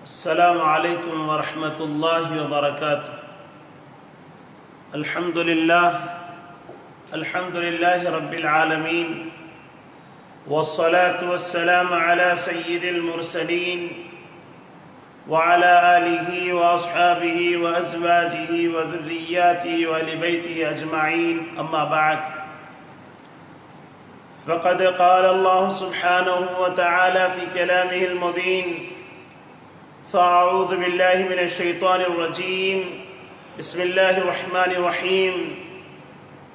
السلام عليكم ورحمة الله وبركاته. الحمد لله رب العالمين، والصلاة والسلام على سيد المرسلين وعلى آله وأصحابه وأزواجه وذرياته وآل بيته أجمعين، أما بعد، فقد قال الله سبحانه وتعالى في كلامه المبين: فأعوذ بالله من الشيطان الرجيم، بسم الله الرحمن الرحيم: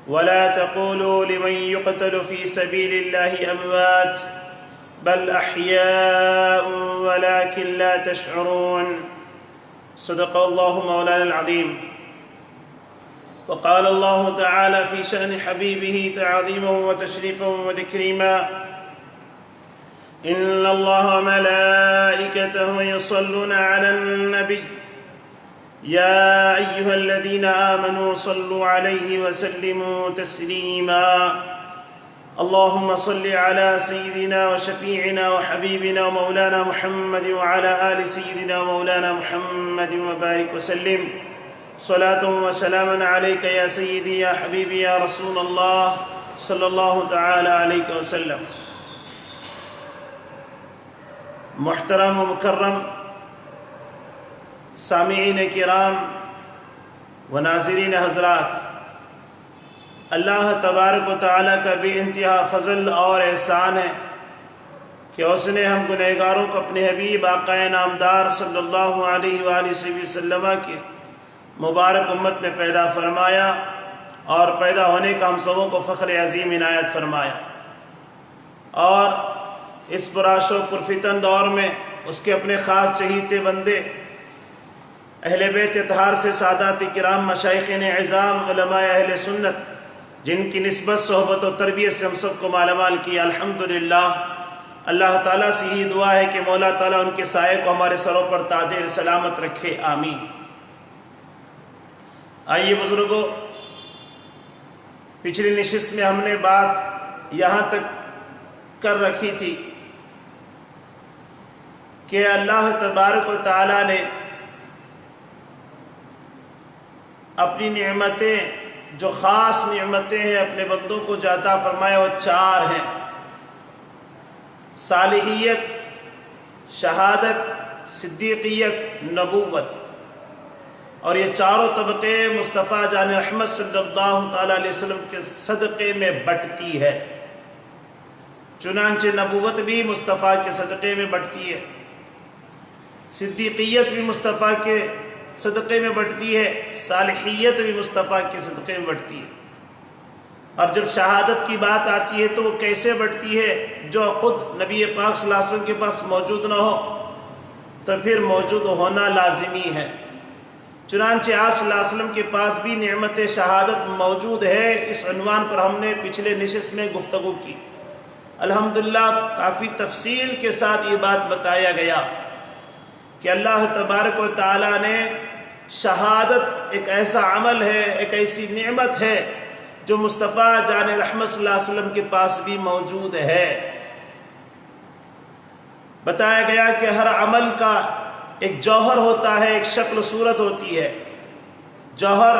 ولا تقولوا لمن يقتل في سبيل الله أموات بل أحياء ولكن لا تشعرون. صدق الله مولانا العظيم. وقال الله تعالى في شأن حبيبه تعظيما وتشريفا وتكريما: إن الله وملائكته يصلون على النبي يا أيها الذين آمنوا صلوا عليه وسلموا تسليما. اللهم صل على سيدنا وشفيعنا وحبيبنا ومولانا محمد وعلى آل سيدنا ومولانا محمد وبارك وسلم. صلاة وسلاما عليك يا سيدي يا حبيبي يا رسول الله صلى الله تعالى عليك وسلم. محترم و مکرم سامعین کرام و ناظرین حضرات، اللہ تبارک و تعالیٰ کا بے انتہا فضل اور احسان ہے کہ اس نے ہم گنہگاروں کو اپنے حبیب آقا نامدار صلی اللہ علیہ وآلہ وسلم کے مبارک امت میں پیدا فرمایا اور پیدا ہونے کا ہم سبوں کو فخر عظیم عنایت فرمایا، اور اس پرآشوق پرفتن دور میں اس کے اپنے خاص چہیتے بندے اہل بیت اطہار سے سادات کرام، مشائخین عظام، علماء اہل سنت، جن کی نسبت، صحبت و تربیت سے ہم سب کو مالامال کیا، الحمدللہ. اللہ تعالیٰ سے ہی دعا ہے کہ مولا تعالیٰ ان کے سائے کو ہمارے سروں پر تادیر سلامت رکھے، آمین. آئیے بزرگوں، پچھلی نشست میں ہم نے بات یہاں تک کر رکھی تھی کہ اللہ تبارک و تعالیٰ نے اپنی نعمتیں، جو خاص نعمتیں ہیں، اپنے بندوں کو عطا فرمایا، وہ 4 ہیں: صالحیت، شہادت، صدیقیت، نبوت. اور یہ چاروں طبقے مصطفیٰ جان رحمت صلی اللہ تعالیٰ علیہ وسلم کے صدقے میں بٹتی ہے. چنانچہ نبوت بھی مصطفیٰ کے صدقے میں بٹتی ہے، صدیقیت بھی مصطفیٰ کے صدقے میں بٹتی ہے، صالحیت بھی مصطفیٰ کے صدقے میں بٹتی ہے. اور جب شہادت کی بات آتی ہے تو وہ کیسے بٹتی ہے؟ جو خود نبی پاک صلی اللہ علیہ وسلم کے پاس موجود نہ ہو تو پھر موجود ہونا لازمی ہے. چنانچہ آپ صلی اللہ علیہ وسلم کے پاس بھی نعمت شہادت موجود ہے. اس عنوان پر ہم نے پچھلے نشست میں گفتگو کی. الحمدللہ کافی تفصیل کے ساتھ یہ بات بتایا گیا کہ اللہ تبارک و تعالیٰ نے شہادت ایک ایسا عمل ہے، ایک ایسی نعمت ہے جو مصطفیٰ جان رحمت صلی اللہ علیہ وسلم کے پاس بھی موجود ہے. بتایا گیا کہ ہر عمل کا ایک جوہر ہوتا ہے، ایک شکل و صورت ہوتی ہے. جوہر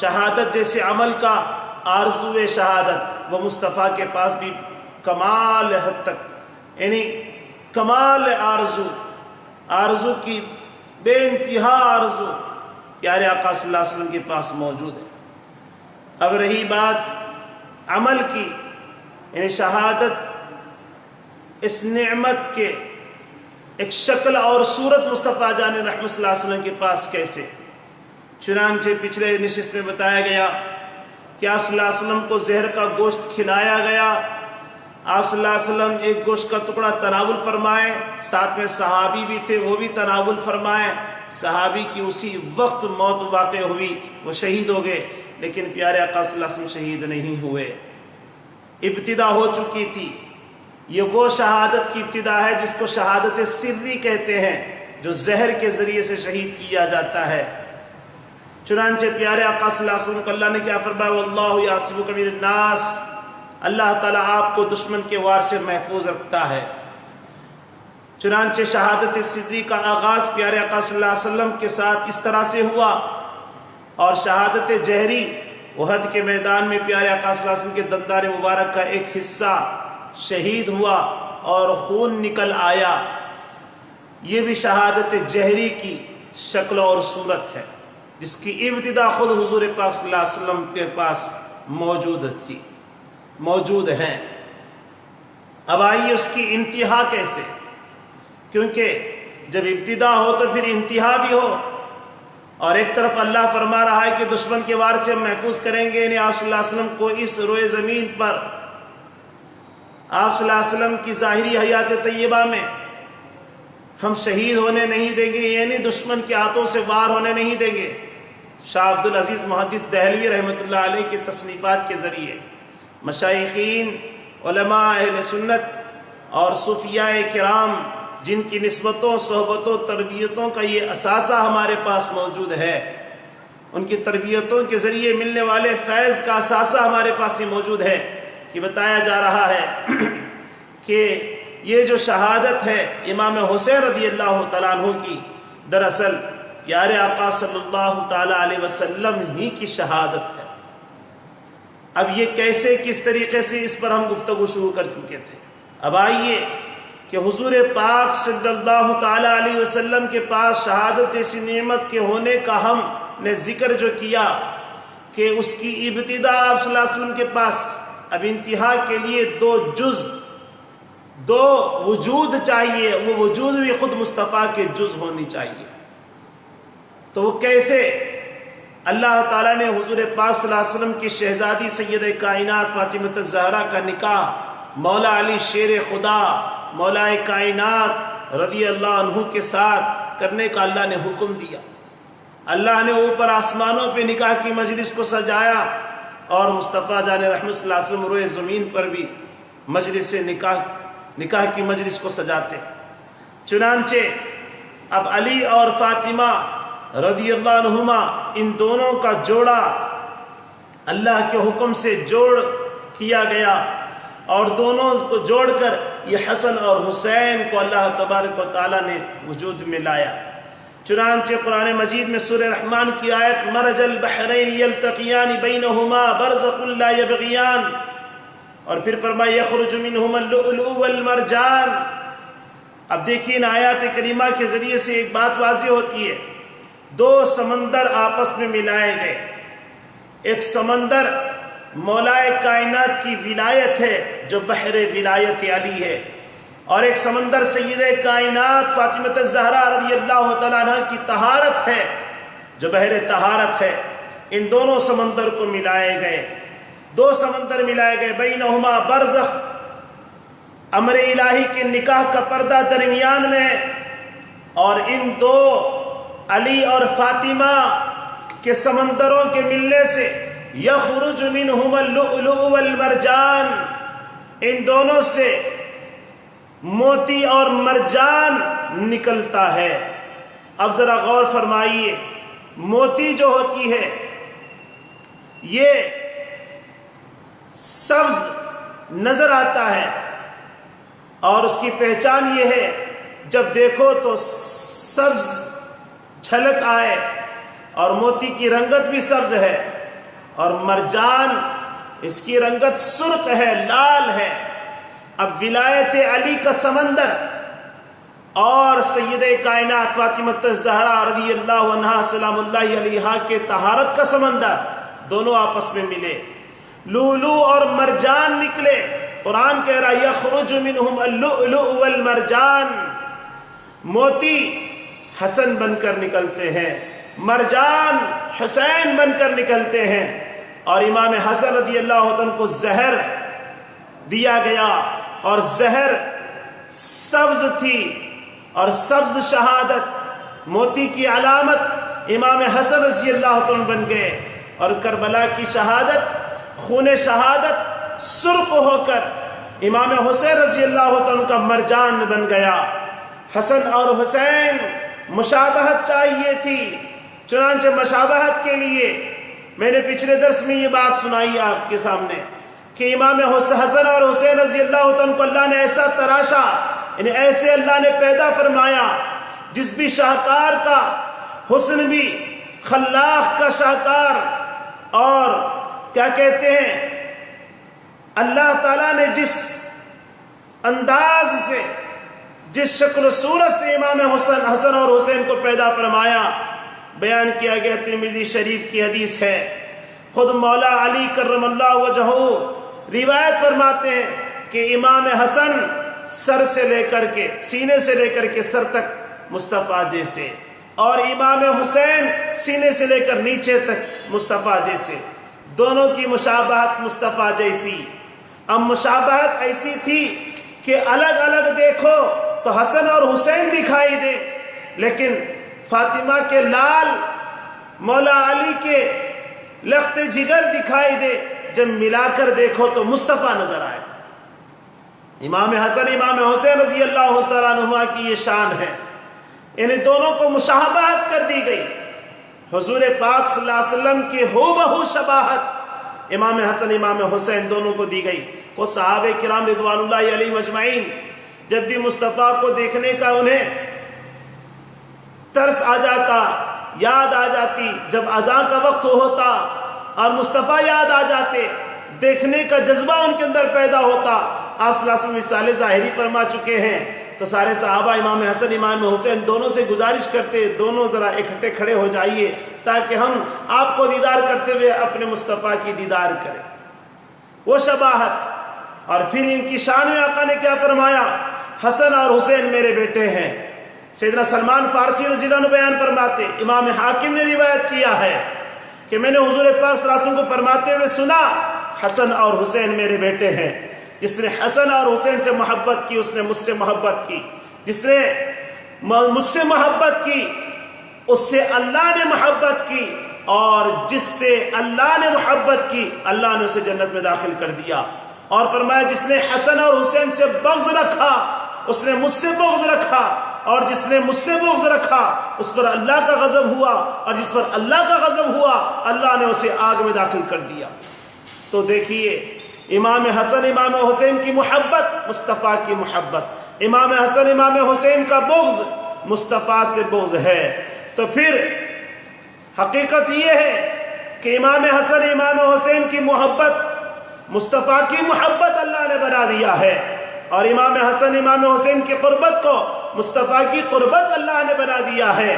شہادت جیسے عمل کا آرزو شہادت، وہ مصطفیٰ کے پاس بھی کمال حد تک، یعنی کمال آرزو کی بے انتہا آرزو پیارے آقا صلی اللہ علیہ وسلم کے پاس موجود ہے. اب رہی بات عمل کی، یعنی شہادت، اس نعمت کے ایک شکل اور صورت مصطفیٰ جان رحمت صلی اللہ علیہ وسلم کے پاس کیسے؟ چنانچہ پچھلے نشست میں بتایا گیا کہ آپ صلی اللہ علیہ وسلم کو زہر کا گوشت کھلایا گیا. آپ صلی اللہ علیہ وسلم ایک گوشت کا ٹکڑا تناول فرمائے، ساتھ میں صحابی بھی تھے، وہ بھی تناول فرمائے. صحابی کی اسی وقت موت واقع ہوئی، وہ شہید ہو گئے، لیکن پیارے آقا صلی اللہ علیہ وسلم شہید نہیں ہوئے. ابتدا ہو چکی تھی. یہ وہ شہادت کی ابتدا ہے جس کو شہادت سری کہتے ہیں، جو زہر کے ذریعے سے شہید کیا جاتا ہے. چنانچہ پیارے آقا صلی اللہ علیہ وسلم کو اللہ نے کیا فرمایا؟ واللہ یعصمک من الناس، اللہ تعالیٰ آپ کو دشمن کے وار سے محفوظ رکھتا ہے. چنانچہ شہادت صدیق کا آغاز پیارے آقا صلی اللہ علیہ وسلم کے ساتھ اس طرح سے ہوا، اور شہادت جہری احد کے میدان میں پیارے آقا صلی اللہ علیہ وسلم کے دندان مبارک کا ایک حصہ شہید ہوا اور خون نکل آیا۔ یہ بھی شہادت جہری کی شکل اور صورت ہے، جس کی ابتدا خود حضور پاک صلی اللہ علیہ وسلم کے پاس موجود ہیں۔ اب آئیے اس کی انتہا کیسے، کیونکہ جب ابتدا ہو تو پھر انتہا بھی ہو۔ اور ایک طرف اللہ فرما رہا ہے کہ دشمن کے وار سے ہم محفوظ کریں گے، یعنی آپ صلی اللہ علیہ وسلم کو اس روئے زمین پر آپ صلی اللہ علیہ وسلم کی ظاہری حیات طیبہ میں ہم شہید ہونے نہیں دیں گے، یعنی دشمن کے ہاتھوں سے وار ہونے نہیں دیں گے۔ شاہ عبد العزیز محدث دہلوی رحمۃ اللہ علیہ کے تصنیفات کے ذریعے مشائخین، علماء اہل سنت اور صوفیاء کرام جن کی نسبتوں، صحبتوں، تربیتوں کا یہ اثاثہ ہمارے پاس موجود ہے، ان کی تربیتوں کے ذریعے ملنے والے فیض کا اثاثہ ہمارے پاس یہ موجود ہے کہ بتایا جا رہا ہے کہ یہ جو شہادت ہے امام حسین رضی اللہ تعالیٰ عنہ کی، دراصل پیارے آقا صلی اللہ تعالیٰ علیہ وسلم ہی کی شہادت ہے۔ اب یہ کیسے، کس طریقے سے، اس پر ہم گفتگو شروع کر چکے تھے۔ اب آئیے کہ حضور پاک صلی اللہ تعالیٰ علیہ وسلم کے پاس شہادت ایسی نعمت کے ہونے کا ہم نے ذکر جو کیا کہ اس کی ابتدا آپ صلی اللہ علیہ وسلم کے پاس، اب انتہا کے لیے دو وجود چاہیے، وہ وجود بھی خود مصطفیٰ کے جز ہونی چاہیے۔ تو وہ کیسے؟ اللہ تعالیٰ نے حضور پاک صلی اللہ علیہ وسلم کی شہزادی سید کائنات فاطمہ الزہرا کا نکاح مولا علی شیر خدا مولا کائنات رضی اللہ عنہ کے ساتھ کرنے کا اللہ نے حکم دیا۔ اللہ نے اوپر آسمانوں پہ نکاح کی مجلس کو سجایا، اور مصطفیٰ جان رحمت صلی اللہ علیہ وسلم روئے زمین پر بھی مجلس نکاح کی مجلس کو سجاتے۔ چنانچہ اب علی اور فاطمہ رضی اللہ عنہما، ان دونوں کا جوڑا اللہ کے حکم سے جوڑ کیا گیا، اور دونوں کو جوڑ کر یہ حسن اور حسین کو اللہ تبارک و تعالیٰ نے وجود میں لایا۔ چنانچہ قرآن مجید میں سورہ رحمان کی آیت مرج البحرین یلتقیان بینہما برزخ لا یبغیان، اور پھر فرمایا یخرج منہما اللؤلؤ والمرجان۔ اب دیکھیں ان آیات کریمہ کے ذریعے سے ایک بات واضح ہوتی ہے، دو سمندر آپس میں ملائے گئے۔ ایک سمندر مولا کائنات کی ولایت ہے جو بحر ولایت علی ہے، اور ایک سمندر سید کائنات فاطمہ الزہرا رضی اللہ تعالیٰ عنہ کی طہارت ہے جو بحر طہارت ہے۔ ان دونوں سمندر کو ملائے گئے، دو سمندر ملائے گئے، بینہما برزخ، امر الہی کے نکاح کا پردہ درمیان میں، اور ان دو علی اور فاطمہ کے سمندروں کے ملنے سے یخرج منہما اللؤلؤ والمرجان، ان دونوں سے موتی اور مرجان نکلتا ہے۔ اب ذرا غور فرمائیے، موتی جو ہوتی ہے یہ سبز نظر آتا ہے، اور اس کی پہچان یہ ہے جب دیکھو تو سبز جھلک آئے، اور موتی کی رنگت بھی سبز ہے، اور مرجان اس کی رنگت سرخ ہے، لال ہے۔ اب ولایت علی کا سمندر اور سید کائنات فاطمہ الزہرا رضی اللہ عنہا سلام اللہ علیہا کے طہارت کا سمندر دونوں آپس میں ملے، لولو اور مرجان نکلے۔ قرآن کہہ رہا یخرج منہم اللؤلؤ والمرجان، موتی حسن بن کر نکلتے ہیں، مرجان حسین بن کر نکلتے ہیں، اور امام حسن رضی اللہ عنہ کو زہر دیا گیا، اور زہر سبز تھی، اور سبز شہادت موتی کی علامت امام حسن رضی اللہ عنہ بن گئے، اور کربلا کی شہادت خون شہادت سرخ ہو کر امام حسین رضی اللہ عنہ کا مرجان بن گیا۔ حسن اور حسین مشابہت چاہیے تھی، چنانچہ مشابہت کے لیے میں نے پچھلے درس میں یہ بات سنائی آپ کے سامنے کہ امام حسن اور حسین رضی اللہ عنہ کو اللہ نے ایسا تراشا، انہیں ایسے اللہ نے پیدا فرمایا جس بھی شاہکار کا حسن بھی خلاق کا شاہکار، اور کیا کہتے ہیں اللہ تعالیٰ نے جس انداز سے، جس شکل و صورت سے امام حسن اور حسین کو پیدا فرمایا، بیان کیا گیا۔ ترمذی شریف کی حدیث ہے، خود مولا علی کرم اللہ وجہہ روایت فرماتے ہیں کہ امام حسن سر سے لے کر کے، سینے سے لے کر کے سر تک مصطفیٰ جیسے، اور امام حسین سینے سے لے کر نیچے تک مصطفیٰ جیسے، دونوں کی مشابہت مصطفیٰ جیسی۔ اب مشابہت ایسی تھی کہ الگ الگ دیکھو تو حسن اور حسین دکھائی دے، لیکن فاطمہ کے لال مولا علی کے لخت جگر دکھائی دے، جب ملا کر دیکھو تو مصطفیٰ نظر آئے۔ امام حسن امام حسین رضی اللہ تعالیٰ عنہما کی یہ شان ہے، انہیں دونوں کو مشابہت کر دی گئی۔ حضور پاک صلی اللہ علیہ وسلم کی ہو بہو شباہت امام حسن امام حسین دونوں کو دی گئی۔ کو صحابہ کرام رضوان اللہ علیہم اجمعین جب بھی مصطفیٰ کو دیکھنے کا انہیں ترس آ جاتا، یاد آ جاتی، جب اذان کا وقت ہوتا اور مصطفیٰ یاد آ جاتے، دیکھنے کا جذبہ ان کے اندر پیدا ہوتا۔ آپ صلی اللہ علیہ وسلم مثال ظاہری فرما چکے ہیں، تو سارے صحابہ امام حسن امام حسین دونوں سے گزارش کرتے، دونوں ذرا اکٹھے کھڑے ہو جائیے تاکہ ہم آپ کو دیدار کرتے ہوئے اپنے مصطفیٰ کی دیدار کریں۔ وہ شباہت، اور پھر ان کی شان میں آقا نے کیا فرمایا؟ حسن اور حسین میرے بیٹے ہیں۔ سیدنا سلمان فارسی رضی اللہ عنہ بیان فرماتے، امام حاکم نے روایت کیا ہے کہ میں نے حضور پاک صلی اللہ علیہ وسلم کو فرماتے ہوئے سنا، حسن اور حسین میرے بیٹے ہیں۔ جس نے حسن اور حسین سے محبت کی اس نے مجھ سے محبت کی، جس نے مجھ سے محبت کی اس سے اللہ نے محبت کی، اور جس سے اللہ نے محبت کی اللہ نے اسے جنت میں داخل کر دیا۔ اور فرمایا جس نے حسن اور حسین سے بغض رکھا اس نے مجھ سے بغض رکھا، اور جس نے مجھ سے بغض رکھا اس پر اللہ کا غضب ہوا، اور جس پر اللہ کا غضب ہوا اللہ نے اسے آگ میں داخل کر دیا۔ تو دیکھیے امام حسن امام حسین کی محبت مصطفیٰ کی محبت، امام حسن امام حسین کا بغض مصطفیٰ سے بغض ہے۔ تو پھر حقیقت یہ ہے کہ امام حسن امام حسین کی محبت مصطفیٰ کی محبت اللہ نے بنا دیا ہے، اور امام حسن امام حسین کی قربت کو مصطفیٰ کی قربت اللہ نے بنا دیا ہے۔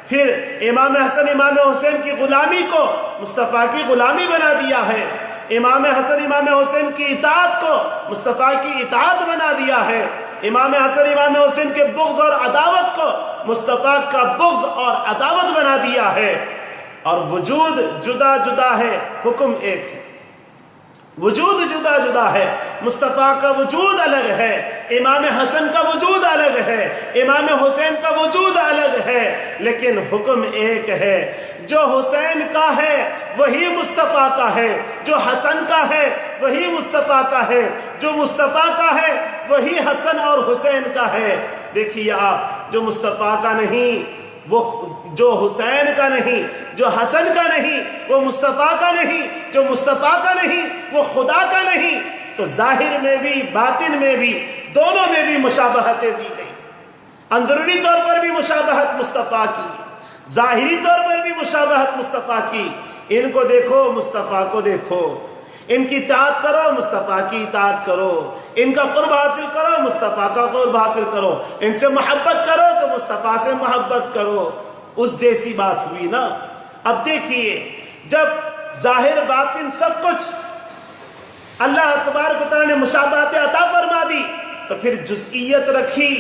پھر امام حسن امام حسین کی غلامی کو مصطفیٰ کی غلامی بنا دیا ہے، امام حسن امام حسین کی اطاعت کو مصطفیٰ کی اطاعت بنا دیا ہے، امام حسن امام حسین کے بغض اور عداوت کو مصطفیٰ کا بغض اور عداوت بنا دیا ہے۔ اور وجود جدا جدا ہے، حکم ایک ہے۔ وجود جدا جدا ہے، مصطفیٰ کا وجود الگ ہے، امام حسن کا وجود الگ ہے، امام حسین کا وجود الگ ہے، لیکن حکم ایک ہے۔ جو حسین کا ہے وہی مصطفیٰ کا ہے، جو حسن کا ہے وہی مصطفیٰ کا ہے، جو مصطفیٰ کا ہے وہی حسن اور حسین کا ہے۔ دیکھیے آپ، جو مصطفیٰ کا نہیں وہ جو حسین کا نہیں، جو حسن کا نہیں وہ مصطفیٰ کا نہیں، جو مصطفیٰ کا نہیں وہ خدا کا نہیں۔ تو ظاہر میں بھی باطن میں بھی دونوں میں بھی مشابہتیں دی گئی۔ اندرونی طور پر بھی مشابہت مصطفیٰ کی، ظاہری طور پر بھی مشابہت مصطفیٰ کی۔ ان کو دیکھو مصطفیٰ کو دیکھو، ان کی اطاعت کرو مصطفیٰ کی اطاعت کرو، ان کا قرب حاصل کرو مصطفیٰ کا قرب حاصل کرو، ان سے محبت کرو تو مصطفیٰ سے محبت کرو۔ اس جیسی بات ہوئی نا۔ اب دیکھیے جب ظاہر باطن سب کچھ اللہ تبارک و تعالیٰ نے مشابہت عطا فرما دی، تو پھر جزئیت رکھی،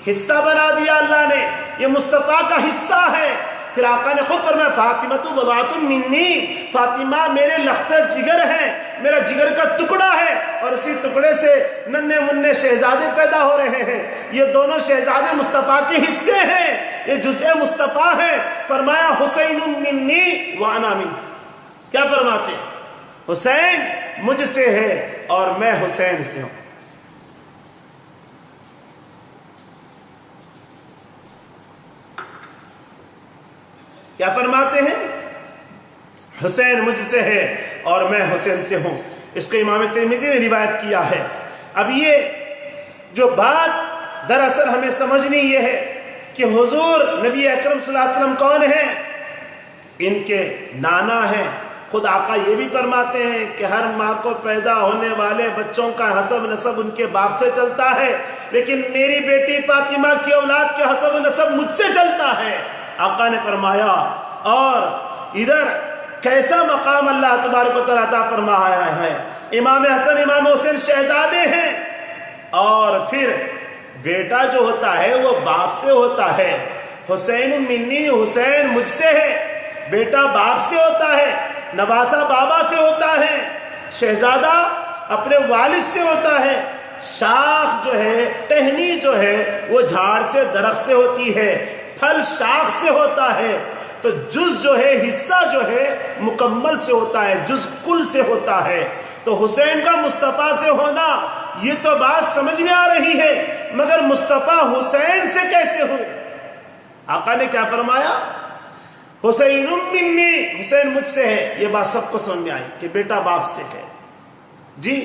حصہ بنا دیا اللہ نے، یہ مصطفیٰ کا حصہ ہے۔ پھر آقا نے خود فرمایا فاطمہ تو بضعۃ منی، فاطمہ میرے لخت جگر ہے، میرا جگر کا ٹکڑا ہے، اور اسی ٹکڑے سے ننھے منھے شہزادے پیدا ہو رہے ہیں۔ یہ دونوں شہزادے مصطفیٰ کے حصے ہیں، یہ جزء مصطفیٰ ہے۔ فرمایا حسین منی وانا منہ، کیا فرماتے ہیں؟ حسین مجھ سے ہے اور میں حسین سے ہوں۔ کیا فرماتے ہیں؟ حسین مجھ سے ہے اور میں حسین سے ہوں۔ اس کو امام ترمذی نے روایت کیا ہے۔ اب یہ جو بات دراصل ہمیں سمجھنی یہ ہے کہ حضور نبی اکرم صلی اللہ علیہ وسلم کون ہیں؟ ان کے نانا ہیں۔ خود آقا یہ بھی فرماتے ہیں کہ ہر ماں کو پیدا ہونے والے بچوں کا حسب نسب ان کے باپ سے چلتا ہے، لیکن میری بیٹی فاطمہ کی اولاد کے حسب نسب مجھ سے چلتا ہے، آقا نے فرمایا۔ اور ادھر کیسا مقام اللہ تبارک و تعالیٰ عطا فرمایا ہے، امام حسن امام حسین شہزادے ہیں، اور پھر بیٹا جو ہوتا ہے وہ باپ سے ہوتا ہے۔ حسین منی، حسین مجھ سے ہے، بیٹا باپ سے ہوتا ہے، نواسا بابا سے ہوتا ہے، شہزادہ اپنے والد سے ہوتا ہے۔ شاخ جو ہے، ٹہنی جو ہے وہ جھاڑ سے درخت سے ہوتی ہے، پھل شاخ سے ہوتا ہے، تو جز جو ہے، حصہ جو ہے مکمل سے ہوتا ہے، جز کل سے ہوتا ہے۔ تو حسین کا مصطفیٰ سے ہونا یہ تو بات سمجھ میں آ رہی ہے، مگر مصطفیٰ حسین سے کیسے ہو؟ آقا نے کیا فرمایا؟ حسین منی، حسین مجھ سے ہے۔ یہ بات سب کو سمجھ میں آئی کہ بیٹا باپ سے ہے، جی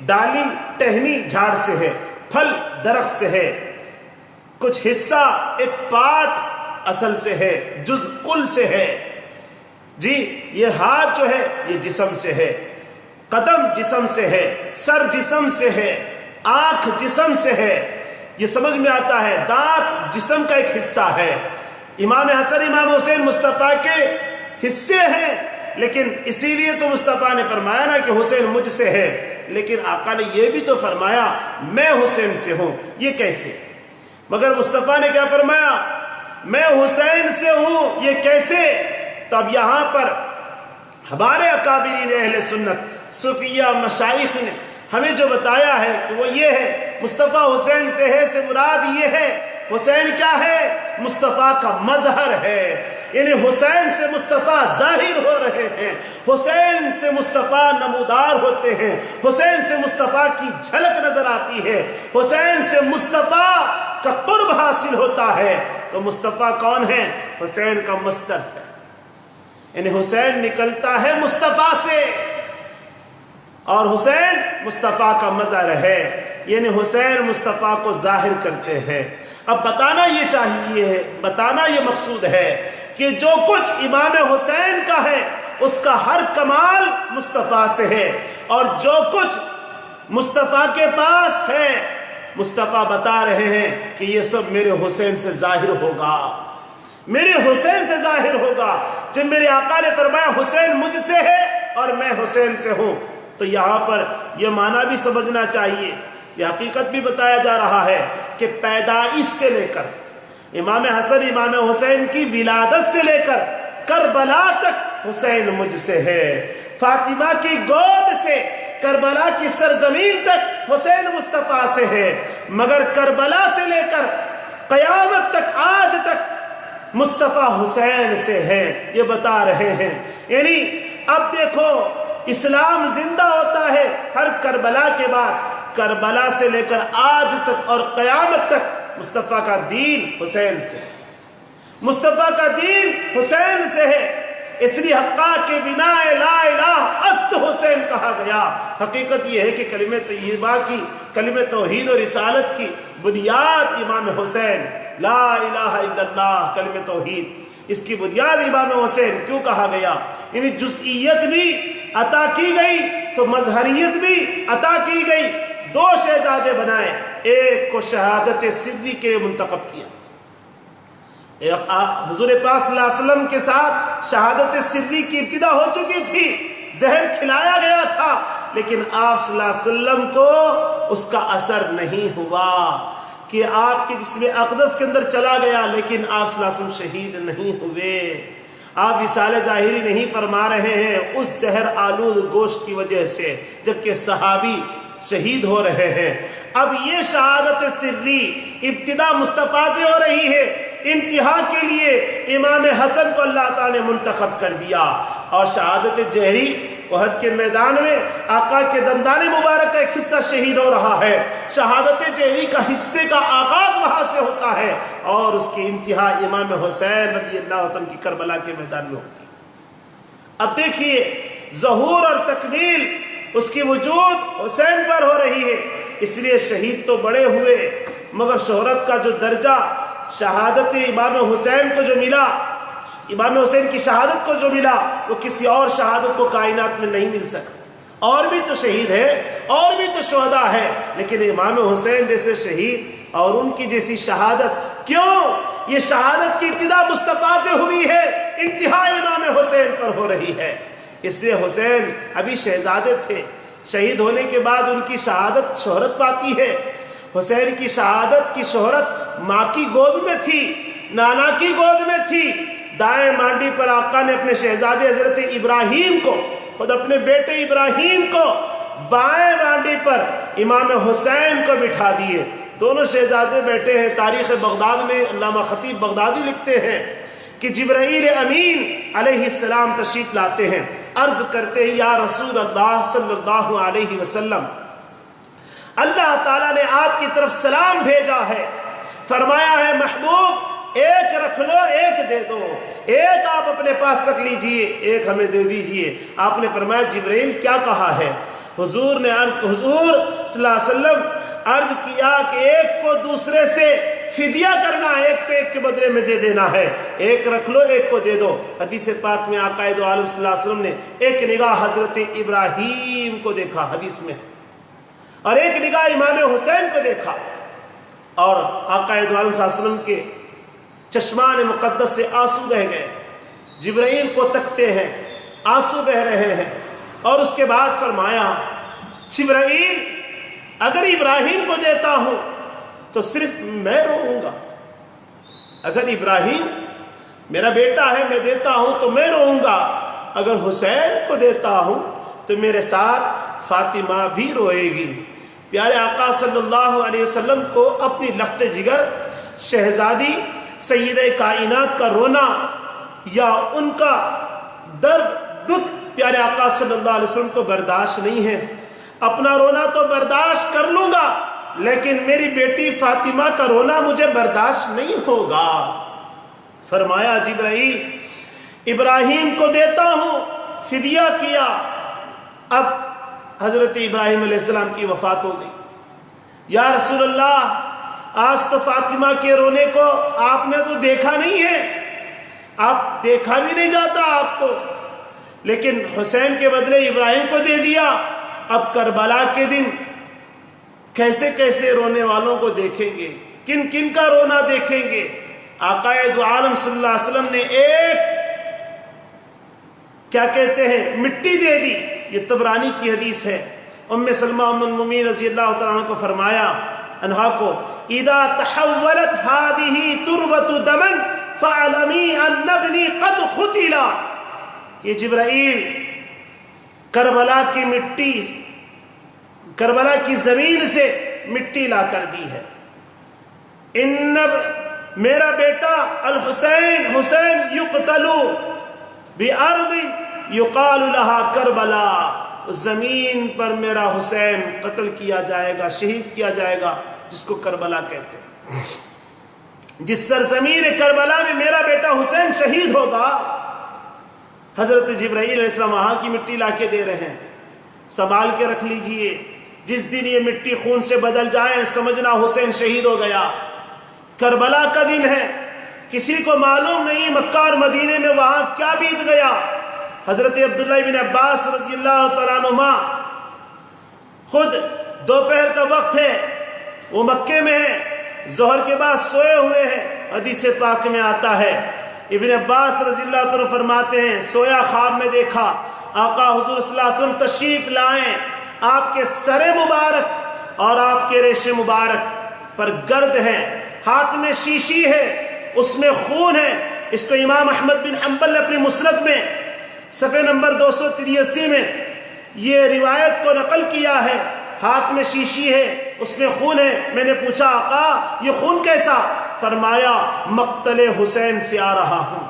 ڈالی ٹہنی جھاڑ سے ہے، پھل درخت سے ہے، کچھ حصہ ایک پارٹ اصل سے ہے، جز کل سے ہے، جی یہ ہاتھ جو ہے یہ جسم سے ہے، قدم جسم سے ہے، سر جسم سے ہے، آنکھ جسم سے ہے، یہ سمجھ میں آتا ہے، دانت جسم کا ایک حصہ ہے۔ امام حسن امام حسین مصطفیٰ کے حصے ہیں، لیکن اسی لیے تو مصطفیٰ نے فرمایا نا کہ حسین مجھ سے ہے، لیکن آقا نے یہ بھی تو فرمایا میں حسین سے ہوں۔ یہ کیسے؟ مگر مصطفیٰ نے کیا فرمایا؟ میں حسین سے ہوں، یہ کیسے؟ تو اب یہاں پر ہمارے اکابرین اہل سنت صوفیہ مشائخ نے ہمیں جو بتایا ہے کہ وہ یہ ہے، مصطفیٰ حسین سے ہے سے مراد یہ ہے، حسین کیا ہے؟ مصطفیٰ کا مظہر ہے، یعنی حسین سے مصطفیٰ ظاہر ہو رہے ہیں، حسین سے مصطفیٰ نمودار ہوتے ہیں، حسین سے مصطفیٰ کی جھلک نظر آتی ہے، حسین سے مصطفیٰ کا قرب حاصل ہوتا ہے۔ تو مصطفیٰ کون ہے؟ حسین کا مصدر ہے، یعنی حسین نکلتا ہے مصطفیٰ سے، اور حسین مصطفیٰ کا مظہر ہے، یعنی حسین مصطفیٰ کو ظاہر کرتے ہیں۔ اب بتانا یہ چاہیے ہے، بتانا یہ مقصود ہے کہ جو کچھ امام حسین کا ہے اس کا ہر کمال مصطفیٰ سے ہے، اور جو کچھ مصطفیٰ کے پاس ہے مصطفیٰ بتا رہے ہیں کہ یہ سب میرے حسین سے ظاہر ہوگا، میرے حسین سے ظاہر ہوگا۔ جب میرے آقا نے فرمایا حسین مجھ سے ہے اور میں حسین سے ہوں، تو یہاں پر یہ معنی بھی سمجھنا چاہیے، یہ حقیقت بھی بتایا جا رہا ہے کہ پیدائش سے لے کر امام حسن امام حسین کی ولادت سے لے کر کربلا تک حسین مجھ سے ہے، فاطمہ کی گود سے کربلا کی سرزمین تک حسین مصطفیٰ سے ہے، مگر کربلا سے لے کر قیامت تک آج تک مصطفیٰ حسین سے ہے، یہ بتا رہے ہیں۔ یعنی اب دیکھو اسلام زندہ ہوتا ہے ہر کربلا کے بعد، کربلا سے لے کر آج تک اور قیامت تک مصطفیٰ کا دین حسین سے، مصطفیٰ کا دین حسین سے ہے، اس لیے حقا کے بنا لا الہ است حسین کہا گیا۔ حقیقت یہ ہے کہ کلمہ طیبہ کی، کلمہ توحید و رسالت کی بنیاد امام حسین، لا الہ الا اللہ کلمہ توحید، اس کی بنیاد امام حسین کیوں کہا گیا؟ یعنی جزئیت بھی عطا کی گئی تو مظہریت بھی عطا کی گئی، دو شہزادے بنائے، ایک کو شہادت سری کے منتخب کیا، حضور پاک صلی اللہ علیہ وسلم کے ساتھ شہادت سری کی ابتدا ہو چکی تھی، زہر کھلایا گیا تھا، لیکن آپ صلی اللہ علیہ وسلم کو اس کا اثر نہیں ہوا کہ آپ کے جسم اقدس کے اندر چلا گیا، لیکن آپ صلی اللہ علیہ وسلم شہید نہیں ہوئے، آپ وصال ظاہری نہیں فرما رہے ہیں اس زہر آلود گوشت کی وجہ سے، جبکہ صحابی شہید ہو رہے ہیں۔ اب یہ شہادت سری ابتدا مصطفیٰ سے ہو رہی ہے، انتہا کے لیے امام حسن کو اللہ تعالیٰ نے منتخب کر دیا، اور شہادت جہری احد کے میدان میں آقا کے دندان مبارک کا ایک حصہ شہید ہو رہا ہے، شہادت جہری کا حصے کا آغاز وہاں سے ہوتا ہے، اور اس کی انتہا امام حسین رضی اللہ عنہ کی کربلا کے میدان میں ہوتی ہے۔ اب دیکھیے ظہور اور تکمیل اس کی وجود حسین پر ہو رہی ہے، اس لیے شہید تو بڑے ہوئے، مگر شہرت کا جو درجہ شہادت امام حسین کو جو ملا، امام حسین کی شہادت کو جو ملا، وہ کسی اور شہادت کو کائنات میں نہیں مل سکتا۔ اور بھی تو شہید ہے، اور بھی تو شہداء ہے، لیکن امام حسین جیسے شہید اور ان کی جیسی شہادت کیوں؟ یہ شہادت کی ابتدا مصطفیٰ سے ہوئی ہے، انتہا امام حسین پر ہو رہی ہے۔ اس لیے حسین ابھی شہزادے تھے، شہید ہونے کے بعد ان کی شہادت شہرت پاتی ہے۔ حسین کی شہادت کی شہرت ماں کی گود میں تھی، نانا کی گود میں تھی۔ دائیں مانڈی پر آقا نے اپنے شہزادے حضرت ابراہیم کو، خود اپنے بیٹے ابراہیم کو، بائیں مانڈی پر امام حسین کو بٹھا دیے۔ دونوں شہزادے بیٹھے ہیں۔ تاریخ بغداد میں علامہ خطیب بغدادی لکھتے ہیں کہ جبرائیل امین علیہ السلام تشریف لاتے ہیں، عرض کرتے ہیں یا رسول اللہ صلی اللہ علیہ وسلم، اللہ تعالیٰ نے آپ کی طرف سلام بھیجا ہے، فرمایا ہے محبوب ایک رکھ لو ایک دے دو، ایک آپ اپنے پاس رکھ لیجئے ایک ہمیں دے دیجئے۔ آپ نے فرمایا جبرائیل کیا کہا ہے؟ حضور نے حضور صلی اللہ علیہ وسلم عرض کیا کہ ایک کو دوسرے سے فدیہ کرنا ہے، ایک کو ایک کے بدلے میں دے دینا ہے، ایک رکھ لو ایک کو دے دو۔ حدیث پاک میں آقا دو عالم صلی اللہ علیہ وسلم نے ایک نگاہ حضرت ابراہیم کو دیکھا حدیث میں، اور ایک نگاہ امام حسین کو دیکھا، اور آقا دو عالم صلی اللہ علیہ وسلم کے چشمان مقدس سے آنسو بہ گئے۔ جبرائیل کو تکتے ہیں، آنسو بہ رہے ہیں، اور اس کے بعد فرمایا جبرائیل اگر ابراہیم کو دیتا ہوں تو صرف میں روؤں گا، اگر ابراہیم میرا بیٹا ہے میں دیتا ہوں تو میں روؤں گا، اگر حسین کو دیتا ہوں تو میرے ساتھ فاطمہ بھی روئے گی۔ پیارے آقا صلی اللہ علیہ وسلم کو اپنی لخت جگر شہزادی سیدہ کائنات کا رونا یا ان کا درد دکھ پیارے آقا صلی اللہ علیہ وسلم کو برداشت نہیں ہے۔ اپنا رونا تو برداشت کر لوں گا، لیکن میری بیٹی فاطمہ کا رونا مجھے برداشت نہیں ہوگا۔ فرمایا جبرائیل ابراہیم کو دیتا ہوں، فدیہ کیا۔ اب حضرت ابراہیم علیہ السلام کی وفات ہو گئی۔ یا رسول اللہ آج تو فاطمہ کے رونے کو آپ نے تو دیکھا نہیں ہے، آپ دیکھا بھی نہیں جاتا آپ کو، لیکن حسین کے بدلے ابراہیم کو دے دیا۔ اب کربلا کے دن کیسے کیسے رونے والوں کو دیکھیں گے، کن کن کا رونا دیکھیں گے۔ آقا دو عالم صلی اللہ علیہ وسلم نے ایک کیا کہتے ہیں مٹی دے دی، یہ طبرانی کی حدیث ہے۔ ام سلمہ ام المؤمنین رضی اللہ تعالیٰ عنہ کو فرمایا انہا کو اذا تحولت هذه تربة دما فاعلمی ان ابنی قد قتلا، کہ جبرائیل کربلا کی مٹی، کربلا کی زمین سے مٹی لا کر دی ہے۔ ان میرا بیٹا الحسین حسین یقتل بارض یقال لها کربلا، زمین پر میرا حسین قتل کیا جائے گا، شہید کیا جائے گا، جس کو کربلا کہتے ہیں۔ جس سرزمین کربلا میں میرا بیٹا حسین شہید ہوگا، حضرت جبرائیل علیہ السلام وہاں کی مٹی لا کے دے رہے ہیں، سنبھال کے رکھ لیجئے، جس دن یہ مٹی خون سے بدل جائے سمجھنا حسین شہید ہو گیا۔ کربلا کا دن ہے، کسی کو معلوم نہیں مکہ اور مدینے میں وہاں کیا بیت گیا۔ حضرت عبداللہ بن عباس رضی اللہ تعالیٰ عنہما خود دوپہر کا وقت ہے، وہ مکے میں ہے، ظہر کے بعد سوئے ہوئے ہیں۔ حدیث پاک میں آتا ہے، ابن عباس رضی اللہ تعالیٰ فرماتے ہیں سویا خواب میں دیکھا آقا حضور صلی اللہ علیہ وسلم تشریف لائیں، آپ کے سر مبارک اور آپ کے ریش مبارک پر گرد ہے، ہاتھ میں شیشی ہے، اس میں خون ہے۔ اس کو امام احمد بن حنبل نے اپنی مسند میں صفحہ نمبر 283 میں یہ روایت کو نقل کیا ہے۔ ہاتھ میں شیشی ہے، اس میں خون ہے۔ میں نے پوچھا آقا یہ خون کیسا؟ فرمایا مقتل حسین سے آ رہا ہوں،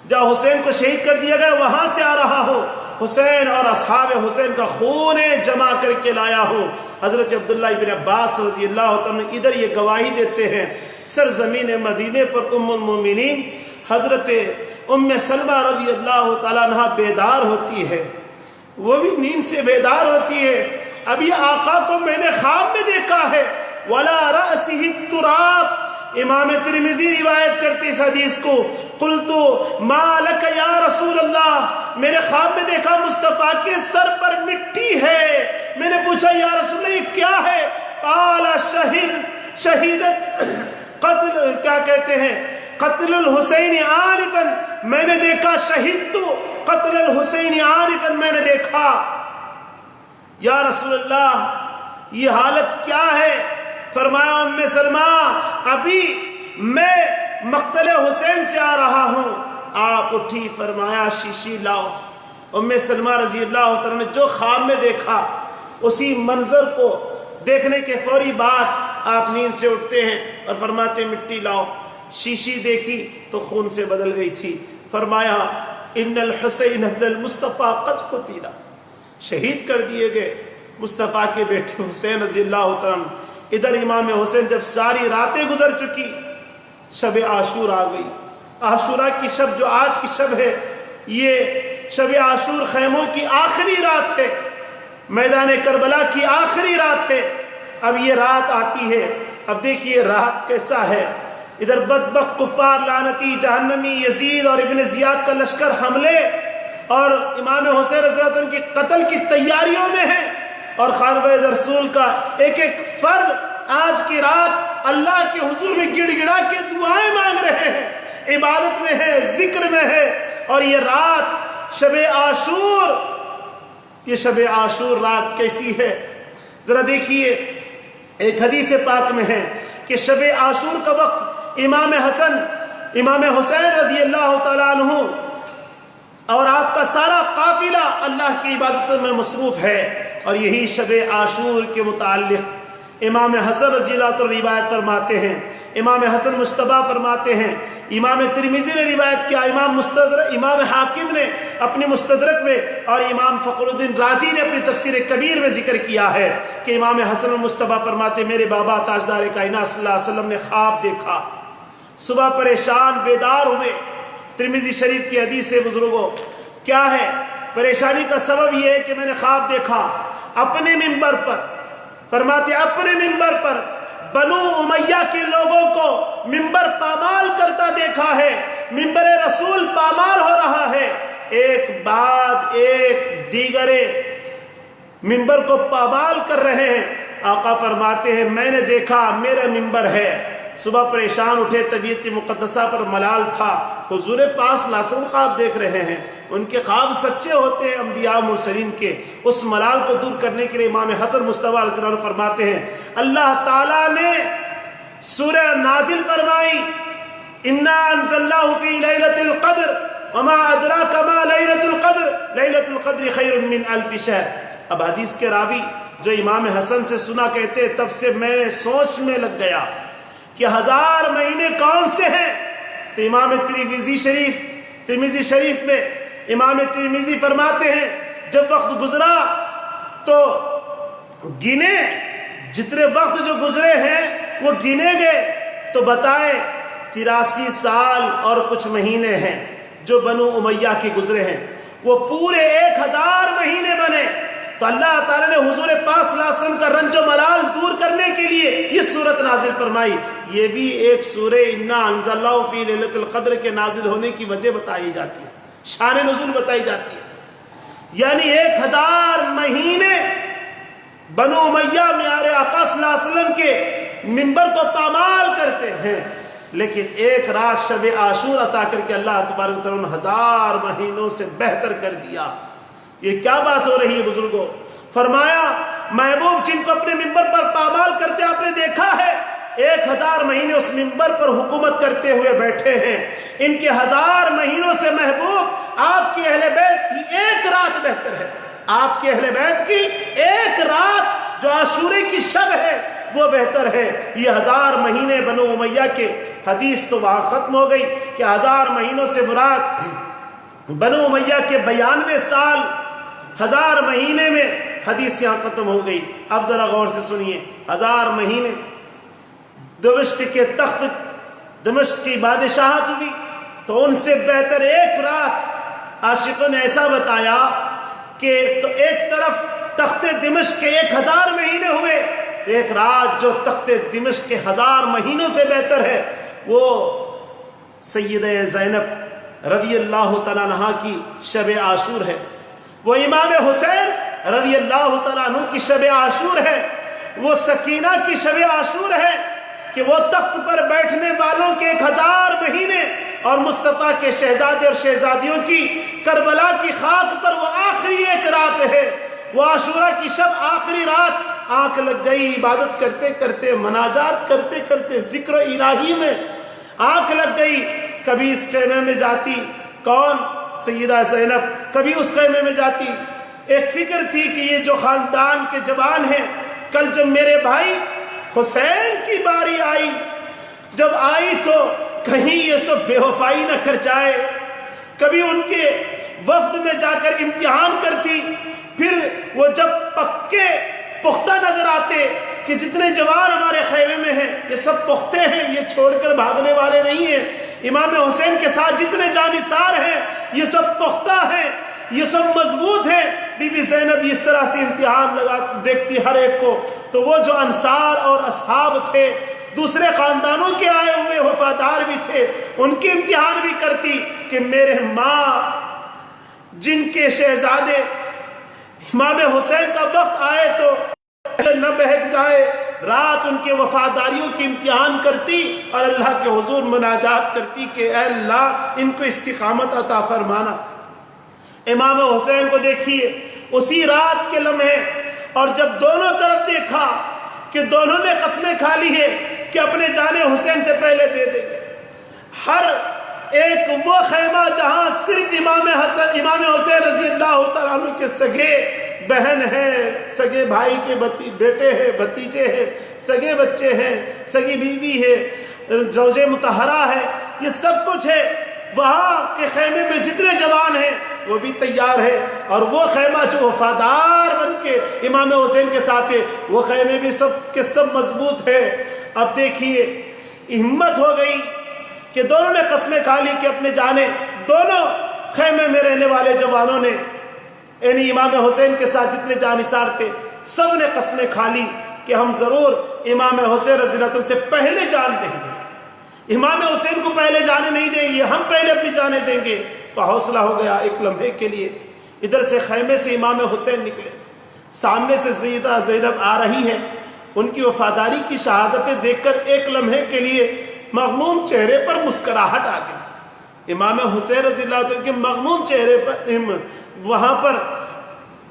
جہاں حسین کو شہید کر دیا گیا وہاں سے آ رہا ہوں، حسین اور اصحاب حسین کا خون جمع کر کے لایا ہوں۔ حضرت عبداللہ ابن عباس رضی اللہ تعالیٰ ادھر یہ گواہی دیتے ہیں، سرزمین مدینے پر ام المومنین حضرت ام سلمہ رضی اللہ تعالیٰ عنہ بیدار ہوتی ہے، وہ بھی نیند سے بیدار ہوتی ہے۔ اب یہ آقا کو میں نے خواب میں دیکھا ہے، ولا رأسه التراب۔ امام ترمذی روایت کرتے اس حدیث کو، قلت ما لک یا رسول اللہ، میں نے خواب میں دیکھا مصطفیٰ کے سر پر مٹی ہے۔ میں نے پوچھا یا رسول اللہ یہ کیا ہے؟ قال شہیدت قتل، کیا کہتے ہیں، قتل الحسین عارفا، میں نے دیکھا شہید تو قتل الحسین عارفا، میں نے دیکھا۔ یا رسول اللہ یہ حالت کیا ہے؟ فرمایا ام سلمہ ابھی میں مقتل حسین سے آ رہا ہوں۔ آپ اٹھی، فرمایا شیشی لاؤ۔ ام سلمہ رضی اللہ عنہ نے جو خواب میں دیکھا اسی منظر کو دیکھنے کے فوری بعد آپ نیند سے اٹھتے ہیں اور فرماتے مٹی لاؤ۔ شیشی دیکھی تو خون سے بدل گئی تھی۔ فرمایا ان الحسین ابن المصطفیٰ قد قتل، شہید کر دیے گئے مصطفیٰ کے بیٹے حسین رضی اللہ عنہ۔ ادھر امام حسین جب ساری راتیں گزر چکی، شب عاشور آ گئی۔ عاشورہ کی شب جو آج کی شب ہے، یہ شب عاشور خیموں کی آخری رات ہے، میدان کربلا کی آخری رات ہے۔ اب یہ رات آتی ہے، اب دیکھیے رات کیسا ہے۔ ادھر بدبخت کفار لعنتی جہنمی یزید اور ابن زیاد کا لشکر حملے اور امام حسین رضی اللہ عنہ کی قتل کی تیاریوں میں ہے، اور خانوہ رسول کا ایک ایک فرد آج کی رات اللہ کے حضور میں گڑ گڑا کے دعائیں مانگ رہے ہیں، عبادت میں ہے، ذکر میں ہے۔ اور یہ رات شب عاشور، یہ شب عاشور رات کیسی ہے ذرا دیکھیے۔ ایک حدیث پاک میں ہے کہ شب عاشور کا وقت امام حسین رضی اللہ تعالیٰ عنہ اور آپ کا سارا قافلہ اللہ کی عبادت میں مصروف ہے، اور یہی شب عاشور کے متعلق امام حسن رضی اللہ عنہ روایت فرماتے ہیں، امام حسن مجتبیٰ فرماتے ہیں، امام ترمذی نے روایت کیا، امام حاکم نے اپنی مستدرک میں، اور امام فخر الدین رازی نے اپنی تفسیر کبیر میں ذکر کیا ہے کہ امام حسن مجتبیٰ فرماتے میرے بابا تاجدار کائنات صلی اللہ علیہ وسلم نے خواب دیکھا، صبح پریشان بیدار ہوئے۔ ترمذی شریف کی حدیث سے بزرگوں کیا ہے پریشانی کا سبب؟ یہ ہے کہ میں نے خواب دیکھا اپنے منبر پر، فرماتے اپنے منبر پر بنو امیہ کے لوگوں کو منبر پامال کرتا دیکھا ہے، منبر رسول پامال ہو رہا ہے، ایک بعد ایک دیگرے منبر کو پامال کر رہے ہیں۔ آقا فرماتے ہیں میں نے دیکھا میرا منبر ہے۔ صبح پریشان اٹھے، طبیعت مقدسہ پر ملال تھا، حضور پاس لاسن خواب دیکھ رہے ہیں، ان کے خواب سچے ہوتے ہیں انبیاء مرسلین کے۔ اس ملال کو دور کرنے کے لیے امام حسن مجتبیٰ رضی اللہ عنہ فرماتے ہیں اللہ تعالیٰ نے سورہ نازل فرمائی انا انزلناہ فی لیلۃ القدر وما ادراک ما لیلۃ القدر لیلۃ القدر خیر من الف شہر۔ اب حدیث کے راوی جو امام حسن سے سنا کہتے تب سے میں نے سوچ میں لگ گیا کہ 1000 مہینے کون سے ہیں؟ تو امام ترمذی شریف میں امام ترمذی فرماتے ہیں جب وقت گزرا تو گنے، جتنے وقت جو گزرے ہیں وہ گنے گئے تو بتائے 83 سال اور کچھ مہینے ہیں جو بنو امیہ کے گزرے ہیں، وہ پورے 1000 مہینے بنے۔ تو اللہ تعالیٰ نے حضور پاک صلی اللہ علیہ وسلم کا رنج و ملال دور کرنے کے لیے یہ صورت نازل فرمائی۔ یہ بھی ایک سورہ انا انزلناہ فی لیلۃ القدر کے نازل ہونے کی وجہ بتائی جاتی ہے، شان نزول بتائی جاتی ہے۔ یعنی 1000 مہینے بنو امیہ معیار آقا صلی اللہ علیہ وسلم کے منبر کو پامال کرتے ہیں، لیکن ایک رات شب عاشور عطا کر کے اللہ تبارک و تعالیٰ نے 1000 مہینوں سے بہتر کر دیا۔ یہ کیا بات ہو رہی ہے بزرگوں؟ فرمایا محبوب جن کو اپنے منبر پر پامال کرتے آپ نے دیکھا ہے، 1000 مہینے اس منبر پر حکومت کرتے ہوئے بیٹھے ہیں۔ ان کے 1000 مہینوں سے محبوب آپ کی اہل بیت کی ایک رات بہتر ہے، آپ کے اہل بیت کی ایک رات جو عاشورے کی شب ہے وہ بہتر ہے۔ یہ 1000 مہینے بنو امیہ کے، حدیث تو وہاں ختم ہو گئی کہ 1000 مہینوں سے مراد بنو امیہ کے 92 سال 1000 مہینے میں، حدیث یہاں ختم ہو گئی۔ اب ذرا غور سے سنیے، 1000 مہینے دمشق کے تخت، دمشق کی بادشاہت ہوئی تو ان سے بہتر ایک رات عاشقوں نے ایسا بتایا کہ تو ایک طرف تخت دمشق کے 1000 مہینے ہوئے، تو ایک رات جو تخت دمشق کے 1000 مہینوں سے بہتر ہے وہ سیدہ زینب رضی اللہ تعالیٰ عنہ کی شب عاشور ہے، وہ امام حسین رضی اللہ تعالیٰ عنہ کی شب عاشور ہے، وہ سکینہ کی شب عاشور ہے کہ وہ تخت پر بیٹھنے والوں کے 1000 مہینے اور مصطفیٰ کے شہزادے اور شہزادیوں کی کربلا کی خاک پر وہ آخری ایک رات ہے، وہ عاشورہ کی شب آخری رات۔ آنکھ لگ گئی عبادت کرتے کرتے، مناجات کرتے کرتے، ذکر الہی میں آنکھ لگ گئی۔ کبھی اس خیمے میں جاتی، کون؟ سیدہ زینب، کبھی اس خیمے میں جاتی۔ ایک فکر تھی کہ یہ جو خاندان کے جوان ہیں، کل جب میرے بھائی حسین کی باری آئی، جب آئی تو کہیں یہ سب بے وفائی نہ کر جائے۔ کبھی ان کے وفد میں جا کر امتحان کرتی، پھر وہ جب پکے پختہ نظر آتے کہ جتنے جوان ہمارے خیمے میں ہیں یہ سب پختے ہیں، یہ چھوڑ کر بھاگنے والے نہیں ہیں، امام حسین کے ساتھ جتنے جانثار ہیں یہ سب پختہ ہیں، یہ سب مضبوط ہیں۔ بی بی زینب اس طرح سے امتحان دیکھتی ہر ایک کو، تو وہ جو انصار اور اصحاب تھے، دوسرے خاندانوں کے آئے ہوئے وفادار بھی تھے، ان کی امتحان بھی کرتی کہ میرے ماں جن کے شہزادے امام حسین کا وقت آئے تو نہ بہک جائے، رات ان کے وفاداریوں کی امتحان کرتی اور اللہ کے حضور مناجات کرتی کہ اے اللہ ان کو استقامت عطا فرمانا۔ امام حسین کو دیکھیے اسی رات کے لمحے، اور جب دونوں طرف دیکھا کہ دونوں نے قسمیں کھا لی ہے کہ اپنے جان حسین سے پہلے دے دیں، ہر ایک وہ خیمہ جہاں صرف امام حسین رضی اللہ تعالیٰ عنہ کے سگے بہن ہیں، سگے بھائی کے بیٹے ہیں، بھتیجے ہیں، سگے بچے ہیں، سگی بیوی ہے، زوج مطہرہ ہے، یہ سب کچھ ہے، وہاں کے خیمے میں جتنے جوان ہیں وہ بھی تیار ہے، اور وہ خیمہ جو وفادار بن کے امام حسین کے ساتھ ہے وہ خیمے بھی سب کے سب مضبوط ہے۔ اب دیکھیے ہمت ہو گئی کہ دونوں نے قسمیں کھا لی کہ اپنے جانے، دونوں خیمے میں رہنے والے جوانوں نے، یعنی امام حسین کے ساتھ جتنے جانثار تھے سب نے قسمیں کھا لی کہ ہم ضرور امام حسین رضی اللہ عنہ سے پہلے جان دیں گے، امام حسین کو پہلے جانے نہیں دیں گے، ہم پہلے اپنی جانیں دیں گے۔ تو حوصلہ ہو گیا ایک لمحے کے لیے۔ ادھر سے خیمے سے امام حسین نکلے، سامنے سے سیدہ زینب آ رہی ہے، ان کی وفاداری کی شہادتیں دیکھ کر ایک لمحے کے لیے مغموم چہرے پر مسکراہٹ آ گئی۔ امام حسین رضی اللہ عنہ کے مغموم چہرے پر، وہاں پر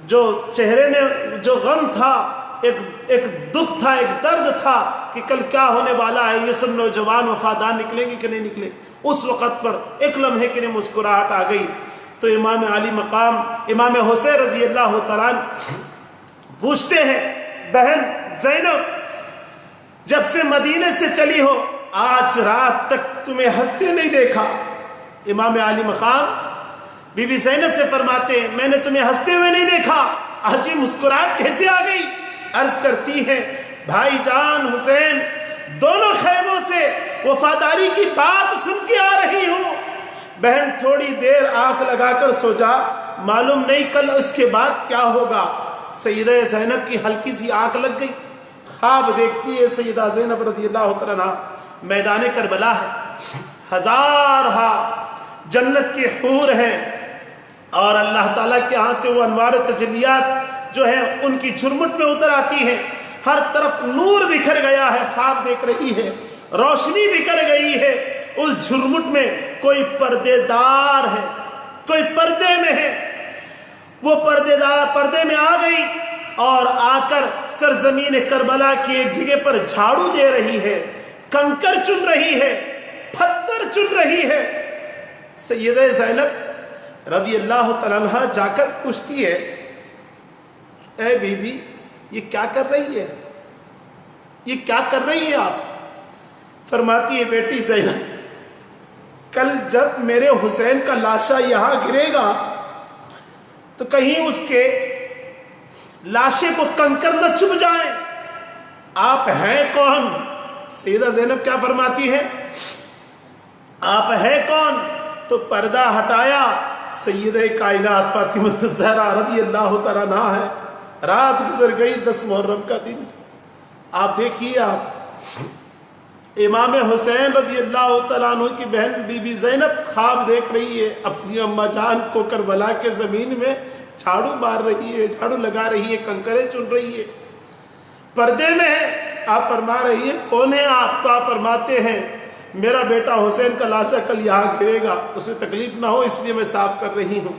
جو چہرے میں جو غم تھا، ایک دکھ تھا، ایک درد تھا کہ کل کیا ہونے والا ہے، یہ سب نوجوان وفادار نکلیں گے کہ نہیں نکلے، اس وقت پر ایک لمحے کے لیے مسکراہٹ آ گئی۔ تو امام علی مقام امام حسین رضی اللہ تعالیٰ پوچھتے ہیں، بہن زینب جب سے مدینے سے چلی ہو آج رات تک تمہیں ہنستے نہیں دیکھا۔ امام علی مقام بی بی زینب سے فرماتے ہیں میں نے تمہیں ہنستے ہوئے نہیں دیکھا، آج یہ مسکراہٹ کیسے آ گئی؟ عرض کرتی ہیں بھائی جان حسین دونوں خیموں سے وفاداری کی بات سن کے آ رہی ہوں، بہن تھوڑی دیر آنکھ لگا کر سو جا، معلوم نہیں کل اس کے بعد کیا ہوگا۔ سیدہ زینب کی ہلکی سی آنکھ لگ گئی، خواب دیکھتی ہے سیدہ زینب رضی اللہ تعالیٰ عنہا، میدان کربلا ہے، ہزارہا جنت کے حور ہیں، اور اللہ تعالیٰ کے ہاں سے وہ انوار تجلیات جو ہیں ان کی جھرمٹ میں اتر آتی ہیں، ہر طرف نور بکھر گیا ہے، خواب دیکھ رہی ہے، روشنی بکھر گئی ہے، اس جھرمٹ میں کوئی پردے دار ہے، کوئی پردے میں ہے، وہ پردے میں آ گئی اور آ کر سرزمین کربلا کی ایک جگہ پر جھاڑو دے رہی ہے، کنکر چن رہی ہے، پتھر چن رہی ہے۔ سیدہ زینب رضی اللہ تعالیٰ عنہ جا کر پوچھتی ہے اے بی بی یہ کیا کر رہی ہے، یہ کیا کر رہی ہے آپ؟ فرماتی ہے بیٹی زینب کل جب میرے حسین کا لاشا یہاں گرے گا تو کہیں اس کے لاشے کو کنکر نہ چبھ جائیں، آپ ہیں کون؟ سیدہ زینب کیا فرماتی ہے آپ ہیں کون؟ تو پردہ ہٹایا، سیدہ کائنات فاطمہ الزہرا رضی اللہ تعالیٰ عنہا ہے۔ رات گزر گئی، 10 محرم کا دن، آپ دیکھیے، آپ امام حسین رضی اللہ تعالیٰ عنہ کی بہن بی بی زینب خواب دیکھ رہی ہے، اپنی اماں جان کو کربلا کے زمین میں جھاڑو مار رہی ہے، جھاڑو لگا رہی ہے، کنکرے چن رہی ہے، پردے میں ہے۔ آپ فرما رہی ہے کون ہے آپ؟ تو آپ فرماتے ہیں میرا بیٹا حسین کا لاشا کل یہاں گرے گا، اسے تکلیف نہ ہو اس لیے میں صاف کر رہی ہوں۔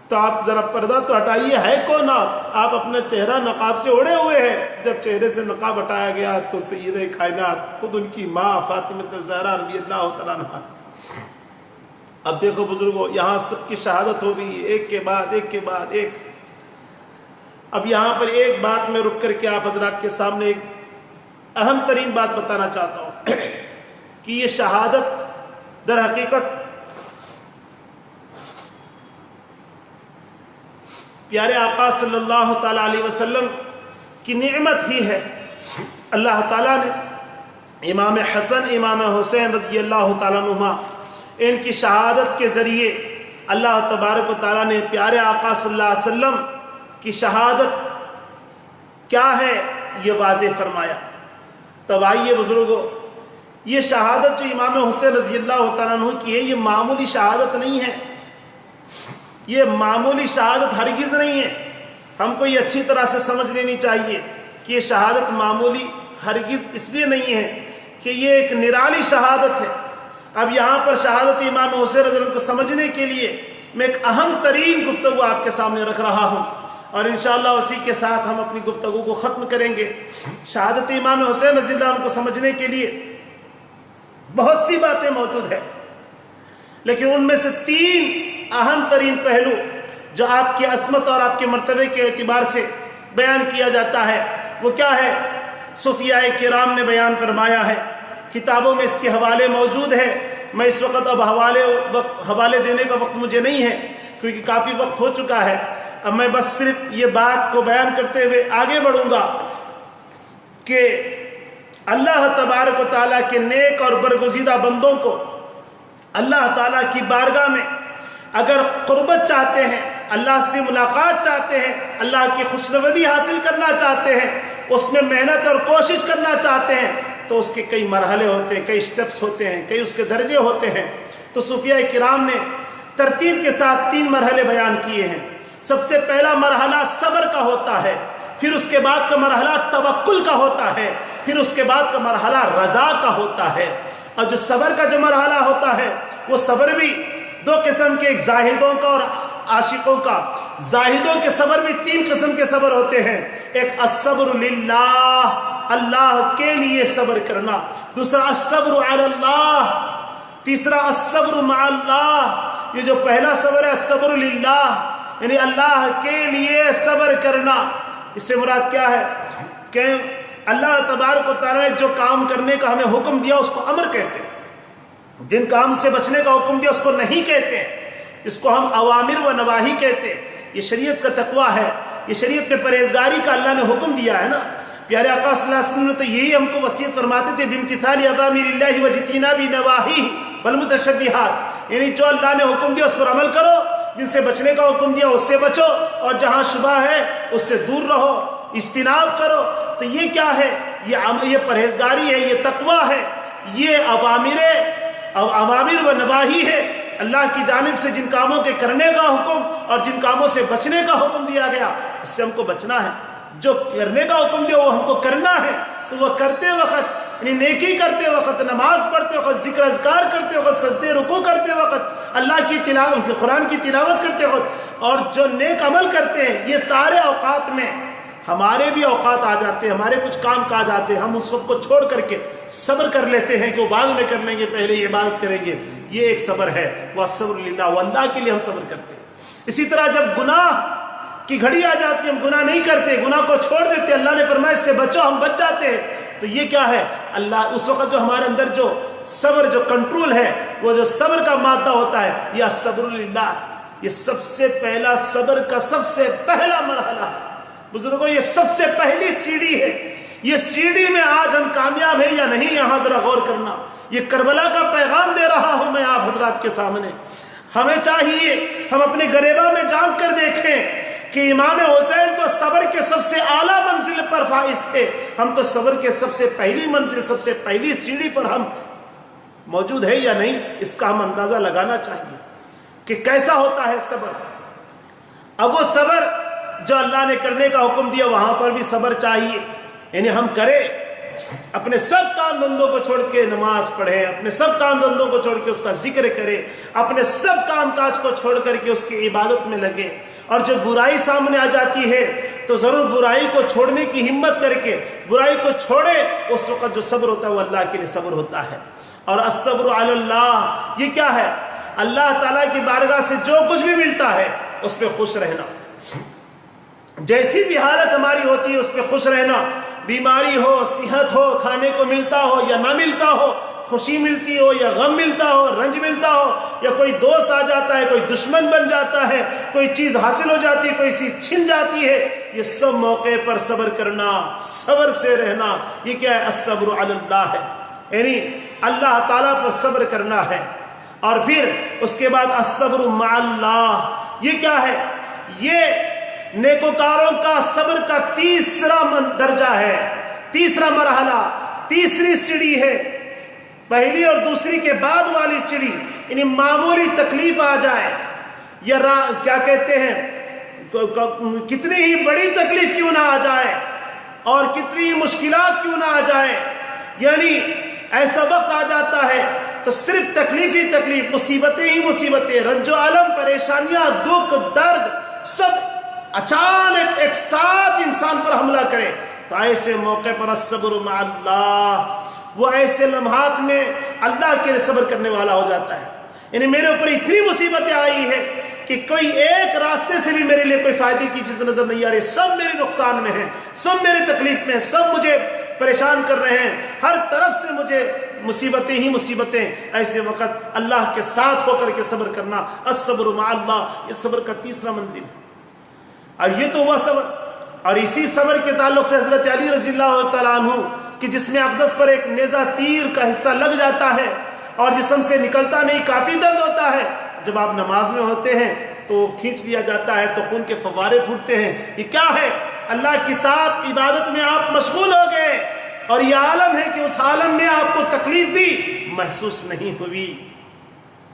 تو آپ ذرا پردہ تو ہٹائیے، ہے کون آپ؟ اپنا چہرہ نقاب سے اوڑے ہوئے ہیں۔ جب چہرے سے نقاب ہٹایا گیا تو سیدہ کائنات خود ان کی ماں فاطمہ الزہرا رضی اللہ تعالیٰ عنہا۔ اب دیکھو بزرگوں، یہاں سب کی شہادت ہو گئی، ایک کے بعد ایک کے بعد ایک۔ اب یہاں پر ایک بات میں رک کر کے آپ حضرات کے سامنے ایک اہم ترین بات بتانا چاہتا ہوں کہ یہ شہادت در حقیقت پیارے آقا صلی اللہ تعالیٰ علیہ وسلم کی نعمت ہی ہے۔ اللہ تعالیٰ نے امام حسن امام حسین رضی اللہ تعالیٰ عنہما ان کی شہادت کے ذریعے اللہ تبارک و تعالیٰ نے پیارے آقا صلی اللہ علیہ وسلم کی شہادت کیا ہے یہ واضح فرمایا۔ تب آئیے بزرگوں، یہ شہادت جو امام حسین رضی اللہ تعالیٰ عنہ کی ہے یہ معمولی شہادت نہیں ہے، یہ معمولی شہادت ہرگز نہیں ہے۔ ہم کو یہ اچھی طرح سے سمجھ لینی چاہیے کہ یہ شہادت معمولی ہرگز اس لیے نہیں ہے کہ یہ ایک نرالی شہادت ہے۔ اب یہاں پر شہادت امام حسین رضی اللہ عنہ کو سمجھنے کے لیے میں ایک اہم ترین گفتگو آپ کے سامنے رکھ رہا ہوں، اور انشاءاللہ اسی کے ساتھ ہم اپنی گفتگو کو ختم کریں گے۔ شہادت امام حسین رضی اللہ عنہ کو سمجھنے کے لیے بہت سی باتیں موجود ہیں، لیکن ان میں سے تین اہم ترین پہلو جو آپ کی عظمت اور آپ کے مرتبے کے اعتبار سے بیان کیا جاتا ہے وہ کیا ہے؟ صوفیاء کرام نے بیان فرمایا ہے، کتابوں میں اس کے حوالے موجود ہے۔ میں اس وقت اب حوالے دینے کا وقت مجھے نہیں ہے کیونکہ کافی وقت ہو چکا ہے۔ اب میں بس صرف یہ بات کو بیان کرتے ہوئے آگے بڑھوں گا کہ اللہ تبارک و تعالیٰ کے نیک اور برگزیدہ بندوں کو اللہ تعالیٰ کی بارگاہ میں اگر قربت چاہتے ہیں، اللہ سے ملاقات چاہتے ہیں، اللہ کی خوشنودی حاصل کرنا چاہتے ہیں، اس میں محنت اور کوشش کرنا چاہتے ہیں تو اس کے کئی مرحلے ہوتے ہیں، کئی سٹیپس ہوتے ہیں، کئی اس کے درجے ہوتے ہیں۔ تو صوفیاء کرام نے ترتیب کے ساتھ 3 مرحلے بیان کیے ہیں۔ سب سے پہلا مرحلہ صبر کا ہوتا ہے، پھر اس کے بعد کا مرحلہ توکل کا ہوتا ہے، پھر اس کے بعد کا مرحلہ رضا کا ہوتا ہے۔ اور جو صبر کا جو مرحلہ ہوتا ہے وہ صبر بھی 2 قسم کے، ایک زاہدوں کا اور عاشقوں کا۔ زاہدوں کے صبر بھی 3 قسم کے صبر ہوتے ہیں، ایک الصبر للہ، اللہ کے لیے صبر کرنا، دوسرا الصبر علی اللہ، تیسرا الصبر مع اللہ۔ یہ جو پہلا صبر ہے الصبر للہ، یعنی اللہ کے لیے صبر کرنا، اس سے مراد کیا ہے کہ اللہ تبارک و تعالیٰ نے جو کام کرنے کا ہمیں حکم دیا اس کو امر کہتے ہیں، جن کام سے بچنے کا حکم دیا اس کو نہیں کہتے ہیں، اس کو ہم اوامر و نواہی کہتے ہیں۔ یہ شریعت کا تقویٰ ہے، یہ شریعت میں پرہیزگاری کا اللہ نے حکم دیا ہے نا۔ پیارے آقا صلی اللہ علیہ وسلم نے تو یہی ہم کو وصیت فرماتے تھے، بامتثال اوامر اللہ واجتناب نواہیہ والمتشبہات، یعنی جو اللہ نے حکم دیا اس پر عمل کرو، جن سے بچنے کا حکم دیا اس سے بچو، اور جہاں شبہ ہے اس سے دور رہو، اجتناب کرو۔ تو یہ کیا ہے؟ یہ پرہیزگاری ہے، یہ تقویٰ ہے، یہ اوامر و نواہی ہے، اللہ کی جانب سے جن کاموں کے کرنے کا حکم اور جن کاموں سے بچنے کا حکم دیا گیا اس سے ہم کو بچنا ہے۔ جو کرنے کا حکم دیا وہ ہم کو کرنا ہے، تو وہ کرتے وقت یعنی نیکی کرتے وقت، نماز پڑھتے وقت، ذکر اذکار کرتے وقت، سجدے رکوع کرتے وقت، اللہ کی تلاوت، قرآن کی تلاوت کرتے وقت، اور جو نیک عمل کرتے ہیں، یہ سارے اوقات میں ہمارے بھی اوقات آ جاتے ہیں، ہمارے کچھ کام کا جاتے ہیں، ہم اس سب کو چھوڑ کر کے صبر کر لیتے ہیں کہ وہ بعد میں کر لیں گے، پہلے یہ عبادت کریں گے۔ یہ ایک صبر ہے، وہ صبر للہ، وہ اللہ کے لیے ہم صبر کرتے ہیں۔ اسی طرح جب گناہ کی گھڑی آ جاتی ہے، ہم گناہ نہیں کرتے، گناہ کو چھوڑ دیتے، اللہ نے فرمایا اس سے بچو، ہم بچ جاتے ہیں۔ تو یہ کیا ہے؟ اللہ اس وقت جو ہمارے اندر جو صبر، جو کنٹرول ہے، وہ جو صبر کا مادہ ہوتا ہے، یہ صبر للہ، یہ سب سے پہلا صبر کا سب سے پہلا مرحلہ ہے۔ بزرگوں، یہ سب سے پہلی سیڑھی ہے۔ یہ سیڑھی میں آج ہم کامیاب ہیں یا نہیں، یہاں ذرا غور کرنا۔ یہ کربلا کا پیغام دے رہا ہوں میں آپ حضرات کے سامنے۔ ہمیں چاہیے ہم اپنے گریباں میں جھانک کر دیکھیں کہ امام حسین تو صبر کے سب سے اعلیٰ منزل پر فائز تھے، ہم تو صبر کے سب سے پہلی منزل، سب سے پہلی سیڑھی پر ہم موجود ہے یا نہیں، اس کا ہم اندازہ لگانا چاہیے کہ کیسا ہوتا ہے صبر۔ اب وہ صبر جو اللہ نے کرنے کا حکم دیا وہاں پر بھی صبر چاہیے، یعنی ہم کریں، اپنے سب کام دھندوں کو چھوڑ کے نماز پڑھیں، اپنے سب کام دھندوں کو چھوڑ کے اس کا ذکر کریں، اپنے سب کام کاج کو چھوڑ کر کے اس کی عبادت میں لگیں، اور جب برائی سامنے آ جاتی ہے تو ضرور برائی کو چھوڑنے کی ہمت کر کے برائی کو چھوڑے۔ اس وقت جو صبر ہوتا ہے وہ اللہ کے لیے صبر ہوتا ہے۔ اور الصبر علی اللہ، یہ کیا ہے؟ اللہ تعالیٰ کی بارگاہ سے جو کچھ بھی ملتا ہے اس پہ خوش رہنا، جیسی بھی حالت ہماری ہوتی ہے اس پہ خوش رہنا، بیماری ہو، صحت ہو، کھانے کو ملتا ہو یا نہ ملتا ہو، خوشی ملتی ہو یا غم ملتا ہو، رنج ملتا ہو، یا کوئی دوست آ جاتا ہے، کوئی دشمن بن جاتا ہے، کوئی چیز حاصل ہو جاتی ہے، کوئی چیز چھن جاتی ہے، یہ سب موقع پر صبر کرنا، صبر سے رہنا، یہ کیا ہے؟ الصبر علی اللہ ہے، یعنی اللہ تعالیٰ پر صبر کرنا ہے۔ اور پھر اس کے بعد الصبر مع اللہ، یہ کیا ہے؟ یہ نیکوکاروں کا صبر کا تیسرا درجہ ہے، تیسرا مرحلہ، تیسری سیڑھی ہے۔ پہلی اور دوسری کے بعد والی سیڑھی، یعنی معمولی تکلیف آ جائے یا کیا کہتے ہیں، کتنی ہی بڑی تکلیف کیوں نہ آ جائے اور کتنی ہی مشکلات کیوں نہ آ جائے، یعنی ایسا وقت آ جاتا ہے تو صرف تکلیف ہی تکلیف، مصیبتیں ہی مصیبتیں، رنج و الم، پریشانیاں، دکھ، درد، سب اچانک ایک ساتھ انسان پر حملہ کرے، تو ایسے موقع پر الصبر مع اللہ، وہ ایسے لمحات میں اللہ کے لیے صبر کرنے والا ہو جاتا ہے۔ یعنی میرے اوپر اتنی مصیبتیں آئی ہے کہ کوئی ایک راستے سے بھی میرے لیے کوئی فائدے کی چیز نظر نہیں آ رہی، سب میرے نقصان میں ہیں، سب میرے تکلیف میں ہیں، سب مجھے پریشان کر رہے ہیں، ہر طرف سے مجھے مصیبتیں ہی مصیبتیں۔ ایسے وقت اللہ کے ساتھ ہو کر کے صبر کرنا، الصبر مع اللہ، یہ صبر کا تیسرا منزل ہے۔ اب یہ تو ہوا صبر، اور اسی صبر کے تعلق سے حضرت علی رضی اللہ تعالیٰ عنہ کہ جس میں اقدس پر ایک نیزہ تیر کا حصہ لگ جاتا ہے اور جسم سے نکلتا نہیں، کافی درد ہوتا ہے، جب آپ نماز میں ہوتے ہیں تو کھینچ لیا جاتا ہے تو خون کے فوارے پھوٹتے ہیں، یہ کیا ہے؟ اللہ کے ساتھ عبادت میں آپ مشغول ہو گئے، اور یہ عالم ہے کہ اس عالم میں آپ کو تکلیف بھی محسوس نہیں ہوئی،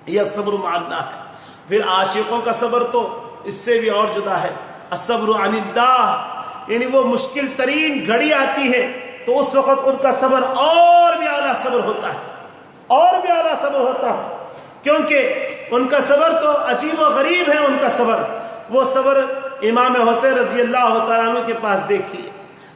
یہ صبر مع اللہ ہے۔ پھر عاشقوں کا صبر تو اس سے بھی اور جدا ہے، الصبر عن اللہ، یعنی وہ مشکل ترین گھڑی آتی ہے تو اس وقت ان کا صبر اور بھی اعلیٰ صبر ہوتا ہے، اور بھی اعلیٰ صبر ہوتا ہے، کیونکہ ان کا صبر تو عجیب و غریب ہے۔ ان کا صبر، وہ صبر امام حسین رضی اللہ تعالیٰ عنہ کے پاس دیکھیے۔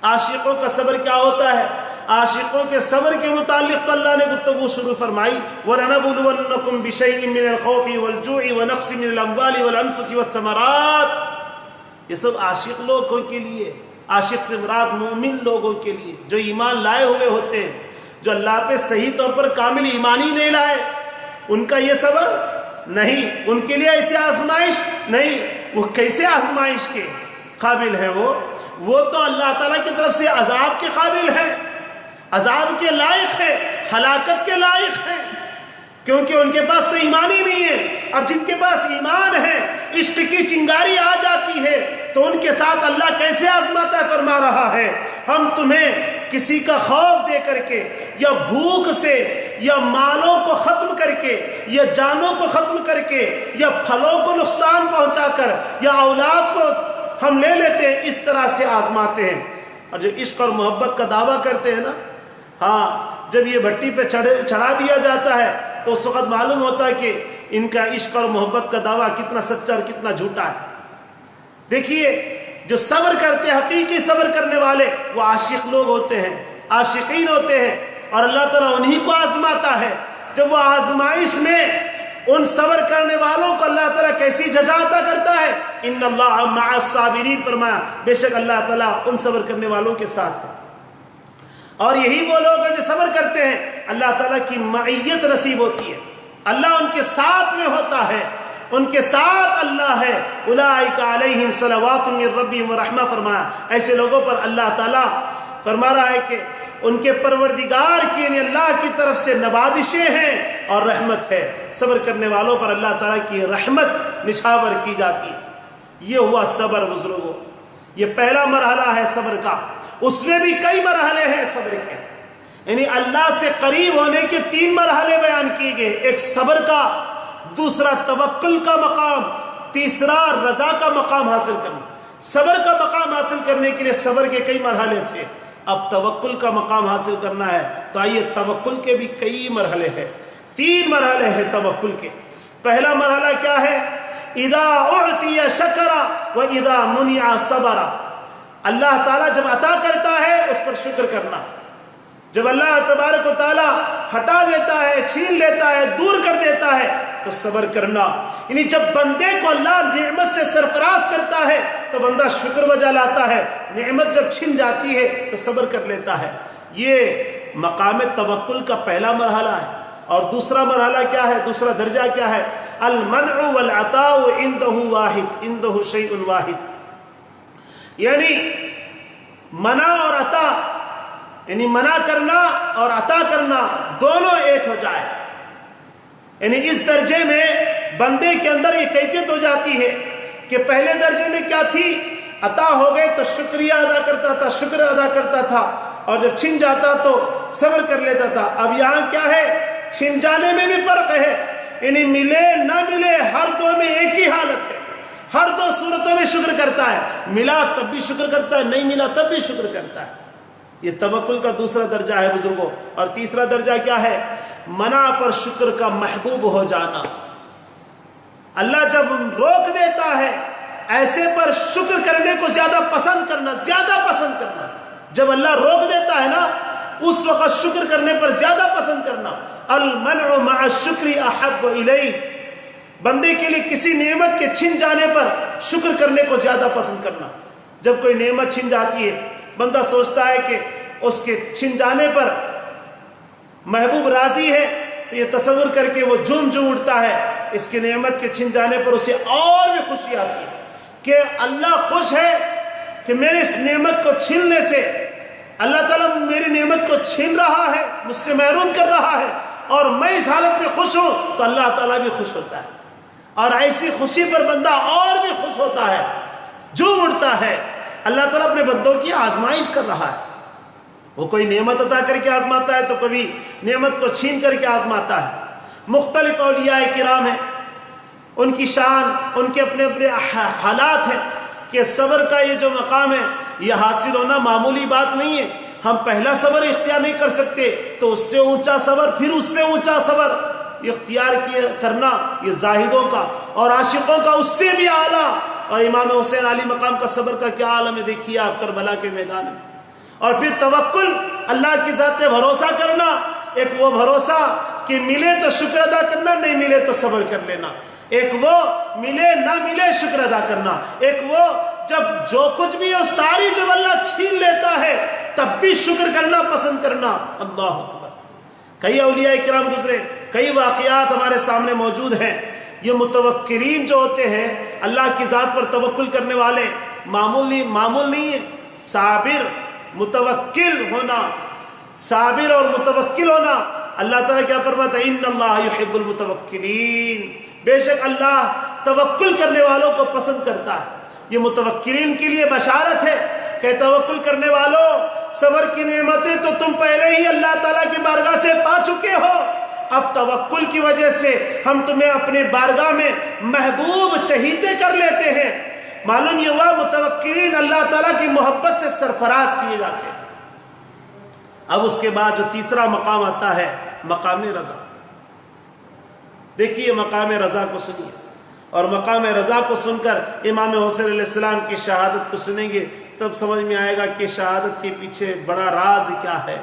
عاشقوں کا صبر کیا ہوتا ہے؟ عاشقوں کے صبر کے متعلق تو اللہ نے گفتگو شروع فرمائی، وَلَنَبْلُوَنَّكُمْ بِشَيْءٍ مِّنَ الْخَوْفِ وَالْجُوعِ وَنَقْصٍ مِّنَ الْأَمْوَالِ وَالْأَنفُسِ وَالثَّمَرَاتِ، یہ سب عاشق لوگوں کے لیے، عاشق سے مراد مومن لوگوں کے لیے جو ایمان لائے ہوئے ہوتے ہیں، جو اللہ پہ صحیح طور پر کامل ایمان ہی نہیں لائے، ان کا یہ صبر نہیں، ان کے لیے ایسی آزمائش نہیں۔ وہ کیسے آزمائش کے قابل ہیں؟ وہ تو اللہ تعالیٰ کی طرف سے عذاب کے قابل ہیں، عذاب کے لائق ہے، ہلاکت کے لائق ہیں، کیونکہ ان کے پاس تو ایمان ہی نہیں ہے۔ اب جن کے پاس ایمان ہے، عشق کی چنگاری آ جاتی ہے تو ان کے ساتھ اللہ کیسے آزماتا ہے؟ فرما رہا ہے، ہم تمہیں کسی کا خوف دے کر کے، یا بھوک سے، یا مالوں کو ختم کر کے، یا جانوں کو ختم کر کے، یا پھلوں کو نقصان پہنچا کر، یا اولاد کو ہم لے لیتے ہیں، اس طرح سے آزماتے ہیں۔ اور جو عشق اور محبت کا دعویٰ کرتے ہیں نا، ہاں، جب یہ بھٹی پہ چڑھا دیا جاتا ہے تو اس وقت معلوم ہوتا ہے کہ ان کا عشق اور محبت کا دعویٰ کتنا سچا اور کتنا جھوٹا ہے۔ دیکھیے، جو صبر کرتے ہیں، حقیقی صبر کرنے والے، وہ عاشق لوگ ہوتے ہیں، عاشقین ہوتے ہیں، اور اللہ تعالیٰ انہی کو آزماتا ہے۔ جب وہ آزمائش میں ان صبر کرنے والوں کو اللہ تعالیٰ کیسی جزا عطا کرتا ہے، ان اللہ مع الصابرین، فرمایا بے شک اللہ تعالیٰ ان صبر کرنے والوں کے ساتھ ہے۔ اور یہی وہ لوگ ہیں جو صبر کرتے ہیں، اللہ تعالیٰ کی معیت نصیب ہوتی ہے، اللہ ان کے ساتھ میں ہوتا ہے، ان کے ساتھ اللہ ہے۔ اولئک علیہم صلوات من ربہم ورحمہ، فرمایا ایسے لوگوں پر اللہ تعالیٰ فرما رہا ہے کہ ان کے پروردگار کی، یعنی اللہ کی طرف سے نوازشیں ہیں اور رحمت ہے۔ صبر کرنے والوں پر اللہ تعالیٰ کی رحمت نچھاور کی جاتی ہے۔ یہ ہوا صبر بزرگوں. یہ پہلا مرحلہ ہے صبر کا. اس میں بھی کئی مرحلے ہیں صبر کے، یعنی اللہ سے قریب ہونے کے 3 مرحلے بیان کیے گئے. ایک صبر کا، دوسرا توکل کا مقام، تیسرا رضا کا مقام حاصل کرنا. صبر کا مقام حاصل کرنے کے لیے صبر کے کئی مرحلے تھے. اب توکل کا مقام حاصل کرنا ہے تو آئیے توکل کے بھی کئی مرحلے ہیں. 3 مرحلے ہیں توکل کے. پہلا مرحلہ کیا ہے؟ اذا اعطی شکر و اذا منع صبر. اللہ تعالیٰ جب عطا کرتا ہے اس پر شکر کرنا. جب اللہ تبارک و تعالیٰ ہٹا دیتا ہے، چھین لیتا ہے، دور کر دیتا ہے تو صبر کرنا. یعنی جب بندے کو اللہ نعمت سے سرفراز کرتا ہے تو بندہ شکر بجا لاتا ہے، نعمت جب چھن جاتی ہے تو صبر کر لیتا ہے. یہ مقام توکل کا پہلا مرحلہ ہے. اور دوسرا مرحلہ کیا ہے؟ دوسرا درجہ کیا ہے؟ المنع والعطاء عنده واحد، عنده شیء واحد. یعنی منع اور عطا، یعنی منع کرنا اور عطا کرنا دونوں ایک ہو جائے. یعنی اس درجے میں بندے کے اندر یہ کیفیت ہو جاتی ہے کہ پہلے درجے میں کیا تھی؟ عطا ہو گئے تو شکریہ ادا کرتا تھا، شکر ادا کرتا تھا، اور جب چھن جاتا تو صبر کر لیتا تھا. اب یہاں کیا ہے؟ چھن جانے میں بھی فرق ہے. یعنی ملے نہ ملے ہر دو میں ایک ہی حالت ہے. ہر 2 صورتوں میں شکر کرتا ہے. ملا تب بھی شکر کرتا ہے، نہیں ملا تب بھی شکر کرتا ہے. یہ توکل کا دوسرا درجہ ہے بزرگوں. اور تیسرا درجہ کیا ہے؟ منع پر شکر کا محبوب ہو جانا. اللہ جب روک دیتا ہے ایسے پر شکر کرنے کو زیادہ پسند کرنا، زیادہ پسند کرنا. جب اللہ روک دیتا ہے نا اس وقت شکر کرنے پر زیادہ پسند کرنا. المنع مع الشکر احب الیہ. بندے کے لیے کسی نعمت کے چھن جانے پر شکر کرنے کو زیادہ پسند کرنا. جب کوئی نعمت چھن جاتی ہے بندہ سوچتا ہے کہ اس کے چھن جانے پر محبوب راضی ہے تو یہ تصور کر کے وہ جھوم جھوم اٹھتا ہے. اس کی نعمت کے چھن جانے پر اسے اور بھی خوشی آتی ہے کہ اللہ خوش ہے کہ میرے اس نعمت کو چھیننے سے اللہ تعالیٰ میری نعمت کو چھین رہا ہے، مجھ سے محروم کر رہا ہے، اور میں اس حالت میں خوش ہوں تو اللہ تعالیٰ بھی خوش ہوتا ہے. اور ایسی خوشی پر بندہ اور بھی خوش ہوتا ہے، جھوم اٹھتا ہے. اللہ تعالیٰ اپنے بندوں کی آزمائش کر رہا ہے. وہ کوئی نعمت عطا کر کے آزماتا ہے تو کبھی نعمت کو چھین کر کے آزماتا ہے. مختلف اولیاء کرام ہیں، ان کی شان، ان کے اپنے اپنے حالات ہیں کہ صبر کا یہ جو مقام ہے یہ حاصل ہونا معمولی بات نہیں ہے. ہم پہلا صبر اختیار نہیں کر سکتے تو اس سے اونچا صبر، پھر اس سے اونچا صبر اختیار کرنا یہ زاہدوں کا اور عاشقوں کا اس سے بھی اعلیٰ. اور امام حسین علی مقام کا صبر کا کیا عالم ہے دیکھیے آپ کربلا کے میدان میں. اور پھر توکل، اللہ کی ذات پہ بھروسہ کرنا. ایک وہ بھروسہ کہ ملے تو شکر ادا کرنا، نہیں ملے تو صبر کر لینا. ایک وہ ملے نہ ملے شکر ادا کرنا. ایک وہ جب جو کچھ بھی ہو ساری جب اللہ چھین لیتا ہے تب بھی شکر کرنا پسند کرنا. اللہ اکبر. کئی اولیاء کرام گزرے، کئی واقعات ہمارے سامنے موجود ہیں. یہ متوکلین جو ہوتے ہیں، اللہ کی ذات پر توکل کرنے والے، معمول نہیں ہے. صابر متوکل ہونا، صابر اور متوکل ہونا. اللہ تعالیٰ کیا فرماتا ہے؟ ان اللہ یحب المتوکلین. بے شک اللہ توکل کرنے والوں کو پسند کرتا ہے. یہ متوکلین کے لیے بشارت ہے کہ توکل کرنے والوں، صبر کی نعمتیں تو تم پہلے ہی اللہ تعالیٰ کی بارگاہ سے پا چکے ہو. اب توکل کی وجہ سے ہم تمہیں اپنے بارگاہ میں محبوب چہیتے کر لیتے ہیں. معلوم یہ ہوا متوکلین اللہ تعالیٰ کی محبت سے سرفراز کیے جاتے ہیں. اب اس کے بعد جو تیسرا مقام آتا ہے مقام رضا. دیکھیے مقام رضا کو سنیے، اور مقام رضا کو سن کر امام حسین علیہ السلام کی شہادت کو سنیں گے تب سمجھ میں آئے گا کہ شہادت کے پیچھے بڑا راز کیا ہے،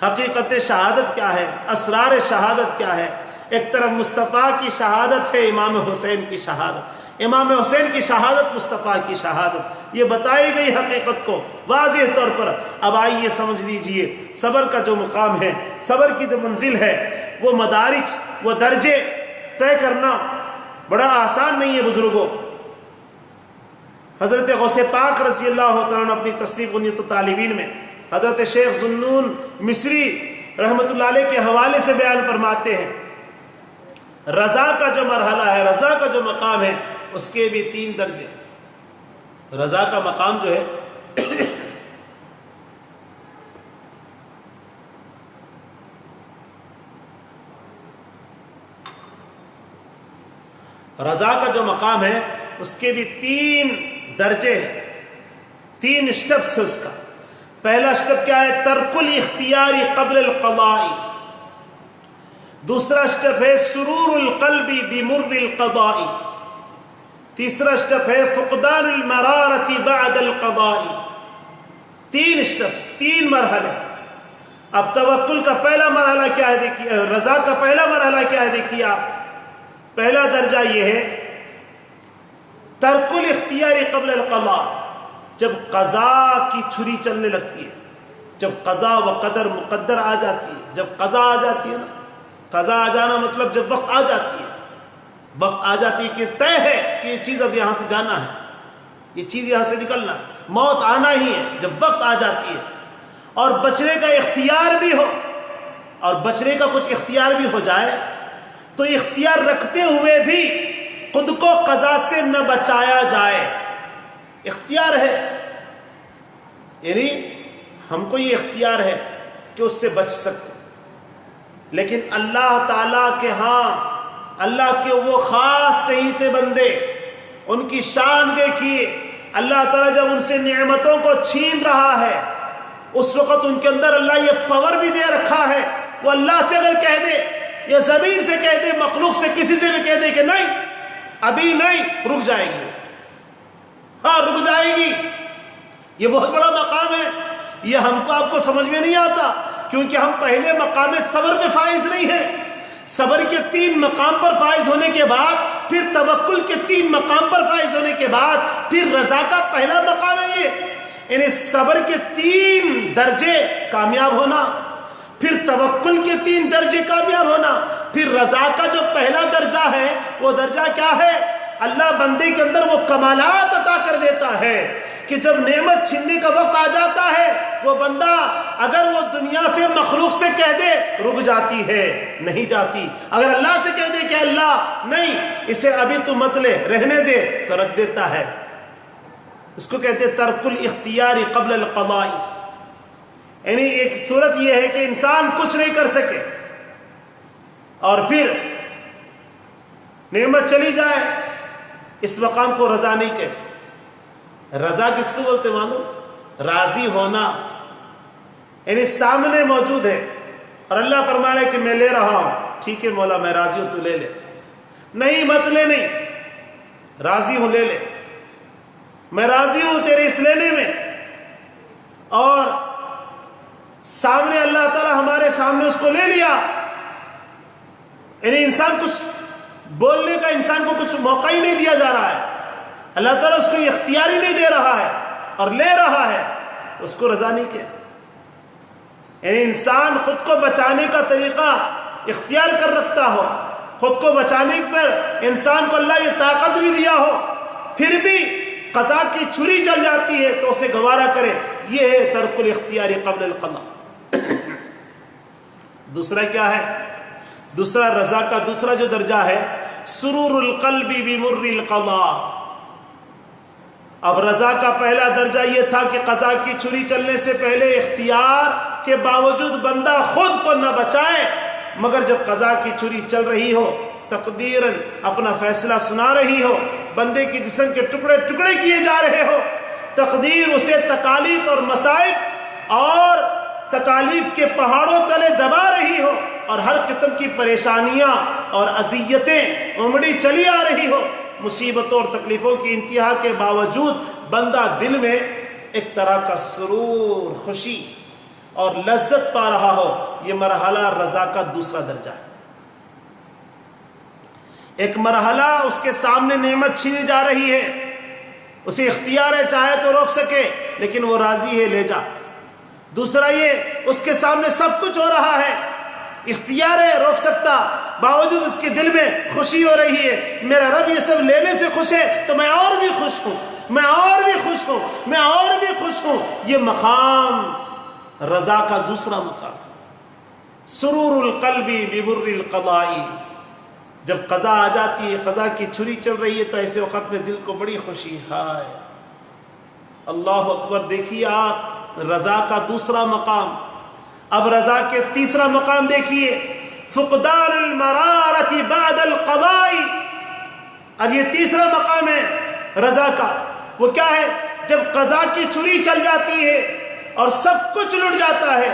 حقیقت شہادت کیا ہے، اسرار شہادت کیا ہے. ایک طرف مصطفیٰ کی شہادت ہے، امام حسین کی شہادت، امام حسین کی شہادت، مصطفیٰ کی شہادت، یہ بتائی گئی حقیقت کو واضح طور پر. اب آئیے سمجھ لیجئے صبر کا جو مقام ہے، صبر کی جو منزل ہے، وہ مدارج، وہ درجے طے کرنا بڑا آسان نہیں ہے بزرگوں. حضرت غوث پاک رضی اللہ تعالیٰ عنہ اپنی تصنیف غنیۃ الطالبین میں حضرت شیخ ذوالنون مصری رحمۃ اللہ علیہ کے حوالے سے بیان فرماتے ہیں رضا کا جو مرحلہ ہے، رضا کا جو مقام ہے اس کے بھی 3 درجے. رضا کا مقام جو ہے رضا کا جو مقام ہے اس کے بھی 3 درجے ہیں، 3 اسٹیپس ہے اس کا. پہلا اسٹیپ کیا ہے؟ ترک الاختیار قبل القضاء. دوسرا اسٹیپ ہے سرور القلب بمر القضاء. تیسرا اسٹیپ ہے فقدان المرارۃ بعد القضاء. 3 اسٹیپس، 3 مرحلے. اب توکل کا پہلا مرحلہ کیا ہے دیکھیے، رضا کا پہلا مرحلہ کیا ہے دیکھیے آپ. پہلا درجہ یہ ہے ترک الاختیار قبل القضاء. جب قضاء کی چھری چلنے لگتی ہے، جب قضاء و قدر مقدر آ جاتی ہے، جب قضاء آ جاتی ہے نا، قضاء آ جانا مطلب جب وقت آ جاتی ہے، وقت آ جاتی ہے کہ طے ہے کہ یہ چیز اب یہاں سے جانا ہے، یہ چیز یہاں سے نکلنا ہے، موت آنا ہی ہے. جب وقت آ جاتی ہے اور بچنے کا اختیار بھی ہو، اور بچنے کا کچھ اختیار بھی ہو جائے، تو اختیار رکھتے ہوئے بھی خود کو قضا سے نہ بچایا جائے. اختیار ہے، یعنی ہم کو یہ اختیار ہے کہ اس سے بچ سکتے، لیکن اللہ تعالیٰ کے ہاں، اللہ کے وہ خاص چہیتے بندے، ان کی شان دیکھیے. اللہ تعالیٰ جب ان سے نعمتوں کو چھین رہا ہے، اس وقت ان کے اندر اللہ یہ پاور بھی دے رکھا ہے. وہ اللہ سے اگر کہہ دے، یا زمین سے کہہ دے، مخلوق سے کسی سے بھی کہہ دے کہ نہیں ابھی نہیں، رک جائے گی. ہاں رک جائے گی. یہ بہت بڑا مقام ہے. یہ ہم کو آپ کو سمجھ میں نہیں آتا، کیونکہ ہم پہلے مقام صبر میں فائز نہیں ہیں. صبر کے 3 مقام پر فائز ہونے کے بعد، پھر توکل کے 3 مقام پر فائز ہونے کے بعد، پھر رضا کا پہلا مقام ہے یہ. یعنی صبر کے 3 درجے کامیاب ہونا، پھر توکل کے 3 درجے کامیاب ہونا، پھر رضا کا جو پہلا درجہ ہے وہ درجہ کیا ہے؟ اللہ بندے کے اندر وہ کمالات عطا کر دیتا ہے کہ جب نعمت چھیننے کا وقت آ جاتا ہے، وہ بندہ اگر وہ دنیا سے مخلوق سے کہہ دے رک جاتی ہے، نہیں جاتی. اگر اللہ سے کہہ دے کہ اللہ نہیں اسے ابھی تو مت لے، رہنے دے، تو رکھ دیتا ہے. اس کو کہتے ہیں ترک الاختیار قبل القضاء. یعنی ایک صورت یہ ہے کہ انسان کچھ نہیں کر سکے اور پھر نعمت چلی جائے، اس مقام کو رضا نہیں کہتے. رضا کس کو بولتے معلوم؟ راضی ہونا. یعنی سامنے موجود ہے اور اللہ فرما رہا ہے کہ میں لے رہا ہوں، ٹھیک ہے مولا میں راضی ہوں، تو لے لے. نہیں مت لے، نہیں راضی ہوں، لے لے، میں راضی ہوں تیرے اس لینے میں. اور سامنے اللہ تعالیٰ ہمارے سامنے اس کو لے لیا. یعنی انسان کچھ بولنے کا، انسان کو کچھ موقع ہی نہیں دیا جا رہا ہے. اللہ تعالیٰ اس کو اختیار ہی نہیں دے رہا ہے اور لے رہا ہے، اس کو رضا نہیں کہتے. یعنی انسان خود کو بچانے کا طریقہ اختیار کر رکھتا ہو، خود کو بچانے پر انسان کو اللہ یہ طاقت بھی دیا ہو، پھر بھی قضا کی چھری چل جاتی ہے تو اسے گوارا کرے. یہ ہے ترک الاختیار قبل القضاء. دوسرا کیا ہے؟ دوسرا رضا کا دوسرا جو درجہ ہے سرور القلب بمر القضاء. اب رضا کا پہلا درجہ یہ تھا کہ قضا کی چھری چلنے سے پہلے اختیار کے باوجود بندہ خود کو نہ بچائے، مگر جب قضا کی چھری چل رہی ہو، تقدیراً اپنا فیصلہ سنا رہی ہو، بندے کے جسم کے ٹکڑے ٹکڑے کیے جا رہے ہو، تقدیر اسے تکالیف اور مصائب اور تکالیف کے پہاڑوں تلے دبا رہی ہو، اور ہر قسم کی پریشانیاں اور اذیتیں امڑی چلی آ رہی ہو، مصیبتوں اور تکلیفوں کی انتہا کے باوجود بندہ دل میں ایک طرح کا سرور، خوشی اور لذت پا رہا ہو، یہ مرحلہ رضا کا دوسرا درجہ ہے. ایک مرحلہ اس کے سامنے نعمت چھینی جا رہی ہے، اسے اختیار ہے چاہے تو روک سکے، لیکن وہ راضی ہے لے جا. دوسرا یہ اس کے سامنے سب کچھ ہو رہا ہے، اختیار ہے روک سکتا، باوجود اس کے دل میں خوشی ہو رہی ہے، میرا رب یہ سب لینے سے خوش ہے تو میں اور بھی خوش ہوں، میں اور بھی خوش ہوں، میں اور بھی خوش ہوں. یہ مقام رضا کا دوسرا مقام، سرور القلب ببر القضاء. جب قضا آ جاتی ہے، قضا کی چھری چل رہی ہے، تو ایسے وقت میں دل کو بڑی خوشی، ہائے اللہ اکبر۔ دیکھیے آپ رضا کا دوسرا مقام، اب رضا کے تیسرا مقام دیکھیے، فقدان المرارۃ بعد القضاء۔ اب یہ تیسرا مقام ہے رضا کا، وہ کیا ہے؟ جب قضا کی چھری چل جاتی ہے اور سب کچھ لٹ جاتا ہے،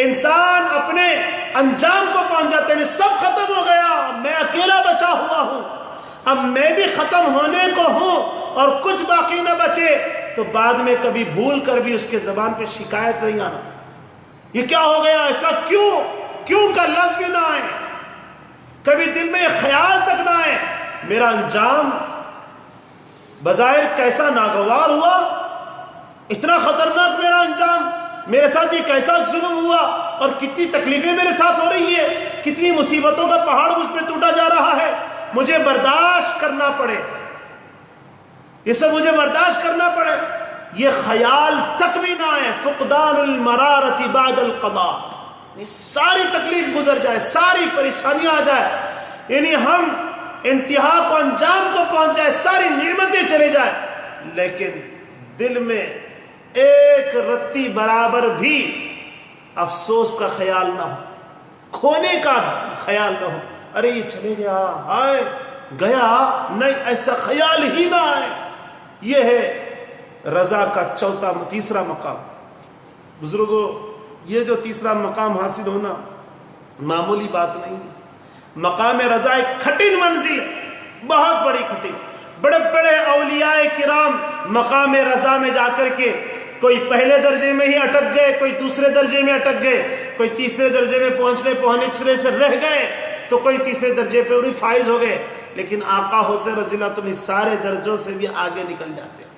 انسان اپنے انجام کو پہنچ جاتے ہیں، سب ختم ہو گیا، میں اکیلا بچا ہوا ہوں، اب میں بھی ختم ہونے کو ہوں اور کچھ باقی نہ بچے، تو بعد میں کبھی بھول کر بھی اس کے زبان پہ شکایت نہیں آنا، یہ کیا ہو گیا، ایسا کیوں کا لفظ بھی نہ آئے، کبھی دل میں یہ خیال تک نہ آئے میرا انجام بظاہر کیسا ناگوار ہوا، اتنا خطرناک میرا انجام، میرے ساتھ یہ کیسا ظلم ہوا، اور کتنی تکلیفیں میرے ساتھ ہو رہی ہے، کتنی مصیبتوں کا پہاڑ مجھ پہ ٹوٹا جا رہا ہے، مجھے برداشت کرنا پڑے، یہ سب مجھے برداشت کرنا پڑے، یہ خیال تک بھی نہ آئے۔ فقدان المرارۃ بعد القضاء، یہ ساری تکلیف گزر جائے، ساری پریشانیاں آ جائے، یعنی ہم انتہا کو، انجام کو پہنچ جائے، ساری نعمتیں چلے جائے، لیکن دل میں ایک رتی برابر بھی افسوس کا خیال نہ ہو، کھونے کا خیال نہ ہو، ارے یہ چلے گیا، ہائے گیا، نہیں، ایسا خیال ہی نہ آئے۔ یہ ہے رضا کا تیسرا مقام۔ بزرگوں، یہ جو تیسرا مقام حاصل ہونا معمولی بات نہیں ہے۔ مقام رضا ایک کھٹن منزل، بہت بڑی کھٹن، بڑے بڑے اولیاء کرام مقام رضا میں جا کر کے کوئی پہلے درجے میں ہی اٹک گئے، کوئی دوسرے درجے میں اٹک گئے، کوئی تیسرے درجے میں پہنچنے سے رہ گئے، تو کوئی تیسرے درجے پہ انہیں فائز ہو گئے، لیکن آقا حسین رضی اللہ عنہ سارے درجوں سے بھی آگے نکل جاتے ہیں۔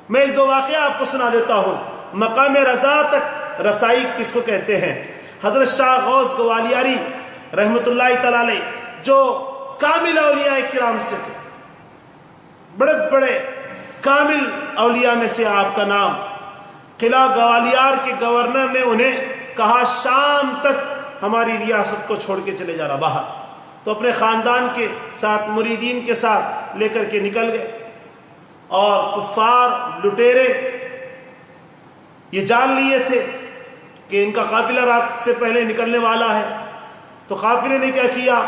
میں ایک دو واقعہ آپ کو سنا دیتا ہوں، مقام رضا تک رسائی کس کو کہتے ہیں۔ حضرت شاہ غوث گوالیاری رحمت اللہ تعالی علیہ، جو کامل اولیاء کرام سے تھے، بڑے بڑے کامل اولیاء میں سے آپ کا نام، قلعہ گوالیار کے گورنر نے انہیں کہا شام تک ہماری ریاست کو چھوڑ کے چلے جانا باہر، تو اپنے خاندان کے ساتھ، مریدین کے ساتھ لے کر کے نکل گئے، اور کفار لٹیرے یہ جان لیے تھے کہ ان کا قافلہ رات سے پہلے نکلنے والا ہے، تو قافلے نے کیا کیا،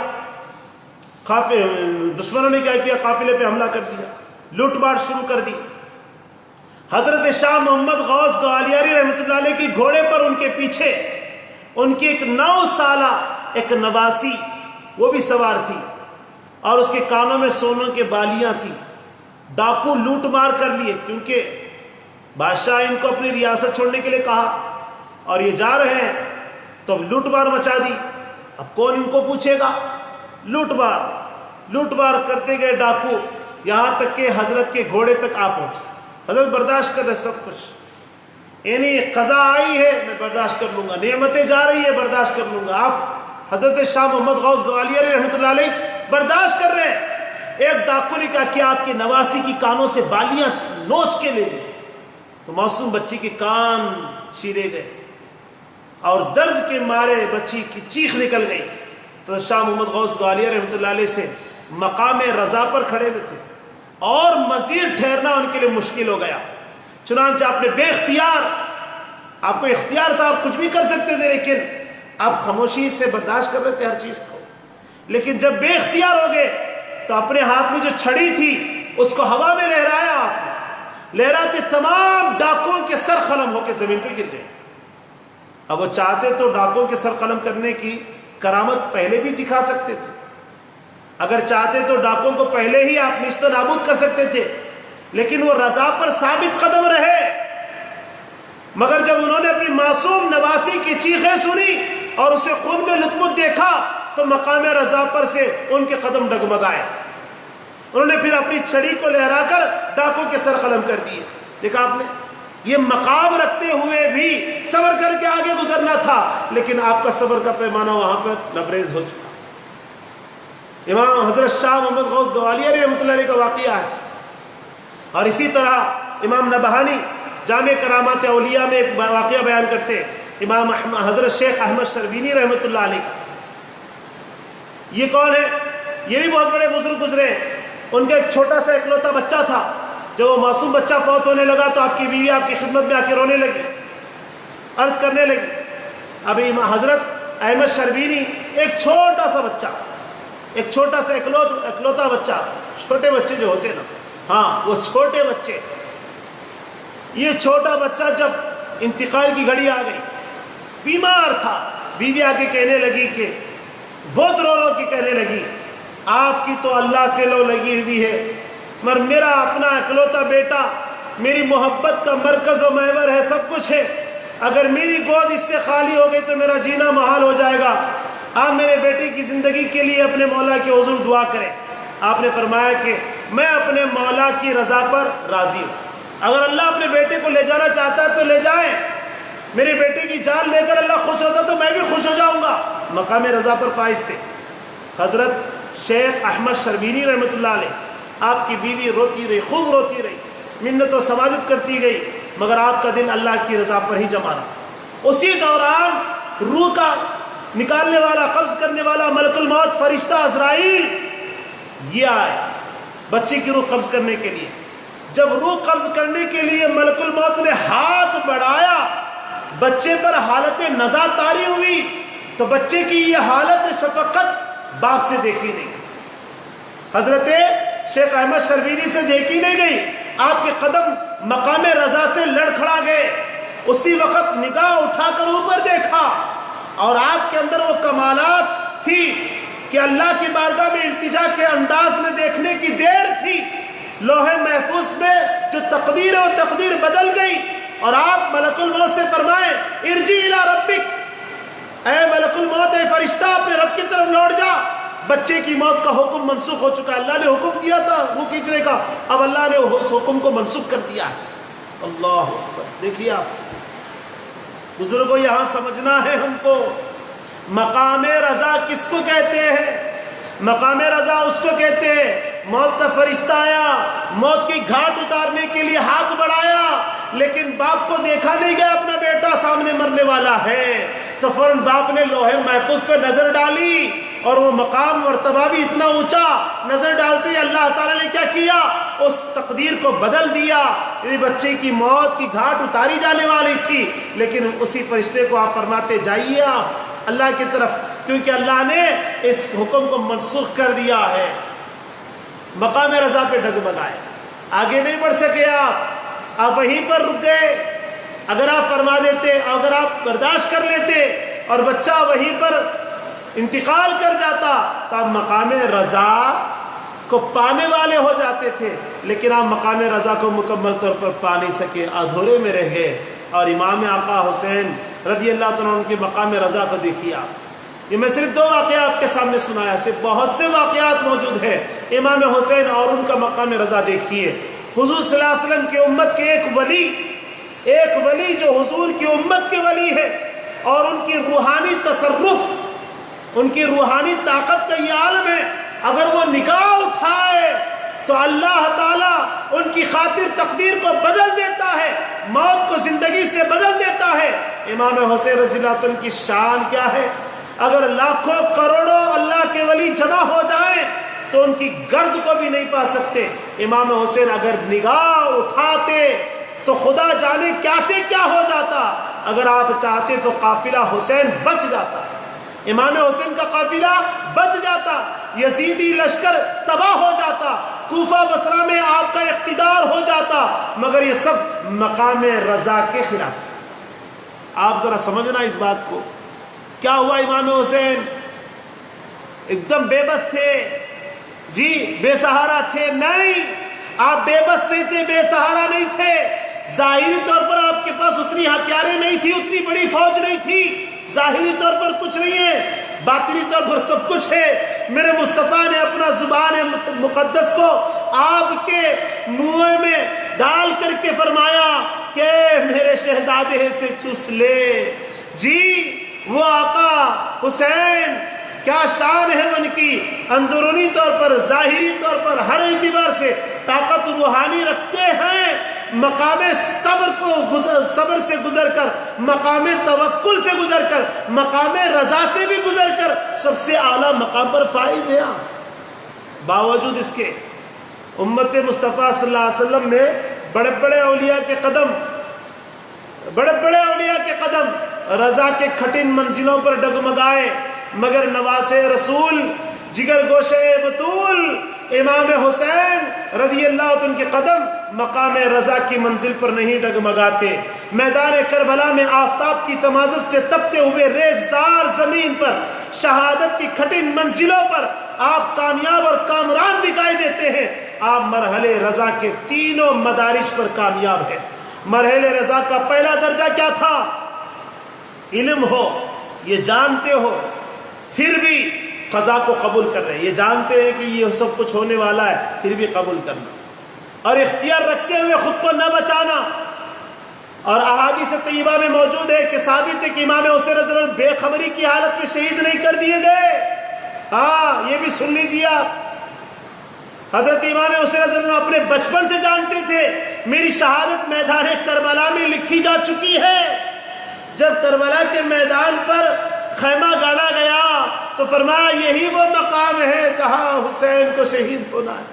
دشمنوں نے کیا کیا، قافلے پہ حملہ کر دیا، لوٹ مار شروع کر دی۔ حضرت شاہ محمد غوث گوالیاری رحمۃ اللہ علیہ کی گھوڑے پر ان کے پیچھے ان کی ایک 9 سالہ ایک نواسی وہ بھی سوار تھی، اور اس کے کانوں میں سونوں کے بالیاں تھیں۔ ڈاکو لوٹ مار کر لیے، کیونکہ بادشاہ ان کو اپنی ریاست چھوڑنے کے لیے کہا، اور یہ جا رہے ہیں، تو اب لوٹ مار مچا دی، اب کون ان کو پوچھے گا، لوٹ مار کرتے گئے ڈاکو، یہاں تک کہ حضرت کے گھوڑے تک آ پہنچے۔ حضرت برداشت کر رہے سب کچھ، یعنی قضا آئی ہے میں برداشت کر لوں گا، نعمتیں جا رہی ہے برداشت کر لوں گا۔ آپ حضرت شاہ محمد غوث گوالیاری رحمۃ اللہ علیہ برداشت کر رہے ہیں، ایک ڈاکو نے کہا کہ آپ کے نواسی کی کانوں سے بالیاں نوچ کے لے لیں، تو معصوم بچی کے کان چیرے گئے، اور درد کے مارے بچی کی چیخ نکل گئی۔ تو شاہ محمد غوث گوالیار رحمۃ اللہ علیہ سے مقام رضا پر کھڑے ہوئے تھے، اور مزید ٹھہرنا ان کے لیے مشکل ہو گیا، چنانچہ آپ نے بے اختیار، آپ کو اختیار تھا، آپ کچھ بھی کر سکتے تھے، لیکن آپ خاموشی سے برداشت کر رہے تھے ہر چیز کو، لیکن جب بے اختیار ہو گئے تو اپنے ہاتھ میں جو چھڑی تھی اس کو ہوا میں لہرایا، آپ نے لہراتے تمام ڈاکوؤں کے سر قلم ہو کے زمین پہ گر گئے۔ اب وہ چاہتے تو ڈاکوؤں کے سر قلم کرنے کی کرامت پہلے بھی دکھا سکتے تھے، اگر چاہتے تو ڈاکوؤں کو پہلے ہی آپ نیست و نابود کر سکتے تھے، لیکن وہ رضا پر ثابت قدم رہے۔ مگر جب انہوں نے اپنی معصوم نواسی کی چیخیں سنی اور اسے خون میں لطمت دیکھا، تو مقام رضا پر سے ان کے قدم ڈگمگائے، انہوں نے پھر اپنی چھڑی کو لہرا کر ڈاکوں کے سر قلم کر دیے۔ دیکھا آپ نے، یہ مقام رکھتے ہوئے بھی صبر کر کے آگے گزرنا تھا، لیکن آپ کا صبر کا پیمانہ وہاں پر لبریز ہو چکا۔ امام حضرت شاہ محمد غوث گوالیاری رحمۃ اللہ علیہ کا واقعہ ہے، اور اسی طرح امام نبہانی جامع کرامات اولیاء میں ایک واقعہ بیان کرتے ہیں، امام حضرت شیخ احمد شربینی رحمۃ اللہ علیہ کا۔ یہ کون ہے؟ یہ بھی بہت بڑے بزرگ گزرے، ان کا ایک چھوٹا سا اکلوتا بچہ تھا، جب وہ معصوم بچہ فوت ہونے لگا تو آپ کی بیوی آپ کی خدمت میں آ کے رونے لگی، عرض کرنے لگی. ابھی حضرت احمد شربینی ایک چھوٹا سا بچہ، ایک چھوٹا سا اکلوتا بچہ، چھوٹے بچے جو ہوتے نا، ہاں وہ چھوٹے بچے، یہ چھوٹا بچہ جب انتقال کی گھڑی آ گئی، بیمار تھا، بیوی آ کے کہنے لگی کہ بہت رو رو کے کہنے لگی آپ کی تو اللہ سے لو لگی ہوئی ہے، مگر میرا اپنا اکلوتا بیٹا میری محبت کا مرکز و محور ہے، سب کچھ ہے، اگر میری گود اس سے خالی ہو گئی تو میرا جینا محال ہو جائے گا، آپ میرے بیٹے کی زندگی کے لیے اپنے مولا کے حضور دعا کریں. آپ نے فرمایا کہ میں اپنے مولا کی رضا پر راضی ہوں، اگر اللہ اپنے بیٹے کو لے جانا چاہتا ہے تو لے جائیں، میرے بیٹے کی جان لے کر اللہ خوش ہوتا تو میں بھی خوش ہو جاؤں گا. مقام رضا پر فائز تھے. حضرت شیخ احمد شربینی رحمۃ اللہ علیہ، آپ کی بیوی روتی رہی، خوب روتی رہی، منت و سماجت کرتی گئی، مگر آپ کا دل اللہ کی رضا پر ہی جما رہا. اسی دوران روح کا نکالنے والا، قبض کرنے والا ملک الموت فرشتہ عزرائیل یہ آئے بچے کی روح قبض کرنے کے لیے. جب روح قبض کرنے کے لیے ملک الموت نے ہاتھ بڑھایا، بچے پر حالت نزا طاری ہوئی، تو بچے کی یہ حالت شفقت باپ سے دیکھی نہیں، حضرت شیخ احمد شربینی سے دیکھی نہیں گئی. آپ کے قدم مقام رضا سے لڑکھڑا گئے. اسی وقت نگاہ اٹھا کر اوپر دیکھا اور آپ کے اندر وہ کمالات تھی کہ اللہ کی بارگاہ میں التجا کے انداز میں دیکھنے کی دیر تھی. لوح محفوظ میں جو تقدیر ہے وہ تقدیر بدل گئی، اور آپ ملک الموت سے فرمائیں ارجع الی ربک، اے ملک الموت، اے فرشتہ اپنے رب کی طرف لوٹ جا. بچے کی موت کا حکم منسوخ ہو چکا ہے. اللہ نے حکم دیا تھا روح کھینچنے کا، اب اللہ نے اس حکم کو منسوخ کر دیا ہے. اللہ اکبر. دیکھیے آپ بزرگوں، یہاں سمجھنا ہے ہم کو، مقام رضا کس کو کہتے ہیں؟ مقام رضا اس کو کہتے ہیں موت کا فرشتہ آیا، موت کی گھاٹ اتارنے کے لیے ہاتھ بڑھایا، لیکن باپ کو دیکھا نہیں گیا اپنا بیٹا سامنے مرنے والا ہے، تو فوراً باپ نے لوح محفوظ پہ نظر ڈالی، اور وہ مقام مرتبہ بھی اتنا اونچا، نظر ڈالتے ہی اللہ تعالیٰ نے کیا کیا؟ اس تقدیر کو بدل دیا. یہ بچے کی موت کی گھاٹ اتاری جانے والی تھی، لیکن اسی فرشتے کو آپ فرماتے جائیے آپ اللہ کی طرف، کیونکہ اللہ نے اس حکم کو منسوخ کر دیا ہے. مقام رضا پہ ڈگمگائے، آگے نہیں بڑھ سکے آپ وہیں پر رک گئے. اگر آپ فرما دیتے، اگر آپ برداشت کر لیتے اور بچہ وہیں پر انتقال کر جاتا تو آپ مقام رضا کو پانے والے ہو جاتے تھے، لیکن آپ مقام رضا کو مکمل طور پر پا نہیں سکے، ادھورے میں رہ گئے. اور امام آقا حسین رضی اللہ تعالیٰ عنہ کے مقام رضا کو دیکھیے آپ. یہ میں صرف 2 واقعات آپ کے سامنے سنایا، صرف بہت سے واقعات موجود ہیں. امام حسین اور ان کا مقام رضا دیکھیے. حضور صلی اللہ علیہ وسلم کی امت کے ایک ولی جو حضور کی امت کے ولی ہے، اور ان کی روحانی تصرف، ان کی روحانی طاقت کا یہ عالم ہے، اگر وہ نگاہ اٹھائے تو اللہ تعالیٰ ان کی خاطر تقدیر کو بدل دیتا ہے، موت کو زندگی سے بدل دیتا ہے. امام حسین رضی اللہ عنہ کی شان کیا ہے؟ اگر لاکھوں کروڑوں اللہ کے ولی جمع ہو جائیں تو ان کی گرد کو بھی نہیں پا سکتے. امام حسین اگر نگاہ اٹھاتے تو خدا جانے کیا سے کیا ہو جاتا. اگر آپ چاہتے تو قافلہ حسین بچ جاتا، امام حسین کا قافلہ بچ جاتا، یزیدی لشکر تباہ ہو جاتا، کوفہ بصرہ میں آپ کا اقتدار ہو جاتا، مگر یہ سب مقام رضا کے خلاف. آپ ذرا سمجھنا اس بات کو. کیا ہوا؟ امام حسین ایک دم بے بس تھے جی، بے سہارا تھے. نہیں، آپ بے بس نہیں تھے، بے سہارا نہیں تھے. ظاہری طور پر آپ کے پاس اتنی ہتھیاریں نہیں تھی، اتنی بڑی فوج نہیں تھی. ظاہری طور پر کچھ نہیں ہے، باطنی طور پر سب کچھ ہے. میرے مصطفیٰ نے اپنا زبان مقدس کو آپ کے منہ میں ڈال کر کے فرمایا کہ میرے شہزادے سے چوس لے. جی وہ آقا حسین کیا شان ہے ان کی، اندرونی طور پر، ظاہری طور پر، ہر اعتبار سے طاقت روحانی رکھتے ہیں. مقام صبر سے گزر کر، مقام توکل سے گزر کر، مقام رضا سے بھی گزر کر سب سے اعلیٰ مقام پر فائز ہیں. باوجود اس کے امت مصطفیٰ صلی اللہ علیہ وسلم نے بڑے بڑے اولیاء کے قدم رضا کے کھٹن منزلوں پر ڈگمگائے، مگر نواسے رسول جگر گوشے بطول امام حسین رضی اللہ عنہ کے قدم مقام رضا کی منزل پر نہیں ڈگمگاتے۔ میدان کربلا میں آفتاب کی تمازت سے تپتے ہوئے ریگزار زمین پر شہادت کی کھٹن منزلوں پر آپ کامیاب اور کامران دکھائی دیتے ہیں۔ آپ مرحلے رضا کے تینوں مدارج پر کامیاب ہیں۔ مرحلے رضا کا پہلا درجہ کیا تھا؟ علم ہو، یہ جانتے ہو، پھر بھی قضا کو قبول کر رہے ہیں، یہ جانتے ہیں کہ یہ سب کچھ ہونے والا ہے، پھر بھی قبول کرنا، اور اختیار رکھتے ہوئے خود کو نہ بچانا۔ اور احادیث طیبہ میں موجود ہے کہ ثابت ہے کہ امام حسین رضی اللہ عنہ بے خبری کی حالت میں شہید نہیں کر دیے گئے۔ ہاں، یہ بھی سن لیجیے آپ، حضرت امام حسین رضی اللہ عنہ اپنے بچپن سے جانتے تھے میری شہادت میدان کربلا میں لکھی جا چکی ہے۔ جب کربلا کے میدان پر خیمہ گاڑا گیا تو فرمایا یہی وہ مقام ہے جہاں حسین کو شہید ہونا ہے۔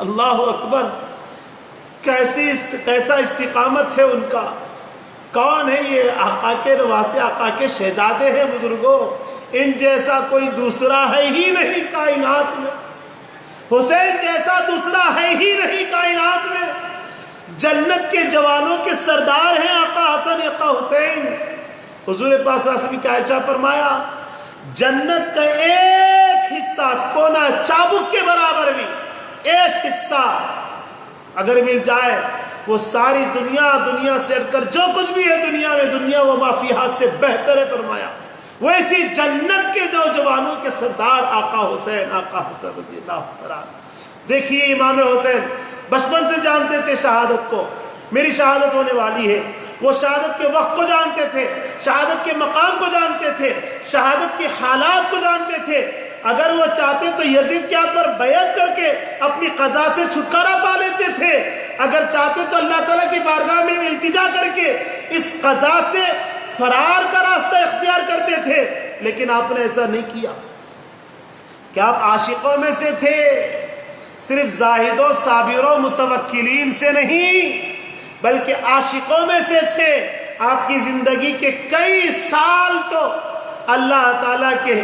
اللہ اکبر، کیسا استقامت ہے ان کا۔ کون ہے یہ؟ آقا کے نواسے، آقا کے شہزادے ہیں بزرگوں، ان جیسا کوئی دوسرا ہے ہی نہیں کائنات میں، حسین جیسا دوسرا ہے ہی نہیں کائنات میں۔ جنت کے جوانوں کے سردار ہیں آقا حسن آقا حسین۔ حضور پاک صلی اللہ علیہ وسلم کی عائشہ فرمایا جنت کا ایک حصہ، کونا چابک کے برابر بھی ایک حصہ اگر مل جائے، وہ ساری دنیا سے ہٹ کر جو کچھ بھی ہے دنیا وہ ما فیہا سے بہتر ہے فرمایا۔ ویسی جنت کے نوجوانوں کے سردار آقا حسین، آقا حسن رضی اللہ عنہ۔ دیکھیے امام حسین بچپن سے جانتے تھے شہادت کو، میری شہادت ہونے والی ہے۔ وہ شہادت کے وقت کو جانتے تھے، شہادت کے مقام کو جانتے تھے، شہادت کے حالات کو جانتے تھے۔ اگر وہ چاہتے تو یزید کے ہاتھ پر بیعت کر کے اپنی قضا سے چھٹکارا پا لیتے تھے، اگر چاہتے تو اللہ تعالیٰ کی بارگاہ میں التجا کر کے اس قضا سے فرار کا راستہ اختیار کرتے تھے، لیکن آپ نے ایسا نہیں کیا۔ کیا آپ عاشقوں میں سے تھے؟ صرف زاہدوں، صابروں، متوکلین سے نہیں، بلکہ عاشقوں میں سے تھے۔ آپ کی زندگی کے کئی سال تو اللہ تعالیٰ کے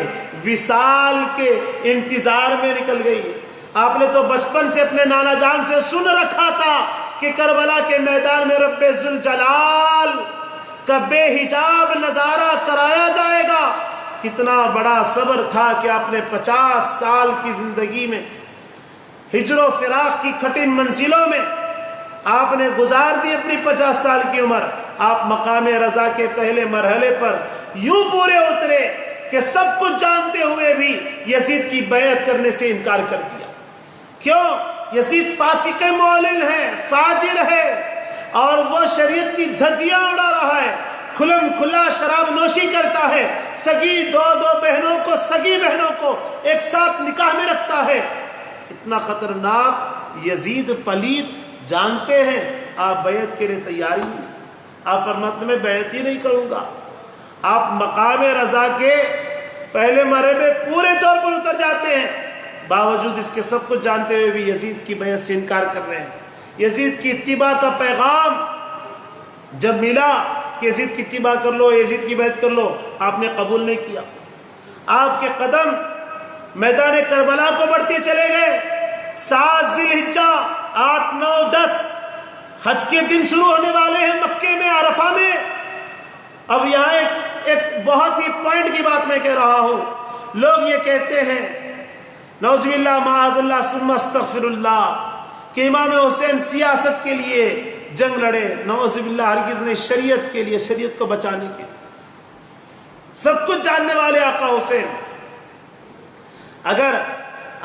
وصال کے انتظار میں نکل گئی۔ آپ نے تو بچپن سے اپنے نانا جان سے سن رکھا تھا کہ کربلا کے میدان میں رب ذوالجلال کا بے حجاب نظارہ کرایا جائے گا۔ کتنا بڑا صبر تھا کہ آپ نے 50 سال کی زندگی میں ہجر و فراق کی کھٹن منزلوں میں آپ نے گزار دی اپنی 50 سال کی عمر۔ آپ مقام رضا کے پہلے مرحلے پر یوں پورے اترے کہ سب کچھ جانتے ہوئے بھی یزید کی بیعت کرنے سے انکار کر دیا۔ کیوں؟ یزید فاسق معلن ہے، فاجر ہے، اور وہ شریعت کی دھجیاں اڑا رہا ہے، کھلم کھلا شراب نوشی کرتا ہے، سگی دو بہنوں کو ایک ساتھ نکاح میں رکھتا ہے۔ اتنا خطرناک یزید پلید جانتے ہیں، آپ بیعت کے لیے تیاری نہیں۔ آپ فرماتے میں بیعت ہی نہیں کروں گا۔ آپ مقام رضا کے پہلے مرحلے میں پورے طور پر اتر جاتے ہیں، باوجود اس کے سب کچھ جانتے ہوئے بھی یزید کی بیعت سے انکار کر رہے ہیں۔ یزید کی اتباع کا پیغام جب ملا کہ یزید کی اتباع کر لو، یزید کی بیعت کر لو، آپ نے قبول نہیں کیا۔ آپ کے قدم میدان کربلا کو بڑھتے چلے گئے۔ 7 ذی الحجہ، 8، 9، 10 حج کے دن شروع ہونے والے ہیں مکے میں، عرفہ میں۔ اب یہاں ایک بہت ہی پوائنٹ کی بات میں کہہ رہا ہوں۔ لوگ یہ کہتے ہیں نعوذ باللہ معاذ اللہ ثم استغفر اللہ کہ امام حسین سیاست کے لیے جنگ لڑے۔ نعوذ باللہ، ہرگز نہیں، شریعت کے لیے، شریعت کو بچانے کے لیے۔ سب کچھ جاننے والے آقا حسین، اگر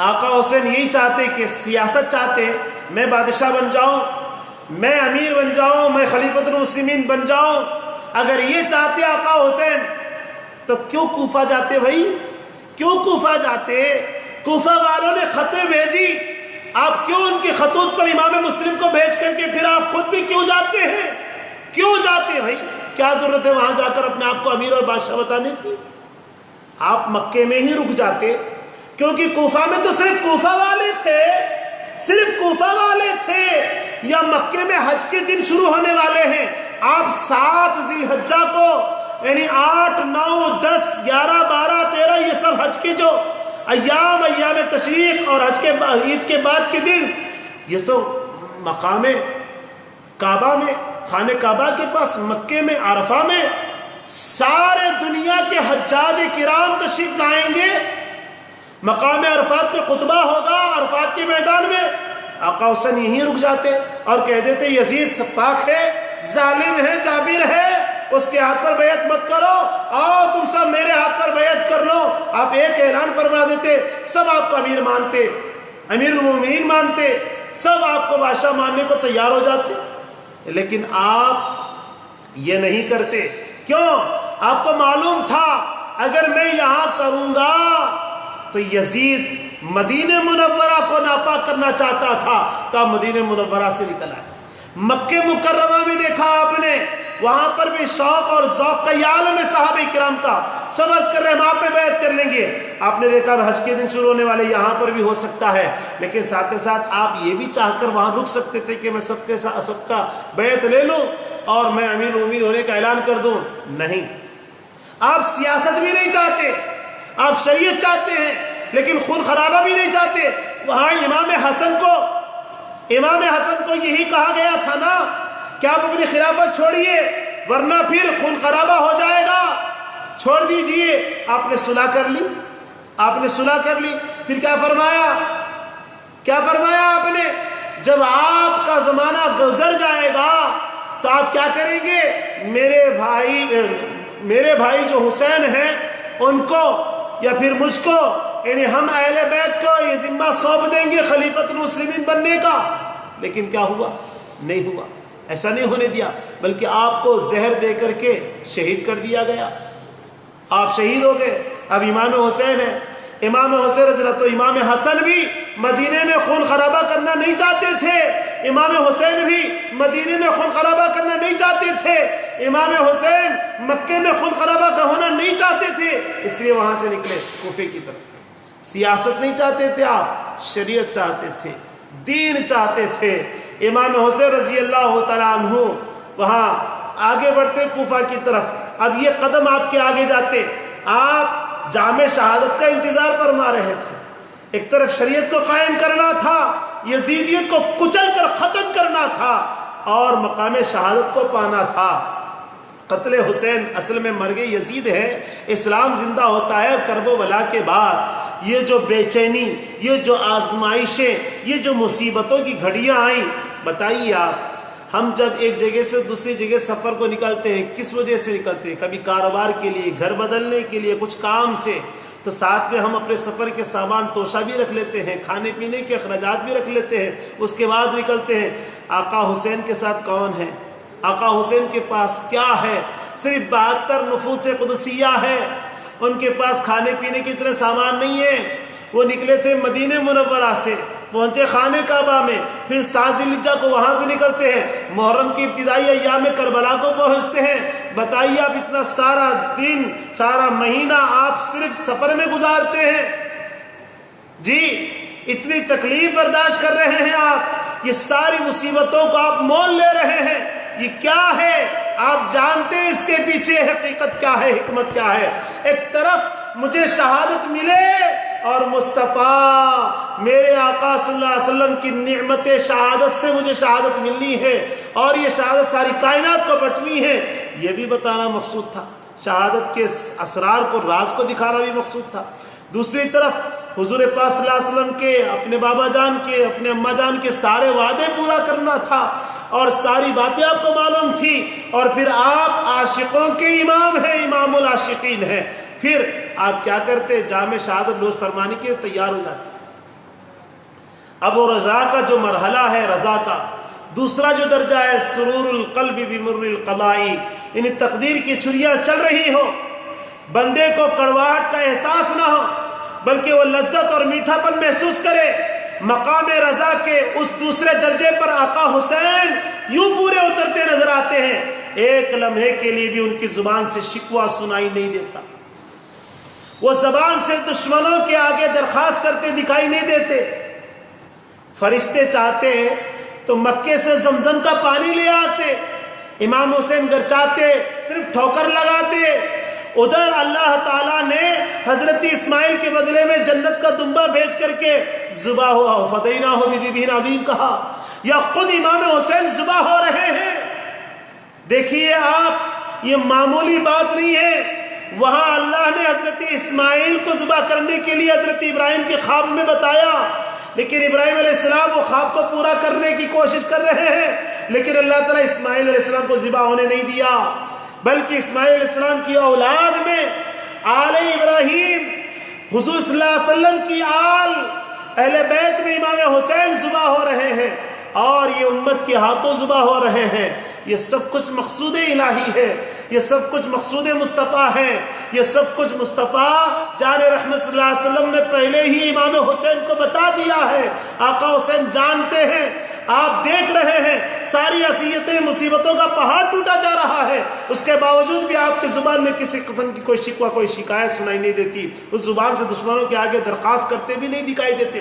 آقا حسین یہی چاہتے کہ سیاست چاہتے میں بادشاہ بن جاؤں، میں امیر بن جاؤں، میں خلیفۃ المسلمین بن جاؤں، اگر یہ چاہتے آقا حسین تو کیوں کوفہ جاتے بھائی؟ کیوں کوفہ جاتے؟ کوفہ والوں نے خطیں بھیجی، آپ کیوں ان کے خطوط پر امام مسلم کو بھیج کر کے پھر آپ خود بھی کیوں جاتے ہیں؟ کیوں جاتے بھائی؟ کیا ضرورت ہے وہاں جا کر اپنے آپ کو امیر اور بادشاہ بتانے کی؟ آپ مکے میں ہی رک جاتے، کیونکہ کوفہ میں تو صرف کوفہ والے تھے، صرف کوفہ والے تھے، یا مکے میں حج کے دن شروع ہونے والے ہیں۔ آپ 7 ذی الحجہ کو، یعنی 8، 9، 10، 11، 12، 13 یہ سب حج کے جو ایام تشریق اور حج کے عید کے بعد کے دن، یہ تو مقام کعبہ میں، خانہ کعبہ کے پاس مکے میں عرفہ میں سارے دنیا کے حجاج کرام تشریف لائیں گے۔ مقام عرفات پہ خطبہ ہوگا، عرفات کے میدان میں آقا حسین یہیں رک جاتے اور کہہ دیتے یزید سفاک ہے، ظالم ہے، جابر ہے، اس کے ہاتھ پر بیعت مت کرو، آؤ تم سب میرے ہاتھ پر بیعت کر لو۔ آپ ایک اعلان فرما دیتے، سب آپ کو امیر مانتے، امیر المومنین مانتے، سب آپ کو بادشاہ ماننے کو تیار ہو جاتے۔ لیکن آپ یہ نہیں کرتے، کیوں؟ آپ کو معلوم تھا اگر میں یہاں کروں گا تو یزید مدینہ منورہ کو ناپاک کرنا چاہتا تھا، تو آپ مدینہ منورہ سے نکل آئے۔ مکہ مکرمہ میں دیکھا آپ نے، وہاں پر بھی شوق اور ذوق کا یہ عالم ہے صحابہ کرام کا، سمجھ کر رہے ہم آپ پہ بیعت کر لیں گے۔ آپ نے دیکھا حج کے دن شروع ہونے والے یہاں پر بھی ہو سکتا ہے، لیکن ساتھ ہی ساتھ آپ یہ بھی چاہ کر وہاں رک سکتے تھے کہ میں سب کے ساتھ سب کا بیعت لے لوں اور میں امیر المومنین ہونے کا اعلان کر دوں۔ نہیں، آپ سیاست بھی نہیں چاہتے، آپ شریعت چاہتے ہیں، لیکن خون خرابہ بھی نہیں چاہتے۔ وہاں امام حسن کو یہی کہا گیا تھا نا کہ آپ اپنی خلافت چھوڑیے ورنہ پھر خون خرابہ ہو جائے گا، چھوڑ دیجئے۔ آپ نے صلح کر لی، آپ نے صلح کر لی، پھر کیا فرمایا آپ نے؟ جب آپ کا زمانہ گزر جائے گا تو آپ کیا کریں گے؟ میرے بھائی جو حسین ہیں ان کو یا پھر مجھ کو، یعنی ہم اہل بیت کو یہ ذمہ سونپ دیں گے خلیفۃ المسلمین بننے کا۔ لیکن کیا ہوا؟ نہیں ہوا، ایسا نہیں ہونے دیا، بلکہ آپ کو زہر دے کر کے شہید کر دیا گیا، آپ شہید ہو گئے۔ اب امام حسین ہے، امام حسین رضی اللہ، تو امام حسن بھی مدینے میں خون خرابہ کرنا نہیں چاہتے تھے، امام حسین بھی مدینے میں خون خرابہ کرنا نہیں چاہتے تھے، امام حسین مکے میں خون خرابہ کا ہونا نہیں چاہتے تھے، اس لیے وہاں سے نکلے کوفے کی طرف۔ سیاست نہیں چاہتے تھے آپ، شریعت چاہتے تھے، دین چاہتے تھے۔ امام حسین رضی اللہ تعالیٰ عنہ وہاں آگے بڑھتے کوفہ کی طرف۔ اب یہ قدم آپ کے آگے جاتے، آپ جامع شہادت کا انتظار فرما رہے تھے، ایک طرف شریعت کو قائم کرنا تھا، یزیدیت کو کچل کر ختم کرنا تھا، اور مقام شہادت کو پانا تھا۔ قتل حسین اصل میں مرگ یزید ہے، اسلام زندہ ہوتا ہے کرب و بلا کے بعد۔ یہ جو بے چینی، یہ جو آزمائشیں، یہ جو مصیبتوں کی گھڑیاں آئیں، بتائیے آپ، ہم جب ایک جگہ سے دوسری جگہ سفر کو نکلتے ہیں کس وجہ سے نکلتے ہیں؟ کبھی کاروبار کے لیے، گھر بدلنے کے لیے، کچھ کام سے، تو ساتھ میں ہم اپنے سفر کے سامان توشہ بھی رکھ لیتے ہیں، کھانے پینے کے اخراجات بھی رکھ لیتے ہیں، اس کے بعد نکلتے ہیں۔ آقا حسین کے ساتھ کون ہے؟ آقا حسین کے پاس کیا ہے؟ صرف 72 نفوس قدسیہ ہے، ان کے پاس کھانے پینے کی اتنے سامان نہیں ہے۔ وہ نکلے تھے مدینہ منورہ سے، پہنچے خانہ کعبہ میں، پھر 7 ذی الحجہ کو وہاں سے نکلتے ہیں، محرم کی ابتدائی ایام کربلا کو پہنچتے ہیں۔ بتائیے آپ اتنا سارا دن، سارا مہینہ آپ صرف سفر میں گزارتے ہیں جی، اتنی تکلیف برداشت کر رہے ہیں آپ، یہ ساری مصیبتوں کو آپ مول لے رہے ہیں، یہ کیا ہے؟ آپ جانتے ہیں اس کے پیچھے حقیقت کیا ہے، حکمت کیا ہے؟ ایک طرف مجھے شہادت ملے اور مصطفیٰ میرے آقا صلی اللہ علیہ وسلم کی نعمت شہادت سے مجھے شہادت ملنی ہے، اور یہ شہادت ساری کائنات کو بٹنی ہے، یہ بھی بتانا مقصود تھا، شہادت کے اسرار کو، راز کو دکھانا بھی مقصود تھا۔ دوسری طرف حضور پاک صلی اللہ علیہ وسلم کے، اپنے بابا جان کے، اپنے اماں جان کے سارے وعدے پورا کرنا تھا، اور ساری باتیں آپ کو معلوم تھی، اور پھر آپ عاشقوں کے امام ہیں، امام العاشقین ہیں، پھر آپ کیا کرتے؟ جامع شہادت نوش فرمانے کے تیار ہو جاتے۔ اب وہ رضا کا جو مرحلہ ہے، رضا کا دوسرا جو درجہ ہے، سرور القلب بمر القضاء، یعنی تقدیر کی چھریاں چل رہی ہو، بندے کو کڑواہٹ کا احساس نہ ہو، بلکہ وہ لذت اور میٹھا پن محسوس کرے۔ مقام رضا کے اس دوسرے درجے پر آقا حسین یوں پورے اترتے نظر آتے ہیں، ایک لمحے کے لیے بھی ان کی زبان سے شکوہ سنائی نہیں دیتا۔ وہ زبان سے دشمنوں کے آگے درخواست کرتے دکھائی نہیں دیتے. فرشتے چاہتے تو مکے سے زمزم کا پانی لے آتے. امام حسین گر چاہتے صرف ٹھوکر لگاتے. ادھر اللہ تعالیٰ نے حضرت اسماعیل کے بدلے میں جنت کا دمبا بھیج کر کے ذبح ہوا فدیناہ بذبح عظیم کہا. یا خود امام حسین ذبح ہو رہے ہیں. دیکھیے آپ، یہ معمولی بات نہیں ہے. وہاں اللہ نے حضرت اسماعیل کو ذبح کرنے کے لیے حضرت ابراہیم کے خواب میں بتایا، لیکن ابراہیم علیہ السلام وہ خواب کو پورا کرنے کی کوشش کر رہے ہیں، لیکن اللہ تعالیٰ اسماعیل علیہ السلام کو ذبح ہونے نہیں دیا. بلکہ اسماعیل علیہ السلام کی اولاد میں آل ابراہیم، حضور صلی اللہ علیہ وسلم کی آل اہل بیت میں امام حسین ذبح ہو رہے ہیں، اور یہ امت کے ہاتھوں ذبح ہو رہے ہیں. یہ سب کچھ مقصود الہی ہے، یہ سب کچھ مقصود مصطفیٰ ہے، یہ سب کچھ مصطفیٰ جان رحمت صلی اللہ علیہ وسلم نے پہلے ہی امام حسین کو بتا دیا ہے. آقا حسین جانتے ہیں، آپ دیکھ رہے ہیں ساری اذیتیں مصیبتوں کا پہاڑ ٹوٹا جا رہا ہے، اس کے باوجود بھی آپ کی زبان میں کسی قسم کی کوئی شکوہ کوئی شکایت سنائی نہیں دیتی. اس زبان سے دشمنوں کے آگے درخواست کرتے بھی نہیں دکھائی دیتے.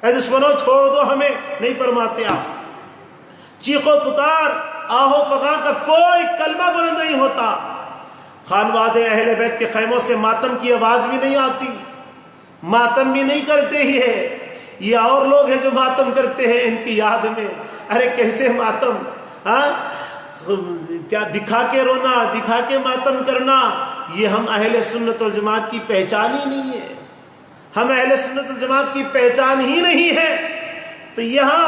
اے دشمنوں چھوڑ دو ہمیں، نہیں فرماتے آپ. چیخ و پکار آہو فغاں کا کوئی کلمہ بلند نہیں ہوتا. خانواد اہل بیت کے خیموں سے ماتم کی آواز بھی نہیں آتی، ماتم بھی نہیں کرتے ہی ہے. یہ اور لوگ ہیں جو ماتم کرتے ہیں ان کی یاد میں. ارے کیسے ماتم، کیا دکھا کے رونا، دکھا کے ماتم کرنا، یہ ہم اہل سنت والجماعت کی پہچان ہی نہیں ہے. ہم اہل سنت والجماعت کی پہچان ہی نہیں ہے. تو یہاں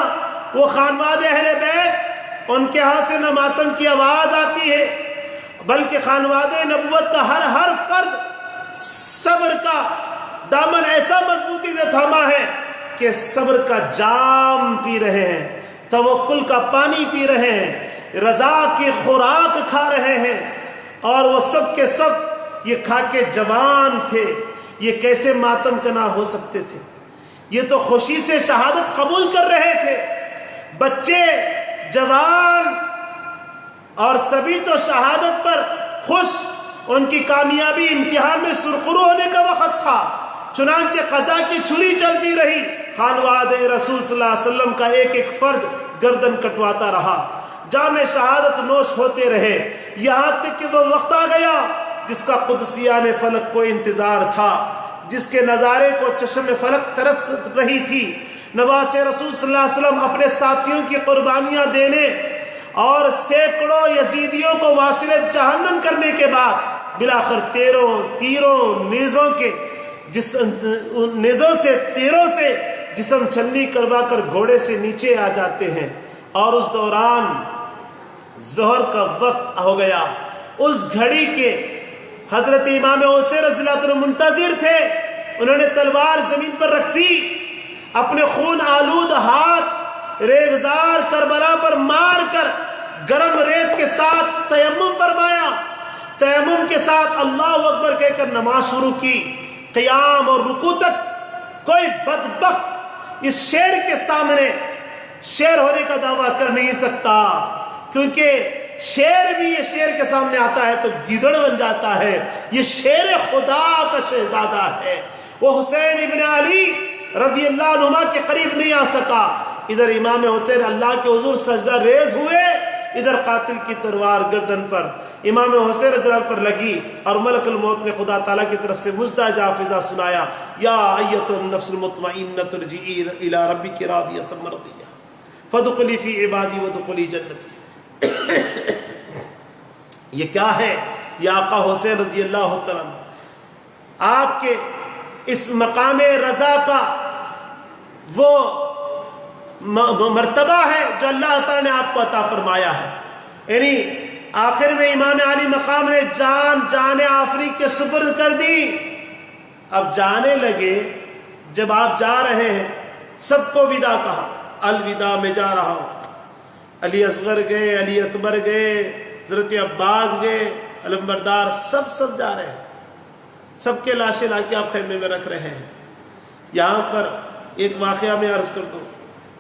وہ خانواد اہل بیت، ان کے ہاں سے نہ ماتم کی آواز آتی ہے، بلکہ خانواد نبوت کا ہر فرد صبر کا دامن ایسا مضبوطی سے تھاما ہے کہ صبر کا جام پی رہے ہیں، توکل کا پانی پی رہے ہیں، رضا کی خوراک کھا رہے ہیں. اور وہ سب کے سب یہ کھا کے جوان تھے. یہ کیسے ماتم کا نہ ہو سکتے تھے؟ یہ تو خوشی سے شہادت قبول کر رہے تھے. بچے، جوان اور سبھی تو شہادت پر خوش. ان کی کامیابی امتحان میں سرخرو ہونے کا وقت تھا. چنانچہ قضا کی چھری چلتی رہی. خانواد رسول صلی اللہ علیہ وسلم کا ایک ایک فرد گردن کٹواتا رہا، جام شہادت نوش ہوتے رہے، یہاں تک کہ وہ وقت آ گیا جس کا قدسیان فلک کو انتظار تھا، جس کے نظارے کو چشم فلک ترس رہی تھی. نواز رسول صلی اللہ علیہ وسلم اپنے ساتھیوں کی قربانیاں دینے اور سینکڑوں یزیدیوں کو واصل جہنم کرنے کے بعد بلاخر تیروں نیزوں سے تیروں سے جسم چھلنی کروا کر گھوڑے سے نیچے آ جاتے ہیں. اور اس دوران ظہر کا وقت ہو گیا. اس گھڑی کے حضرت امام حسین رضی اللہ عنہ منتظر تھے. انہوں نے تلوار زمین پر رکھ دی، اپنے خون آلود ہاتھ ریگزار کربلا پر مار کر گرم ریت کے ساتھ تیمم فرمایا. تیمم کے ساتھ اللہ اکبر کہہ کر نماز شروع کی. قیام اور رکوع تک کوئی بدبخت اس شیر کے سامنے شیر ہونے کا دعویٰ کر نہیں سکتا، کیونکہ شیر بھی یہ شیر کے سامنے آتا ہے تو گیدڑ بن جاتا ہے. یہ شیر خدا کا شہزادہ ہے. وہ حسین ابن علی رضی اللہ عنہما کے قریب نہیں آ سکا. ادھر امام حسین اللہ کے حضور سجدہ ریز ہوئے، ادھر قاتل کی تلوار گردن پر امام حسین رضی اللہ پر لگی، اور ملک الموت نے خدا تعالیٰ کی طرف سے مژدہ جافزہ سنایا، یا ایتھا النفس المطمئنۃ ارجعی الی ربک راضیۃ مرضیہ فادخلی فی عبادی وادخلی جنتی. یہ کیا ہے؟ یہ آقا حسین رضی اللہ تعالیٰ آپ کے اس مقام رضا کا وہ مرتبہ ہے جو اللہ تعالیٰ نے آپ کو عطا فرمایا ہے. یعنی آخر میں امام علی مقام نے جان آفری کے سپرد کر دی. اب جانے لگے. جب آپ جا رہے ہیں سب کو ودا کہا، الوداع میں جا رہا ہوں. علی اصغر گئے، علی اکبر گئے، حضرت عباس گئے، علمبردار سب جا رہے ہیں. سب کے لاشیں لا کے آپ خیمے میں رکھ رہے ہیں. یہاں پر ایک واقعہ میں عرض کر دوں.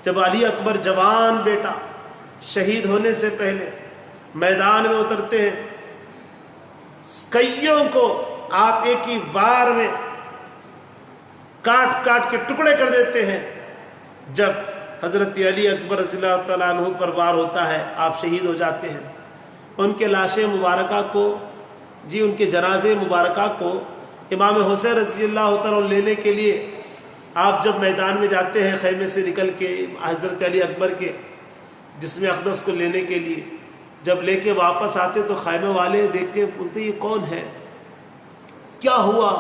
جب علی اکبر جوان بیٹا شہید ہونے سے پہلے میدان میں اترتے ہیں، کئیوں کو آپ ایک ہی وار میں کاٹ کاٹ کے ٹکڑے کر دیتے ہیں۔ جب حضرت علی اکبر رضی اللہ تعالیٰ عنہ پر وار ہوتا ہے، آپ شہید ہو جاتے ہیں۔ ان کے لاشیں مبارکہ کو ان کے جنازے مبارکہ کو امام حسین رضی اللہ تعالیٰ عنہ لینے کے لیے آپ جب میدان میں جاتے ہیں خیمے سے نکل کے حضرت علی اکبر کے جسم اقدس کو لینے کے لیے، جب لے کے واپس آتے تو خیمے والے دیکھ کے بولتے یہ کون ہے، کیا ہوا؟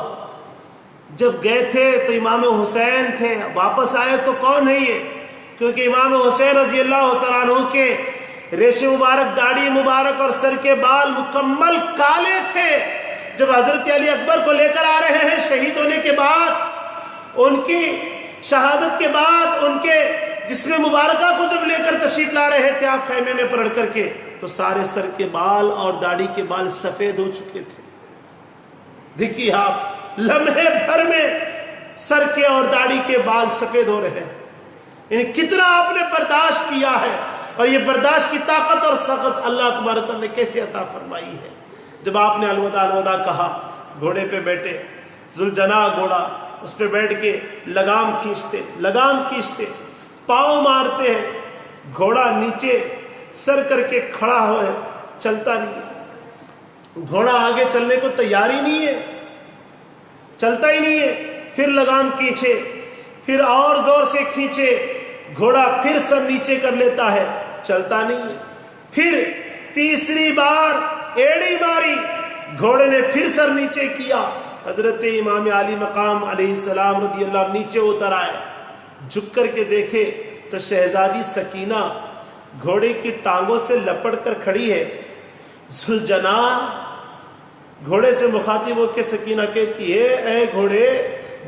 جب گئے تھے تو امام حسین تھے، واپس آئے تو کون ہے یہ؟ کیونکہ امام حسین رضی اللہ تعالیٰ عنہ کے ریش مبارک، داڑھی مبارک اور سر کے بال مکمل کالے تھے۔ جب حضرت علی اکبر کو لے کر آ رہے ہیں شہید ہونے کے بعد، ان کی شہادت کے بعد، ان کے جسم مبارکہ کو جب لے کر تشریف لا رہے تھے آپ خیمے میں پلٹ کر کے، تو سارے سر کے بال اور داڑھی کے بال سفید ہو چکے تھے۔ دیکھیے آپ، لمحے بھر میں سر کے اور داڑھی کے بال سفید ہو رہے ہیں، یعنی کتنا آپ نے برداشت کیا ہے، اور یہ برداشت کی طاقت اور سخت اللہ تبارک نے کیسے عطا فرمائی ہے۔ جب آپ نے الوداع الوداع کہا، گھوڑے پہ بیٹھے، ذوالجناح گھوڑا، اس پہ بیٹھ کے لگام کھینچتے پاؤں مارتے ہیں، گھوڑا نیچے سر کر کے کھڑا ہوئے، چلتا نہیں ہے، گھوڑا آگے چلنے کو تیار ہی نہیں ہے، چلتا ہی نہیں ہے۔ پھر لگام کھینچے، پھر اور زور سے کھینچے، گھوڑا پھر سر نیچے کر لیتا ہے، چلتا نہیں ہے۔ پھر تیسری بار ایڑی ماری، گھوڑے نے پھر سر نیچے کیا، حضرت امام علی مقام علیہ السلام رضی اللہ عنہ نیچے اتر آئے، جھک کر کے دیکھے تو شہزادی سکینہ گھوڑے کی ٹانگوں سے لپٹ کر کھڑی ہے۔ ذوالجناح گھوڑے سے مخاطب ہو کے سکینہ کہتی ہے، اے گھوڑے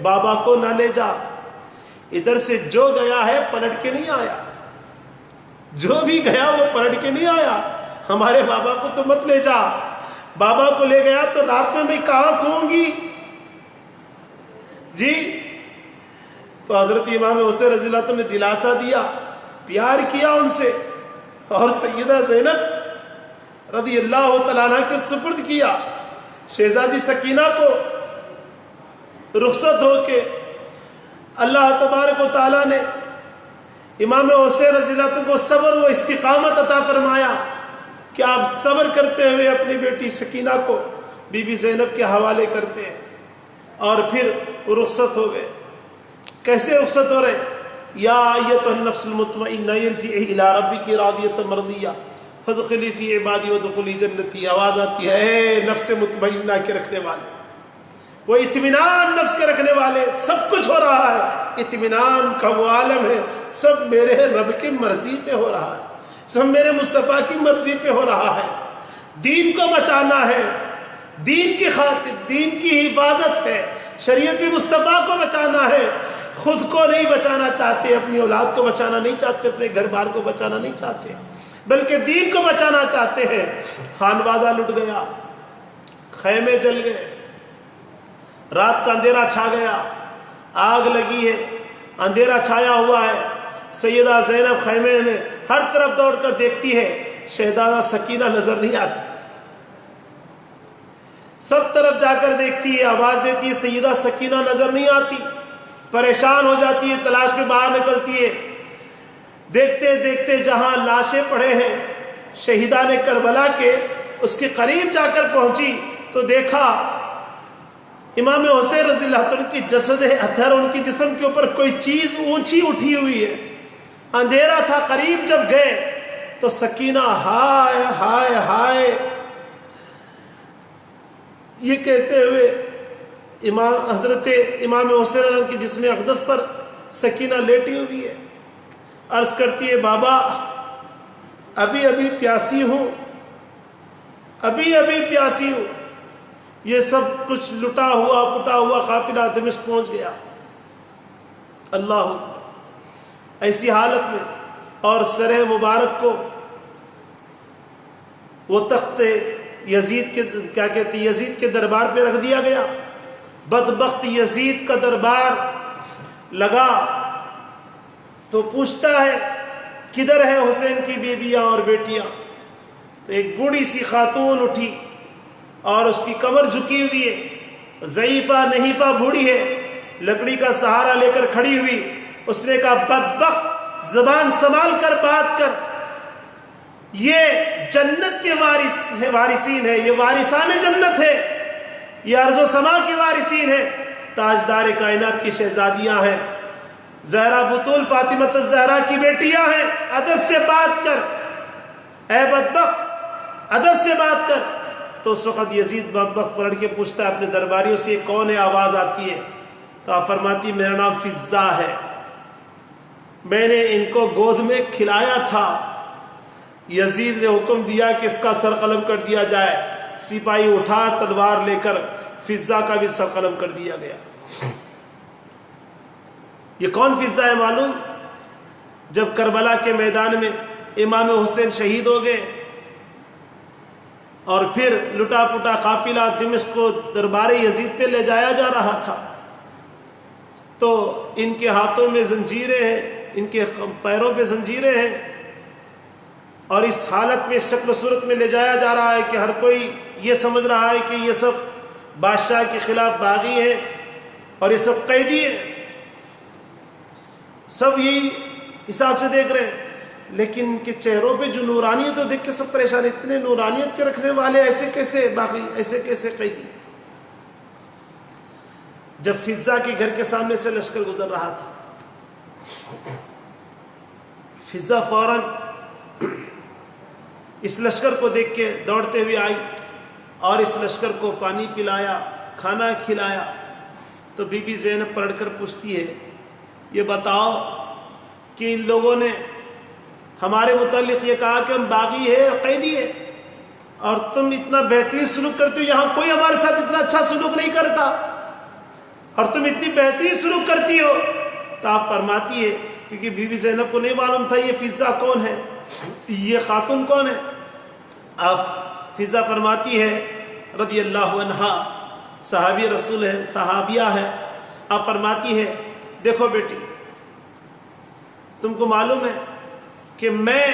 بابا کو نہ لے جا، ادھر سے جو گیا ہے پلٹ کے نہیں آیا، جو بھی گیا وہ پلٹ کے نہیں آیا، ہمارے بابا کو تو مت لے جا، بابا کو لے گیا تو رات میں کہاں سوں گی جی۔ تو حضرت امام حسین رضی اللہ عنہ نے دلاسا دیا، پیار کیا ان سے، اور سیدہ زینب رضی اللہ تعالیٰ عنہ کے سپرد کیا۔ شہزادی سکینہ کو رخصت ہو کے اللہ تبارک و تعالیٰ نے امام حسین رضی اللہ عنہ کو صبر و استقامت عطا فرمایا کہ آپ صبر کرتے ہوئے اپنی بیٹی سکینہ کو بی بی زینب کے حوالے کرتے ہیں، اور پھر وہ رخصت ہو گئے۔ کیسے رخصت ہو رہے؟ یا ایتھا النفس المطمئنہ ارجعی الی ربک راضیۃ مرضیہ فادخلی فی عبادی وادخلی جنتی۔ آواز آتی ہے، اے نفس مطمئنہ کے رکھنے والے، وہ اطمینان نفس کے رکھنے والے، سب کچھ ہو رہا ہے، اطمینان کا وہ عالم ہے، سب میرے رب کی مرضی پہ ہو رہا ہے، سب میرے مصطفیٰ کی مرضی پہ ہو رہا ہے۔ دین کو بچانا ہے، دین کی خاطر، دین کی حفاظت ہے، شریعت مصطفیٰ کو بچانا ہے، خود کو نہیں بچانا چاہتے، اپنی اولاد کو بچانا نہیں چاہتے، اپنے گھر بار کو بچانا نہیں چاہتے، بلکہ دین کو بچانا چاہتے ہیں۔ خانوادہ لٹ گیا، خیمے جل گئے، رات کا اندھیرا چھا گیا، آگ لگی ہے، اندھیرا چھایا ہوا ہے۔ سیدہ زینب خیمے میں ہر طرف دوڑ کر دیکھتی ہے، شہزادہ سکینہ نظر نہیں آتی، سب طرف جا کر دیکھتی ہے، آواز دیتی ہے، سیدہ سکینہ نظر نہیں آتی، پریشان ہو جاتی ہے، تلاش میں باہر نکلتی ہے۔ دیکھتے دیکھتے جہاں لاشیں پڑے ہیں شہیدان کربلا کے، اس کے قریب جا کر پہنچی تو دیکھا امام حسین رضی اللہ عنہ کی جسد اطہر، ان کی جسم کے اوپر کوئی چیز اونچی اٹھی ہوئی ہے، اندھیرا تھا۔ قریب جب گئے تو سکینہ ہائے ہائے ہائے یہ کہتے ہوئے حضرت امام حسین رضی اللہ عنہ کی جسم اقدس پر سکینہ لیٹی ہوئی ہے، عرض کرتی ہے، بابا ابھی ابھی پیاسی ہوں، ابھی ابھی پیاسی ہوں۔ یہ سب کچھ لٹا ہوا پٹا ہوا قافلہ دمشق پہنچ گیا۔ اللہ ایسی حالت میں، اور سر مبارک کو وہ تخت یزید کے کیا کہتے ہیں یزید کے دربار پہ رکھ دیا گیا۔ بدبخت یزید کا دربار لگا تو پوچھتا ہے کدھر ہے حسین کی بیویاں اور بیٹیاں؟ تو ایک بوڑھی سی خاتون اٹھی اور اس کی کمر جھکی ہوئی ہے، ضعیفہ نحیفہ بوڑھی ہے، لکڑی کا سہارا لے کر کھڑی ہوئی. اس نے کہا بدبخت زبان سنبھال کر بات کر، یہ جنت کے وارثین ہے، یہ وارثان جنت ہے، یہ ارض و سما کے وارثین ہے، تاجدار کائنات کی شہزادیاں ہیں، زہرا بطول فاطمہ الزہرا کی بیٹیاں ہیں، ادب سے بات کر اے بدبخت، ادب سے بات کر. تو اس وقت یزید بدبخت پلٹ کے پوچھتا ہے اپنے درباریوں سے یہ کون ہے، آواز آتی ہے. تو آپ فرماتی میرا نام فضا ہے، میں نے ان کو گود میں کھلایا تھا. یزید نے حکم دیا کہ اس کا سر قلم کر دیا جائے. سپاہی اٹھا تلوار لے کر فضا کا بھی سر قلم کر دیا گیا. یہ کون فضا ہے معلوم؟ جب کربلا کے میدان میں امام حسین شہید ہو گئے اور پھر لٹا پٹا قافلہ دمشق کو دربار یزید پہ لے جایا جا رہا تھا، تو ان کے ہاتھوں میں زنجیریں ہیں، ان کے پیروں پہ زنجیریں ہیں، اور اس حالت میں شکل و صورت میں لے جایا جا رہا ہے کہ ہر کوئی یہ سمجھ رہا ہے کہ یہ سب بادشاہ کے خلاف باغی ہیں اور یہ سب قیدی ہیں، سب یہی حساب سے دیکھ رہے ہیں. لیکن ان کے چہروں پہ جو نورانیت تو دیکھ کے سب پریشان، اتنے نورانیت کے رکھنے والے ایسے کیسے باغی، ایسے کیسے قیدی. جب فضا کے گھر کے سامنے سے لشکر گزر رہا تھا، فضا فوراً اس لشکر کو دیکھ کے دوڑتے ہوئے آئی اور اس لشکر کو پانی پلایا، کھانا کھلایا. تو بی بی زینب پلٹ کر پوچھتی ہے یہ بتاؤ کہ ان لوگوں نے ہمارے متعلق یہ کہا کہ ہم باغی ہیں اور قیدی ہیں، اور تم اتنا بہترین سلوک کرتے ہو، یہاں کوئی ہمارے ساتھ اتنا اچھا سلوک نہیں کرتا اور تم اتنی بہترین سلوک کرتی ہو. تو آپ فرماتی ہے کیونکہ بی بی زینب کو نہیں معلوم تھا یہ فضا کون ہے، یہ خاتون کون ہے. آپ فضا فرماتی ہے رضی اللہ عنہا، صحابی رسول ہے، صحابیہ ہے. آپ فرماتی ہے دیکھو بیٹی، تم کو معلوم ہے کہ میں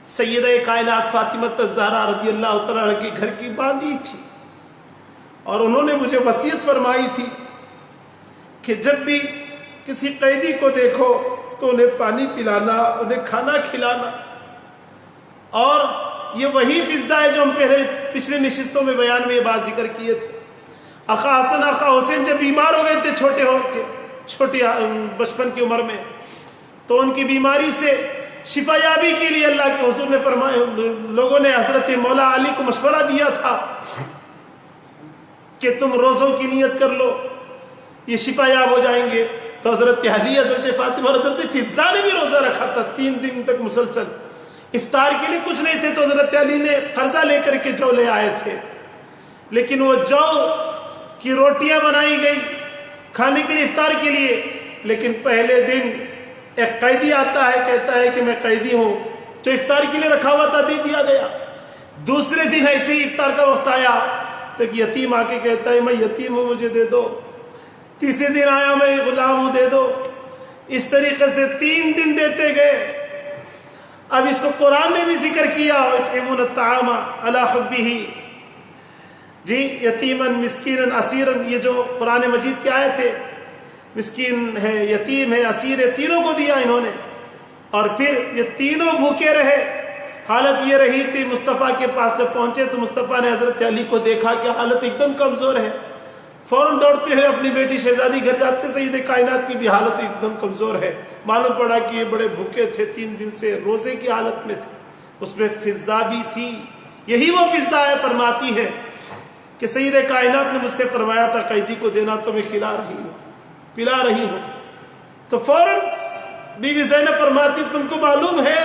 سیدہ کائنات فاطمہ الزہرا رضی اللہ تعالیٰ عنہ کے گھر کی باندھی تھی، اور انہوں نے مجھے وصیت فرمائی تھی کہ جب بھی کسی قیدی کو دیکھو تو انہیں پانی پلانا، انہیں کھانا کھلانا. اور یہ وہی فضا ہے جو ہم پچھلے نشستوں میں بیان میں یہ بات ذکر کیے تھے. آقا حسن آقا حسین جب بیمار ہو گئے تھے چھوٹی بچپن کی عمر میں، تو ان کی بیماری سے شفا یابی کے لیے اللہ کے حضور نے فرمایا، لوگوں نے حضرت مولا علی کو مشورہ دیا تھا کہ تم روزوں کی نیت کر لو، یہ شفا یاب ہو جائیں گے. تو حضرت علی، حضرت فاطمہ اور حضرت فضا نے بھی روزہ رکھا تھا 3 دن تک مسلسل. افطار کے لیے کچھ نہیں تھے تو حضرت علی نے قرضہ لے کر کے جو لے آئے تھے، لیکن وہ جو کی روٹیاں بنائی گئی کھانے کے لیے افطار کے لیے. لیکن پہلے دن ایک قیدی آتا ہے، کہتا ہے کہ میں قیدی ہوں، جو افطار کے لیے رکھا ہوا تھا دے دیا گیا. دوسرے دن ایسے ہی افطار کا وقت آیا تو ایک یتیم آ کے کہتا ہے میں یتیم ہوں، مجھے دے دو. تیسرے دن آیا میں غلام ہوں، دے دو. اس طریقے سے 3 دن دیتے گئے. اب اس کو قرآن نے بھی ذکر کیا، یطعمون الطعام علی حبہ، جی یتیما مسکینا اسیرا، یہ جو قرآن مجید کی آیت ہے، مسکین ہے، یتیم ہے، اسیر ہے، تینوں کو دیا انہوں نے. اور پھر یہ تینوں بھوکے رہے. حالت یہ رہی تھی، مصطفیٰ کے پاس جب پہنچے تو مصطفیٰ نے حضرت علی کو دیکھا کہ حالت ایک دم کمزور ہے. فوراً دوڑتے ہوئے اپنی بیٹی شہزادی گھر جاتے، سید کائنات کی بھی حالت ایک دم کمزور ہے. معلوم پڑا کہ یہ بڑے بھوکے تھے، 3 دن سے روزے کی حالت میں تھے. اس میں فضا بھی تھی، یہی وہ فضا ہے. فرماتی ہے کہ سید کائنات نے مجھ سے فرمایا تھا قیدی کو دینا، تو میں کھلا رہی ہوں، پلا رہی ہوں. تو فوراً بی بی زینب فرماتی تم کو معلوم ہے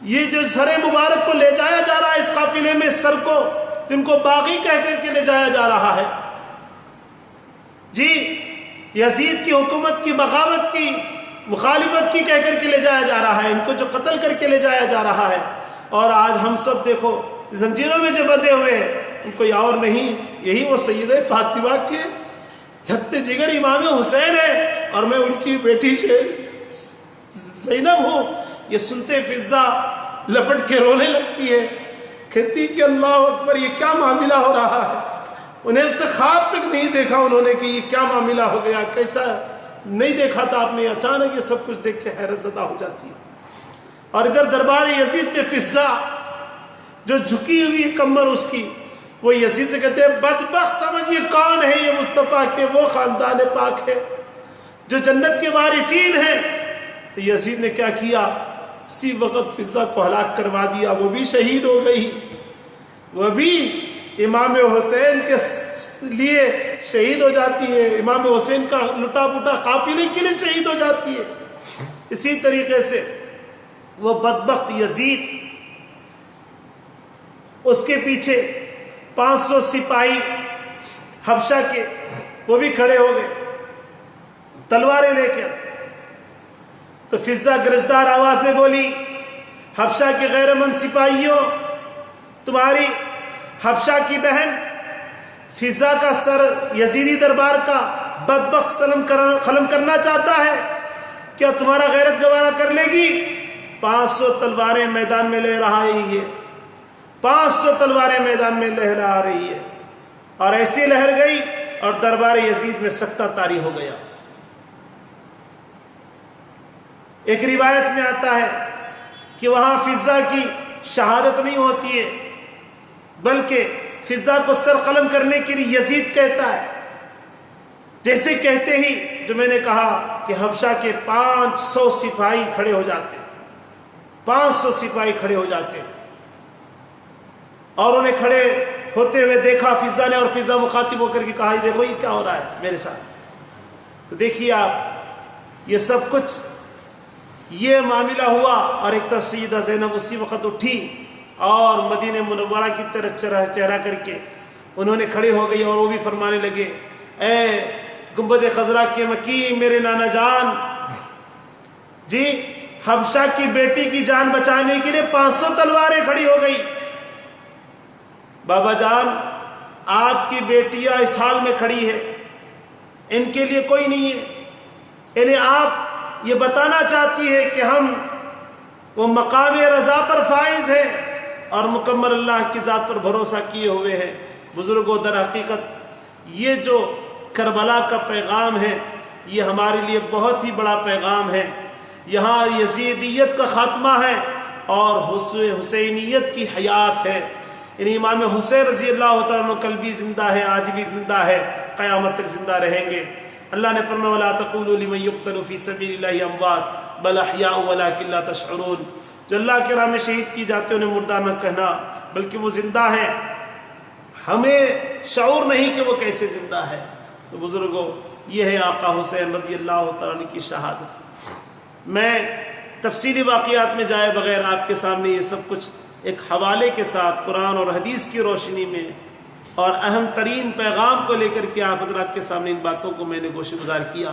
یہ جو سر مبارک کو لے جایا جا رہا ہے، اس قافلے میں سر کو جن کو باغی کہہ کر کے لے جایا جا رہا ہے، جی یزید کی حکومت کی بغاوت کی مخالفت کی کہہ کر کے لے جایا جا رہا ہے، ان کو جو قتل کر کے لے جایا جا رہا ہے. اور آج ہم سب دیکھو زنجیروں میں جو بندھے ہوئے ہیں، ان کوئی اور نہیں، یہی وہ سیدہ فاطمہ کے ہفتے جگر امام حسین ہے، اور میں ان کی بیٹی زینب ہوں. یہ سنتے فضا لپٹ کے رونے لگتی ہے، کہتی کہ اللہ اکبر، یہ کیا معاملہ ہو رہا ہے. انہیں تو خواب تک نہیں دیکھا انہوں نے کہ یہ کیا معاملہ ہو گیا، کیسا نہیں دیکھا تھا آپ نے، اچانک یہ سب کچھ دیکھ کے حیرت زدہ ہو جاتی ہے۔ اور ادھر دربار یزید میں فضا جو جھکی ہوئی کمر اس کی، وہ یزید سے کہتے ہیں بدبخت سمجھ یہ کون ہے، یہ مصطفیٰ کے وہ خاندان پاک ہے جو جنت کے وارثین ہیں۔ تو یزید نے کیا کیا، اسی وقت فضا کو ہلاک کروا دیا، وہ بھی شہید ہو گئی، وہ بھی امام حسین کے لیے شہید ہو جاتی ہے، امام حسین کا لٹا پٹا قافلے کے لیے شہید ہو جاتی ہے۔ اسی طریقے سے وہ بدبخت یزید، اس کے پیچھے 500 سپاہی حبشہ کے، وہ بھی کھڑے ہو گئے تلواریں لے کر۔ تو فضا گرجدار آواز میں بولی، حبشہ کے غیر مند سپاہیوں، تمہاری حبشہ کی بہن فضا کا سر یزیدی دربار کا بدبخت قلم کرنا چاہتا ہے، کیا تمہارا غیرت گوارا کر لے گی؟ 500 تلواریں میدان میں لہرا رہی ہے، 500 تلواریں میدان میں لہرا رہی ہے، اور ایسی لہر گئی اور دربار یزید میں سکتہ طاری ہو گیا۔ ایک روایت میں آتا ہے کہ وہاں فضا کی شہادت نہیں ہوتی ہے، بلکہ فضا کو سر قلم کرنے کے لیے یزید کہتا ہے، جیسے کہتے ہی جو میں نے کہا کہ حبشہ کے 500 سپاہی کھڑے ہو جاتے، 500 سپاہی کھڑے ہو جاتے، اور انہیں کھڑے ہوتے ہوئے دیکھا فضا نے، اور فضا مخاطب ہو کر کے کہا دیکھو یہ کیا ہو رہا ہے میرے ساتھ۔ تو دیکھیے آپ، یہ سب کچھ یہ معاملہ ہوا، اور ایک طرف سیدہ زینب اسی وقت اٹھی اور مدینہ منورہ کی طرف چہرہ کر کے انہوں نے کھڑے ہو گئی، اور وہ بھی فرمانے لگے اے گنبد خضرا کے مکی میرے نانا جان جی، حبشہ کی بیٹی کی جان بچانے کے لیے 500 تلواریں کھڑی ہو گئی، بابا جان آپ کی بیٹیاں اس حال میں کھڑی ہے، ان کے لیے کوئی نہیں ہے، انہیں آپ یہ بتانا چاہتی ہے کہ ہم وہ مقام رضا پر فائز ہیں اور مکمل اللہ کی ذات پر بھروسہ کیے ہوئے ہیں۔ بزرگوں، در حقیقت یہ جو کربلا کا پیغام ہے یہ ہمارے لیے بہت ہی بڑا پیغام ہے۔ یہاں یزیدیت کا خاتمہ ہے اور حسینیت کی حیات ہے، یعنی امام حسین رضی اللہ تعالیٰ عنہ کل بھی زندہ ہے، آج بھی زندہ ہے، قیامت تک زندہ رہیں گے۔ اللہ نے فرمایا وَلَا تَقُولُوا لِمَن يُقْتَلُ فِي سَبِيلِ اللَّهِ أَمْوَاتٌ بَلْ أَحْيَاءٌ وَلَٰكِن لَّا تَشْعُرُونَ، جو اللہ کے راہ میں شہید کی جاتے انہیں مردہ نہ کہنا بلکہ وہ زندہ ہیں، ہمیں شعور نہیں کہ وہ کیسے زندہ ہے۔ تو بزرگوں، یہ ہے آقا حسین رضی اللہ تعالیٰ عنہ کی شہادت۔ میں تفصیلی واقعات میں جائے بغیر آپ کے سامنے یہ سب کچھ ایک حوالے کے ساتھ قرآن اور حدیث کی روشنی میں اور اہم ترین پیغام کو لے کر کے آپ حضرات کے سامنے ان باتوں کو میں نے گوشہ گزار کیا۔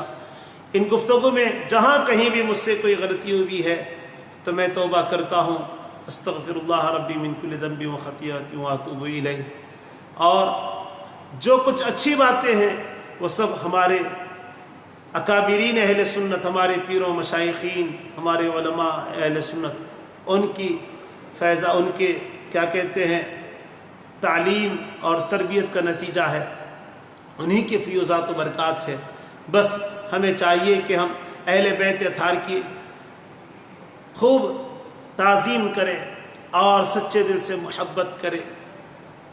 ان گفتگو میں جہاں کہیں بھی مجھ سے کوئی غلطی ہوئی ہے تو میں توبہ کرتا ہوں، استغفر اللہ ربی من کل ذنب و خطیئۃ واتوب الیہ، اور جو کچھ اچھی باتیں ہیں وہ سب ہمارے اکابرین اہل سنت، ہمارے پیروں مشائخین، ہمارے علماء اہل سنت، ان کی فیضہ، ان کے کیا کہتے ہیں تعلیم اور تربیت کا نتیجہ ہے، انہی کے فیوزات و برکات ہے۔ بس ہمیں چاہیے کہ ہم اہل بیت اطہار کی خوب تعظیم کریں اور سچے دل سے محبت کریں،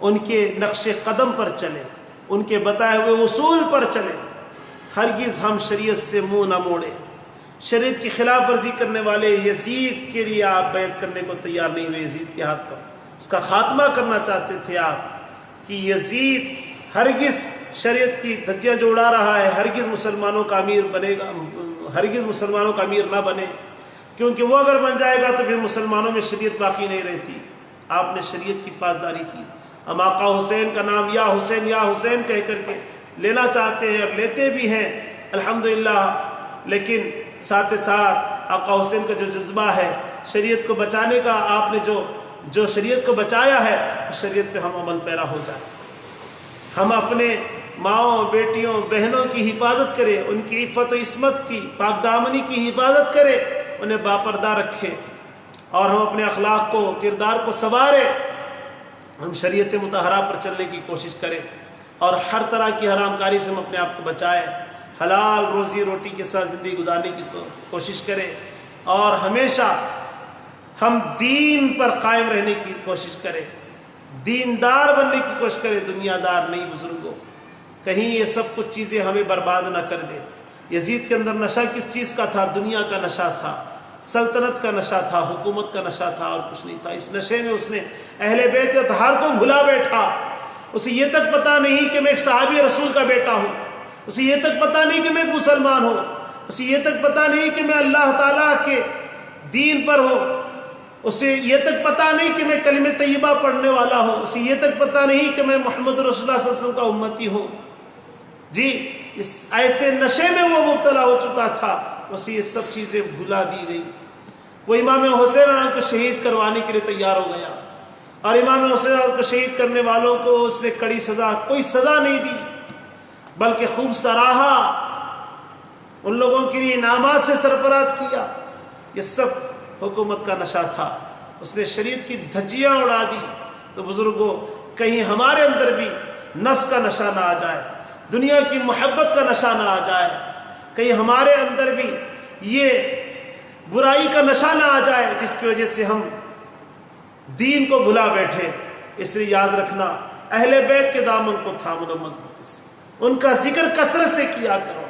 ان کے نقش قدم پر چلیں، ان کے بتائے ہوئے اصول پر چلیں، ہرگز ہم شریعت سے منہ نہ موڑیں۔ شریعت کی خلاف ورزی کرنے والے یزید کے لیے آپ بیعت کرنے کو تیار نہیں ہوئے، یزید کے ہاتھ پر اس کا خاتمہ کرنا چاہتے تھے آپ، کہ یزید ہرگز شریعت کی دھجیاں جو اڑا رہا ہے ہرگز مسلمانوں کا امیر بنے گا، ہرگز مسلمانوں کا امیر نہ بنے، کیونکہ وہ اگر بن جائے گا تو پھر مسلمانوں میں شریعت باقی نہیں رہتی۔ آپ نے شریعت کی پاسداری کی۔ ہم آقا حسین کا نام یا حسین کہہ کر کے لینا چاہتے ہیں، اور لیتے بھی ہیں الحمدللہ، لیکن ساتھ ساتھ آقا حسین کا جو جذبہ ہے شریعت کو بچانے کا، آپ نے جو شریعت کو بچایا ہے اس شریعت پہ ہم عمل پیرا ہو جائیں، ہم اپنے ماؤں، بیٹیوں، بہنوں کی حفاظت کریں، ان کی عفت و عصمت کی، پاک دامنی کی حفاظت کریں، انہیں باپردہ رکھیں، اور ہم اپنے اخلاق کو، کردار کو سنواریں، ہم شریعت مطہرہ پر چلنے کی کوشش کریں، اور ہر طرح کی حرام کاری سے ہم اپنے آپ کو بچائے، حلال روزی روٹی کے ساتھ زندگی گزارنے کی تو کوشش کرے، اور ہمیشہ ہم دین پر قائم رہنے کی کوشش کریں، دیندار بننے کی کوشش کریں، دنیا دار نہیں بزرگوں۔ کہیں یہ سب کچھ چیزیں ہمیں برباد نہ کر دے۔ یزید کے اندر نشہ کس چیز کا تھا؟ دنیا کا نشہ تھا، سلطنت کا نشہ تھا، حکومت کا نشہ تھا، اور کچھ نہیں تھا۔ اس نشے میں اس نے اہل بیت اطہار کو بھلا بیٹھا۔ اسے یہ تک پتہ نہیں کہ میں ایک صحابی رسول کا بیٹا ہوں، اسے یہ تک پتہ نہیں کہ میں ایک مسلمان ہوں، اسے یہ تک پتہ نہیں کہ میں اللہ تعالیٰ کے دین پر ہوں، اسے یہ تک پتہ نہیں کہ میں کلمہ طیبہ پڑھنے والا ہوں، اسے یہ تک پتہ نہیں کہ میں محمد رسول اللہ صلی اللہ علیہ وسلم کا امتی ہوں۔ جی اس ایسے نشے میں وہ مبتلا ہو چکا تھا، اسے یہ سب چیزیں بھلا دی گئی۔ وہ امام حسین کو شہید کروانے کے لیے تیار ہو گیا، اور امام حسین کو شہید کرنے والوں کو اس نے کڑی سزا، کوئی سزا نہیں دی، بلکہ خوب سراہا، ان لوگوں کے لیے انعامات سے سرفراز کیا۔ یہ سب حکومت کا نشہ تھا، اس نے شریعت کی دھجیاں اڑا دی۔ تو بزرگوں، کہیں ہمارے اندر بھی نفس کا نشہ نہ آ جائے، دنیا کی محبت کا نشہ نہ آ جائے، کہیں ہمارے اندر بھی یہ برائی کا نشہ نہ آ جائے جس کی وجہ سے ہم دین کو بھلا بیٹھے۔ اس لیے یاد رکھنا، اہل بیت کے دامن کو تھامو لو مضبوطی سے، ان کا ذکر کثرت سے کیا کرو،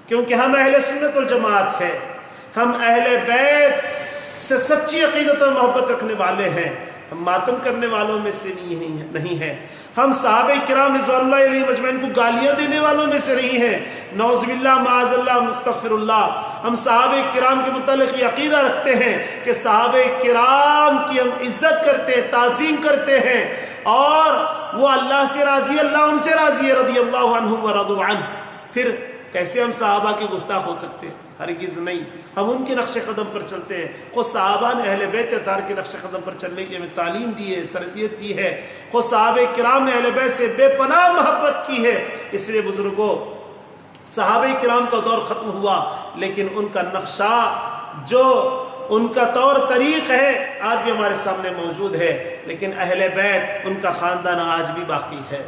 کیونکہ ہم اہل سنت والجماعت ہیں، ہم اہل بیت سے سچی عقیدت اور محبت رکھنے والے ہیں، ہم ماتم کرنے والوں میں سے نہیں ہیں، ہم صحابہ کرام رضوان اللہ علیہ مجمعین کو گالیاں دینے والوں میں سے نہیں ہیں، نعوذ باللہ معاذ اللہ مستغفر اللہ۔ ہم صحابہ کرام کے متعلق یہ عقیدہ رکھتے ہیں کہ صحابہ کرام کی ہم عزت کرتے ہیں، تعظیم کرتے ہیں، اور وہ اللہ سے راضی، اللہ ان سے راضی ہے، رضی اللہ عنہم ورضوا عنہ۔ پھر کیسے ہم صحابہ کے گستاخ ہو سکتے ہیں؟ ہرگز نہیں۔ ہم ان کے نقش قدم پر چلتے ہیں۔ خود صحابہ نے اہل بیت اطہار کے نقش قدم پر چلنے کی ہمیں تعلیم دی ہے، تربیت دی ہے۔ خود صحابہ کرام نے اہل بیت سے بے پناہ محبت کی ہے۔ اس لیے بزرگوں، صحابہ کرام کا دور ختم ہوا، لیکن ان کا نقشہ، جو ان کا طور طریق ہے، آج بھی ہمارے سامنے موجود ہے۔ لیکن اہل بیت، ان کا خاندان آج بھی باقی ہے۔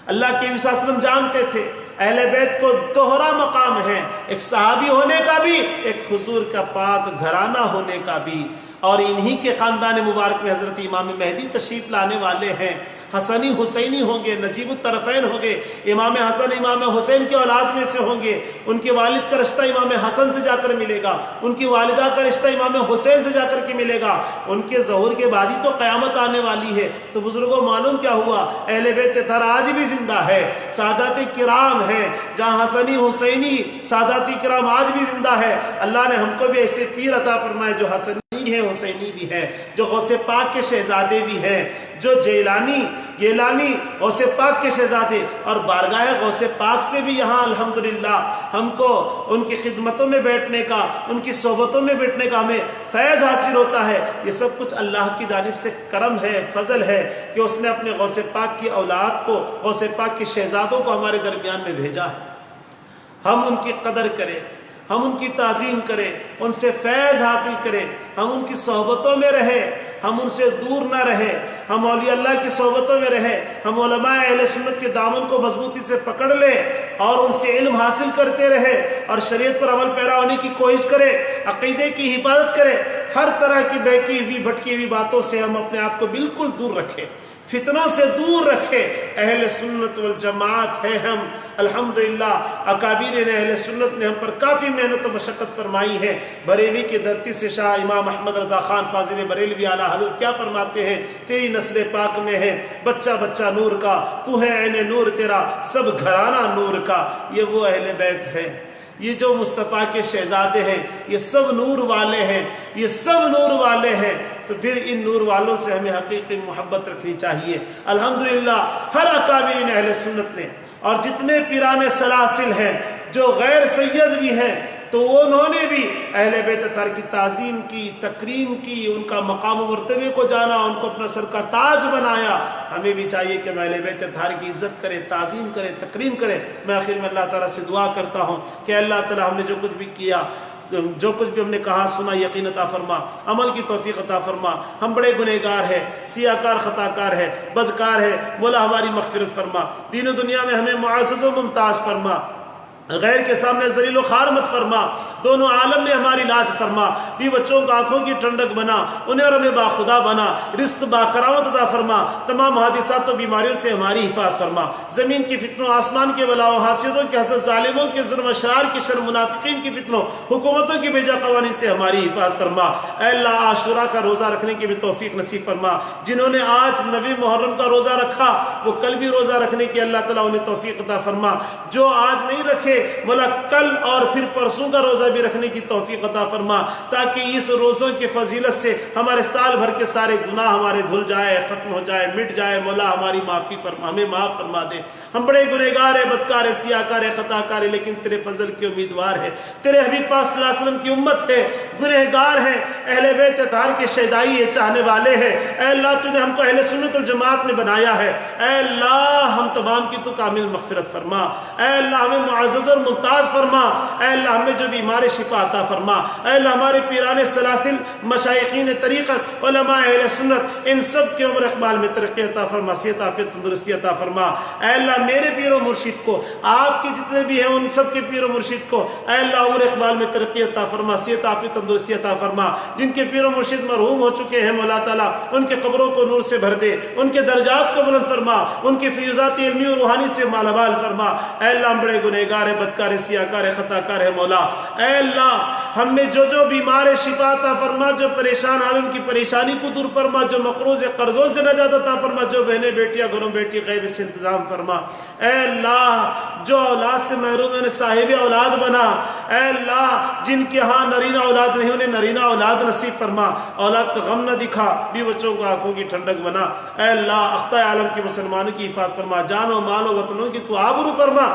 اللہ کے نبی صلی اللہ علیہ وسلم جانتے تھے اہل بیت کو دوہرا مقام ہے، ایک صحابی ہونے کا بھی، ایک حضور کا پاک گھرانہ ہونے کا بھی، اور انہی کے خاندان مبارک میں حضرت امام مہدی تشریف لانے والے ہیں۔ حسنی حسینی ہوں گے، نجیب الطرفین ہوں گے، امام حسن امام حسین کے اولاد میں سے ہوں گے، ان کے والد کا رشتہ امام حسن سے جا کر ملے گا، ان کی والدہ کا رشتہ امام حسین سے جا کر کے ملے گا، ان کے ظہور کے بعد ہی تو قیامت آنے والی ہے۔ تو بزرگوں، معلوم کیا ہوا؟ اہل بیت اطہار آج بھی زندہ ہے، سادات کرام ہیں، جہاں حسنی حسینی سادات کرام آج بھی زندہ ہے۔ اللہ نے ہم کو بھی ایسے پیر عطا فرمائے جو حسنی ہیں، حسینی بھی ہیں، جو غوث پاک کے شہزادے بھی ہیں، جو گیلانی غوث پاک کے شہزادے، اور بارگاہ غوث پاک سے بھی یہاں الحمدللہ ہم کو ان کی خدمتوں میں بیٹھنے کا، ان کی صحبتوں میں بیٹھنے کا ہمیں فیض حاصل ہوتا ہے۔ یہ سب کچھ اللہ کی جانب سے کرم ہے، فضل ہے کہ اس نے اپنے غوث پاک کی اولاد کو، غوث پاک کے شہزادوں کو ہمارے درمیان میں بھیجا ہے۔ ہم ان کی قدر کریں، ہم ان کی تعظیم کریں، ان سے فیض حاصل کریں، ہم ان کی صحبتوں میں رہیں، ہم ان سے دور نہ رہیں، ہم اولیاء اللہ کی صحبتوں میں رہیں، ہم علماء اہل سنت کے دامن کو مضبوطی سے پکڑ لیں اور ان سے علم حاصل کرتے رہیں، اور شریعت پر عمل پیرا ہونے کی کوشش کریں، عقیدے کی حفاظت کریں، ہر طرح کی بہکی ہوئی بھٹکی ہوئی باتوں سے ہم اپنے آپ کو بالکل دور رکھیں، فتنوں سے دور رکھے۔ اہل سنت والجماعت ہیں ہم، الحمدللہ اکابرین اہل سنت نے ہم پر کافی محنت و مشقت فرمائی ہے۔ بریلی کی دھرتی سے شاہ امام احمد رضا خان فاضل بریلوی اعلیٰ حضرت کیا فرماتے ہیں؟ تیری نسل پاک میں ہے بچہ بچہ نور کا، تو ہے عین نور تیرا سب گھرانہ نور کا۔ یہ وہ اہل بیت ہے، یہ جو مصطفیٰ کے شہزادے ہیں، یہ سب نور والے ہیں، یہ سب نور والے ہیں۔ تو پھر ان نور والوں سے ہمیں حقیقی محبت رکھنی چاہیے۔ الحمدللہ ہر اکابرین اہل سنت نے، اور جتنے پیران سلاسل ہیں جو غیر سید بھی ہیں، تو انہوں نے بھی اہل بیت اطہار کی تعظیم کی، تکریم کی، ان کا مقام و مرتبے کو جانا، ان کو اپنا سر کا تاج بنایا۔ ہمیں بھی چاہیے کہ ہم اہل بیت اطہار کی عزت کریں، تعظیم کریں، تکریم کریں۔ میں آخر میں اللہ تعالیٰ سے دعا کرتا ہوں کہ اللہ تعالیٰ ہم نے جو کچھ بھی کیا جو کچھ بھی ہم نے کہا سنا یقین عطا فرما، عمل کی توفیق عطا فرما۔ ہم بڑے گنہگار ہیں، سیاکار خطا کار ہے، بدکار ہے، مولا ہماری مغفرت فرما۔ دین و دنیا میں ہمیں معزز و ممتاز فرما، غیر کے سامنے ذلیل و خوار مت فرما، دونوں عالم میں ہماری لاج فرما، بھی بچوں کو آنکھوں کی ٹھنڈک بنا، انہیں اور ہمیں باخدا بنا، رزق باکرامت عطا فرما، تمام حادثات و بیماریوں سے ہماری حفاظت فرما، زمین کی فتنوں، آسمان کے بلاؤں، حاسدوں کے حسد، ظالموں کے ظلم، اشرار کے شر، منافقین کی فتنوں، حکومتوں کی بیجا قوانین سے ہماری حفاظت فرما۔ اے اللہ عاشورہ کا روزہ رکھنے کی بھی توفیق نصیب فرما، جنہوں نے آج نویں محرم کا روزہ رکھا وہ کل بھی روزہ رکھنے کی اللہ تعالیٰ انہیں توفیق عطا فرما، جو آج نہیں رکھے مولا کل اور پھر پرسوں کا روزہ بھی رکھنے کی توفیق عطا فرما، تاکہ اس روزوں کی فضیلت سے ہمارے سال بھر کے سارے گناہ ہمارے دھل جائے، ختم ہو جائے، مٹ جائے۔ مولا ہماری معافی فرما، ہمیں معاف فرما دے۔ ہم بڑے گنہگار ہیں، بدکار ہیں، سیاکار ہیں، خطا کار ہیں، لیکن تیرے فضل کے امیدوار ہیں، تیرے حبیب پاک صلی اللہ علیہ وسلم کی امت ہے، گنہگار ہیں، اہل بیت اطہار کے شیدائی ہے، چاہنے والے ہیں۔ اے اللہ تو نے ہم کو اہل سنت الجماعت میں بنایا ہے، اے اللہ ہم تمام کی تو کامل مغفرت فرما، اے اللہ ہمیں معزز اور ممتاز فرما، اے اللہ ہمیں جو بیمار شفا عطا فرما، اے اللہ ہمارے پیران سلاسل، مشائخین طریقت، علماء اہل سنت، ان سب کے عمر اقبال میں ترقی عطا فرما، صحت عافیت تندرستی عطا فرما۔ اے اللہ میرے پیر و مرشد کو، آپ کے جتنے بھی ہیں ان سب کے پیر و مرشد کو اے اللہ عمر اقبال میں ترقی عطا فرما، صحت عافیت تندرستی عطا فرما۔ جن کے پیر و مرشد مرحوم ہو چکے ہیں مولا تعالیٰ ان کے قبروں کو نور سے بھر دے، ان کے درجات کو بلند فرما، ان کی فیوزات علمی و روحانی سے مالامال فرما۔ اے اللہ ہم بڑے گنہگار ہیں، بدکار ہیں، سیاکار ہے، خطا کار ہے مولا۔ اے اللہ ہم میں جو بیمار ہے شفا عطا فرما، جو پریشان حال ان کی پریشانی کو دور فرما، جو مقروض ہے قرضوں سے نجات عطا فرما، جو بہنیں بیٹیاں گھروں بیٹی غیب سے انتظام فرما۔ اے اللہ جو اولاد سے محروم ہیں انہیں صاحب اولاد بنا، اے اللہ جن کے ہاں نرینہ اولاد نہیں انہیں نرینہ اولاد نصیب فرما، اولاد کا غم نہ دکھا، بھی بچوں کو آنکھوں کی ٹھنڈک بنا۔ اے اللہ اخطۂ عالم کے مسلمانوں کی حفاظت فرما، جان و مال و وطنوں کی تو آبرو فرما۔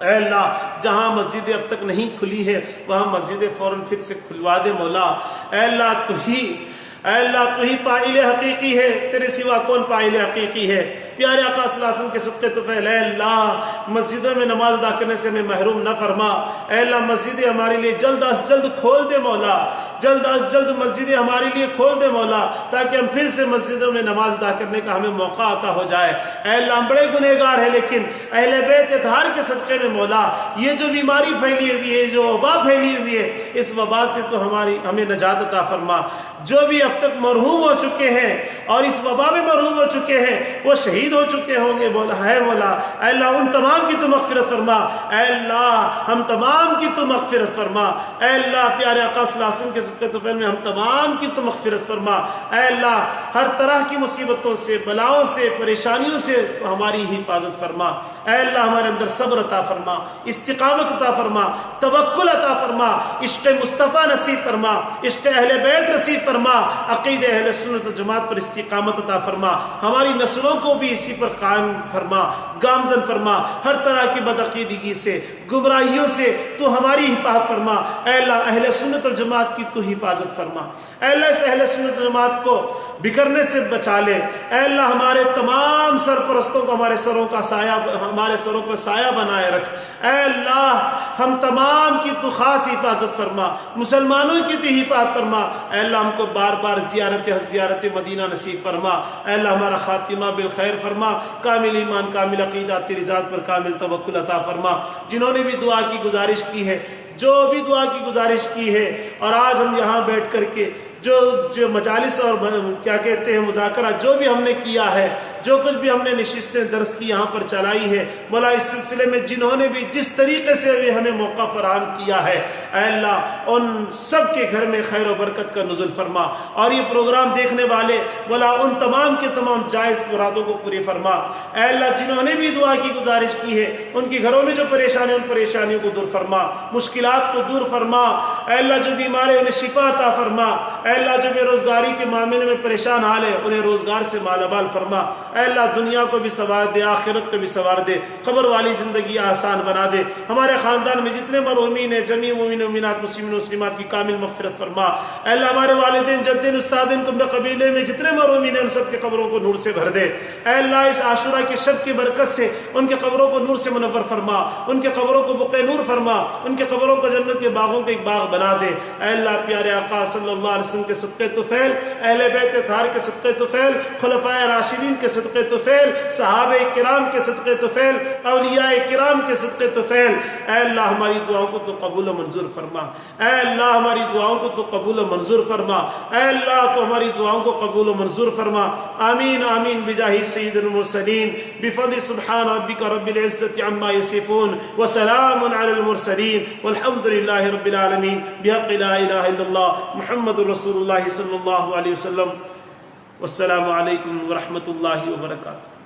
اے اللہ جہاں مسجدیں اب تک نہیں کھلی ہے وہاں مسجدیں فوراً پھر سے کھلوا دے مولا۔ اے اللہ تو ہی فاعل حقیقی ہے، تیرے سوا کون فاعل حقیقی ہے؟ پیارے آقا صلی اللہ علیہ وسلم کے صدقے طفیل اے اللہ مسجدوں میں نماز ادا کرنے سے ہمیں محروم نہ فرما۔ اے اللہ مسجدیں ہمارے لیے جلد از جلد کھول دے مولا، جلد از جلد مسجدیں ہمارے لیے کھول دے مولا، تاکہ ہم پھر سے مسجدوں میں نماز ادا کرنے کا ہمیں موقع عطا ہو جائے۔ اے اللہ ہم بڑے گنہگار ہیں، لیکن اہل بیت اطہار کے صدقے میں مولا یہ جو بیماری پھیلی ہوئی ہے، جو وبا پھیلی ہوئی ہے، اس وبا سے تو ہمیں نجات عطا فرما۔ جو بھی اب تک مرحوم ہو چکے ہیں اور اس وبا میں مرحوم ہو چکے ہیں وہ شہید ہو چکے ہوں گے مولا، ہے مولا۔ اے اللہ ان تمام کی تو مغفرت فرما، اے اللہ ہم تمام کی تو مغفرت فرما، اے اللہ پیارے آقا صلی اللہ علیہ وسلم کے صدقے طفیل میں ہم تمام کی تو مغفرت فرما۔ اے اللہ ہر طرح کی مصیبتوں سے، بلاؤں سے، پریشانیوں سے ہماری حفاظت فرما۔ اے اللہ ہمارے اندر صبر عطا فرما، استقامت عطا فرما، توکل عطا فرما، عشق مصطفیٰ نصیب فرما، عشق اہل بیت نصیب فرما، عقید اہل سنت و جماعت پر استقامت عطا فرما، ہماری نسلوں کو بھی اسی پر قائم فرما، گامزن فرما، ہر طرح کی بدعقیدگی سے، گمراہیوں سے تو ہماری حفاظت فرما۔ اے اللہ اہل سنت و جماعت کی تو حفاظت فرما، اے اللہ اس اہل سنت و جماعت کو بگڑنے سے بچا لے۔ اے اللہ ہمارے تمام سرپرستوں کو ہمارے سروں کا سایہ، ہمارے سروں پر سایہ بنائے رکھ۔ اے اللہ ہم تمام کی تو خاص حفاظت فرما، مسلمانوں کی تو حفاظت فرما۔ اے اللہ ہم کو بار بار زیارت مدینہ نصیب فرما۔ اے اللہ ہمارا خاتمہ بالخیر فرما، کامل ایمان، کامل عقیدہ، تیری ذات پر کامل توکل عطا فرما۔ جنہوں نے بھی دعا کی گزارش کی ہے، جو بھی دعا کی گزارش کی ہے، اور آج ہم یہاں بیٹھ کر کے جو مجالس اور کیا کہتے ہیں مذاکرہ جو بھی ہم نے کیا ہے، جو کچھ بھی ہم نے نشستیں درس کی یہاں پر چلائی ہے مولا، اس سلسلے میں جنہوں نے بھی جس طریقے سے بھی ہمیں موقع فراہم کیا ہے، اے اللہ ان سب کے گھر میں خیر و برکت کا نزول فرما، اور یہ پروگرام دیکھنے والے مولا ان تمام کے تمام جائز مرادوں کو پوری فرما۔ اے اللہ جنہوں نے بھی دعا کی گزارش کی ہے ان کے گھروں میں جو پریشانی ان پریشانیوں کو دور فرما، مشکلات کو دور فرما۔ اے اللہ جو بیمار ہیں انہیں شفا عطا فرما۔ اے اللہ جو بے روزگاری کے معاملے میں پریشان حال ہے انہیں روزگار سے مالا مال فرما، اے اللہ دنیا کو بھی سنوار دے، آخرت کو بھی سنوار دے، قبر والی زندگی آسان بنا دے، ہمارے خاندان میں جتنے مرحومین ہیں جمیع مومنین مومنات مسلمین مسلمات کی کامل مغفرت فرما، اے اللہ ہمارے والدین جدین استادین تم قبیلے میں جتنے مرحومین ہیں ان سب کے قبروں کو نور سے بھر دے، اے اللہ اس عاشورہ کے شب کی برکت سے ان کے قبروں کو نور سے منور فرما، ان کے قبروں کو بقع نور فرما، ان کے قبروں کو جنت کے باغوں کا ایک باغ بنا دے، اے اللہ پیارے آقا صلی اللہ علیہ وسلم کے صدقے طفیل، اہل بیت اطہار کے صدقے طفیل، خلفائے راشدین کے صدقے طفیل، صحابہ کرام کے صدقے طفیل، اولیاء کرام کے صدقے طفیل، اے اللہ ہماری دعاؤں کو تو قبول و منظور فرما، اے اللہ ہماری دعاؤں کو تو قبول و منظور فرما، اے اللہ تو ہماری دعاؤں کو قبول و منظور فرما، آمین آمین بجاہ سید المرسلین بفضل سبحان ربک رب العزت عما یصفون وسلام علی المرسلین والحمد للہ رب العالمین بحق لا الہ الا اللہ محمد رسول اللہ صلی اللہ علیہ وسلم۔ والسلام علیکم ورحمۃ اللہ وبرکاتہ۔